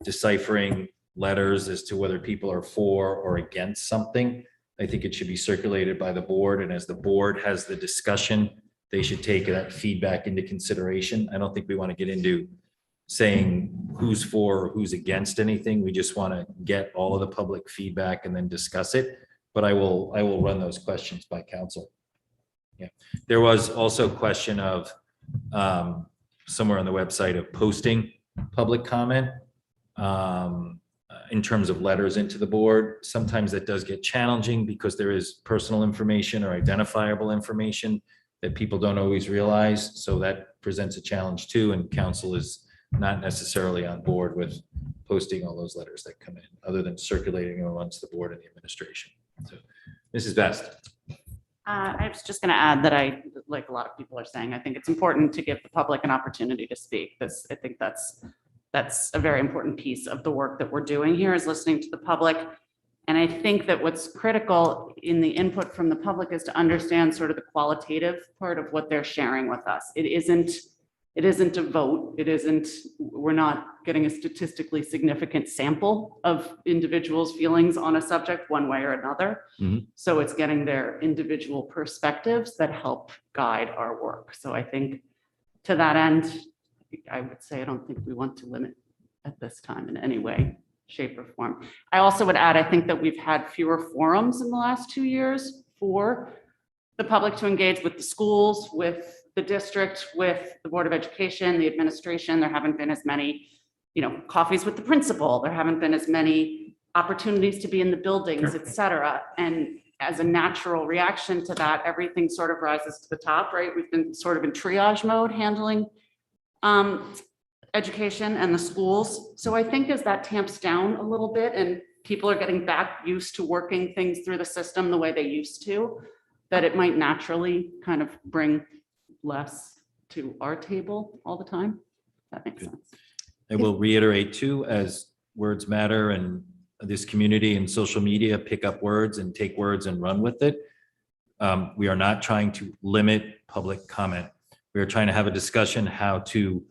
deciphering letters as to whether people are for or against something. I think it should be circulated by the board, and as the board has the discussion, they should take that feedback into consideration. I don't think we want to get into saying who's for or who's against anything. We just want to get all of the public feedback and then discuss it. But I will run those questions by council. Yeah, there was also a question of somewhere on the website of posting public comment in terms of letters into the board. Sometimes that does get challenging because there is personal information or identifiable information that people don't always realize. So that presents a challenge too, and council is not necessarily on board with posting all those letters that come in, other than circulating amongst the board and the administration. So, Mrs. Best. I was just going to add that like a lot of people are saying, I think it's important to give the public an opportunity to speak. I think that's a very important piece of the work that we're doing here, is listening to the public. And I think that what's critical in the input from the public is to understand sort of the qualitative part of what they're sharing with us. It isn't a vote. We're not getting a statistically significant sample of individuals' feelings on a subject one way or another. So it's getting their individual perspectives that help guide our work. So I think to that end, I would say I don't think we want to limit at this time in any way, shape, or form. I also would add, I think that we've had fewer forums in the last 2 years for the public to engage with the schools, with the district, with the Board of Education, the administration. There haven't been as many, coffees with the principal. There haven't been as many opportunities to be in the buildings, et cetera. And as a natural reaction to that, everything sort of rises to the top, right? We've been sort of in triage mode handling education and the schools. So I think as that tamps down a little bit and people are getting back used to working things through the system the way they used to, that it might naturally kind of bring less to our table all the time. That makes sense. I will reiterate too, as words matter and this community and social media pick up words and take words and run with it. We are not trying to limit public comment. We are trying to have a discussion how to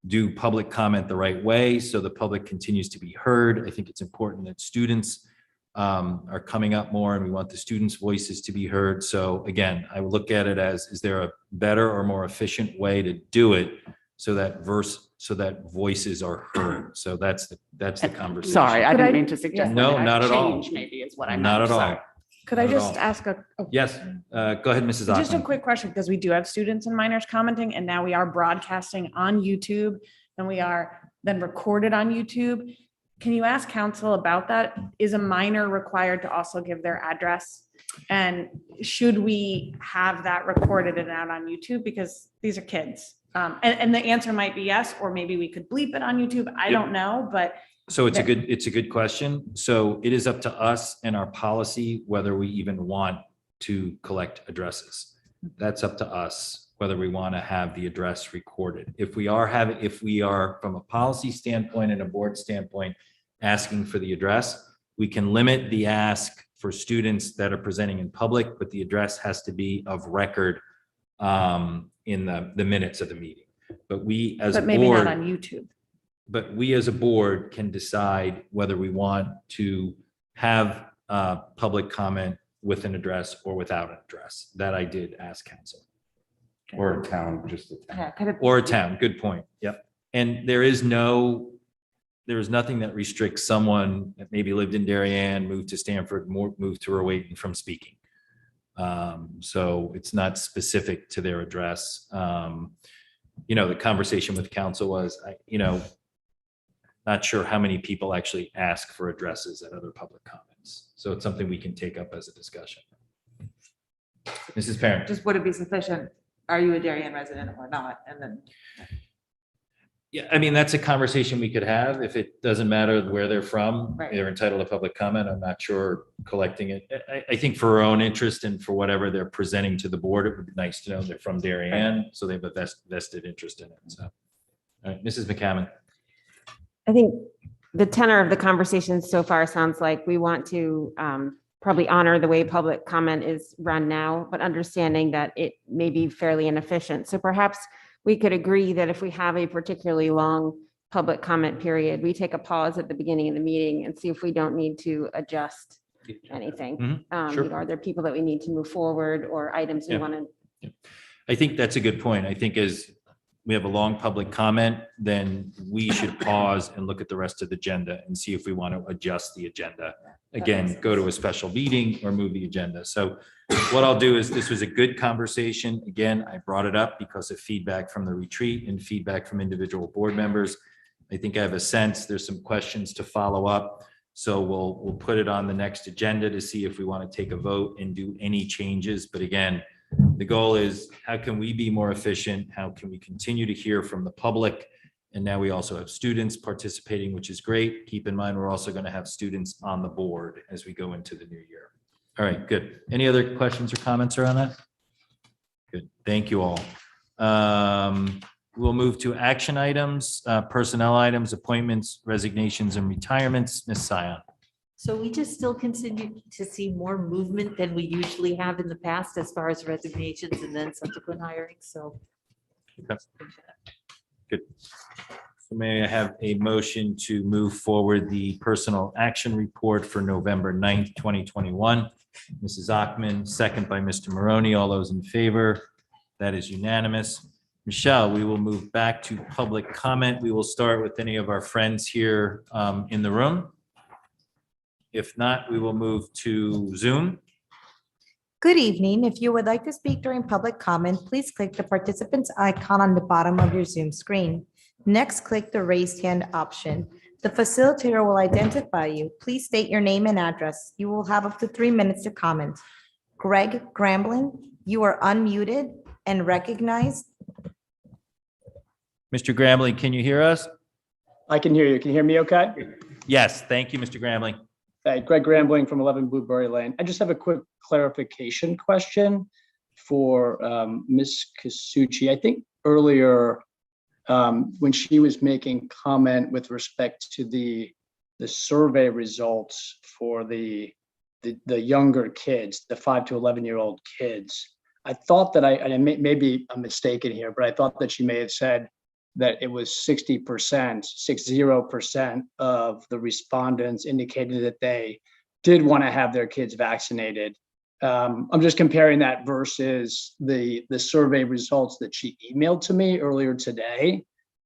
do public comment the right way so the public continues to be heard. I think it's important that students are coming up more, and we want the students' voices to be heard. So again, I would look at it as, is there a better or more efficient way to do it so that voices are heard? So that's the conversation. Sorry, I didn't mean to suggest. No, that. not at all. Change maybe is what I meant. Not at all. Sorry. Could I Not at just all. ask Yes, go ahead, Mrs. just a Ackman. quick question, because we do have students and minors commenting, and now we are broadcasting on YouTube, and we are then recorded on YouTube. Can you ask council about that? Is a minor required to also give their address? And should we have that recorded and out on YouTube? Because these are kids. And the answer might be yes, or maybe we could bleep it on YouTube. I don't know, but. So it's a good question. So it is up to us and our policy whether we even want to collect addresses. That's up to us, whether we want to have the address recorded. If we are from a policy standpoint and a board standpoint asking for the address, we can limit the ask for students that are presenting in public, but the address has to be of record in the minutes of the meeting. But we as a board. But maybe not on YouTube. But we as a board can decide whether we want to have public comment with an address or without an address. That I did ask council. Or a town, just a town. Yeah, could it- Or a town, good point. Yep. And there is nothing that restricts someone that maybe lived in Darien, moved to Stanford, moved to Rowayton from speaking. So it's not specific to their address. The conversation with council was, not sure how many people actually ask for addresses at other public comments. So it's something we can take up as a discussion. Mrs. Parent. Just would it be sufficient? Are you a Darien resident or not? And then. Yeah, I mean, that's a conversation we could have. If it doesn't matter where they're from, Right. they're entitled to public comment. I'm not sure collecting it. I think for our own interest and for whatever they're presenting to the board, it would be nice to know they're from Darien, so they have a vested interest in it. So, all right, Mrs. McCammon. I think the tenor of the conversation so far sounds like we want to probably honor the way public comment is run now, but understanding that it may be fairly inefficient. So perhaps we could agree that if we have a particularly long public comment period, we take a pause at the beginning of the meeting and see if we don't need to adjust anything. Sure. Are there people that we need to move forward or items we Yeah. want to? I think that's a good point. I think as we have a long public comment, then we should pause and look at the rest of the agenda and see if we want to adjust the agenda. Again, go to a special meeting or move the agenda. So what I'll do is, this was a good conversation. Again, I brought it up because of feedback from the retreat and feedback from individual board members. I think I have a sense there's some questions to follow up. So we'll put it on the next agenda to see if we want to take a vote and do any changes. But again, the goal is, how can we be more efficient? How can we continue to hear from the public? And now we also have students participating, which is great. Keep in mind, we're also going to have students on the board as we go into the new year. All right, good. Any other questions or comments around that? Good, thank you all. We'll move to action items, personnel items, appointments, resignations, and retirements. Ms. Sion. So we just still continue to see more movement than we usually have in the past as far as resignations and then subsequent hiring, so. Okay. Good. So may I have a motion to move forward the personal action report for November 9th, 2021? Mrs. Ackman, second by Mr. Maroney. All those in favor? That is unanimous. Michelle, we will move back to public comment. We will start with any of our friends here in the room. If not, we will move to Zoom. Good evening. If you would like to speak during public comment, please click the participants icon on the bottom of your Zoom screen. Next, click the raised hand option. The facilitator will identify you. Please state your name and address. You will have up to 3 minutes to comment. Greg Grambling, you are unmuted and recognized. Mr. Grambling, can you hear us? I can hear you. Can you hear me okay? Yes, thank you, Mr. Grambling. Hey, Greg Grambling from 11 Blueberry Lane. I just have a quick clarification question for Ms. Kasuchi. I think earlier when she was making comment with respect to the survey results for the younger kids, the 5 to 11-year-old kids, I thought that maybe I'm mistaken here, but I thought that she may have said that it was 60% of the respondents indicated that they did want to have their kids vaccinated. I'm just comparing that versus the survey results that she emailed to me earlier today.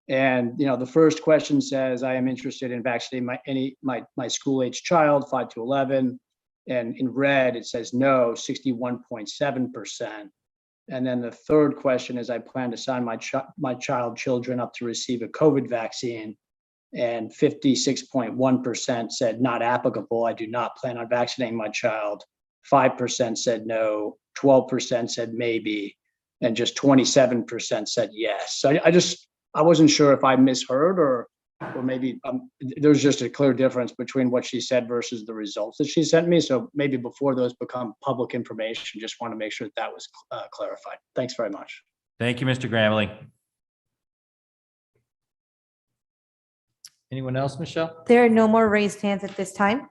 And, the first question says, I am interested in vaccinating my school-age child, 5 to 11. And in red, it says no, 61.7%. And then the third question is, I plan to sign my children up to receive a COVID vaccine. And 56.1% said not applicable. I do not plan on vaccinating my child. 5% said no, 12% said maybe, and just 27% said yes. So I wasn't sure if I misheard or maybe there's just a clear difference between what she said versus the results that she sent me. So maybe before those become public information, just want to make sure that was clarified. Thanks very much. Thank you, Mr. Grambling. Anyone else, Michelle? There are no more raised hands at this time.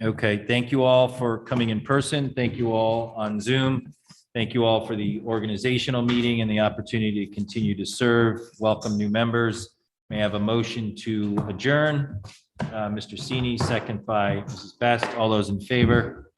Okay, thank you all for coming in person. Thank you all on Zoom. Thank you all for the organizational meeting and the opportunity to continue to serve. Welcome new members. May I have a motion to adjourn? Mr. Sini, second by Mrs. Best. All those in favor?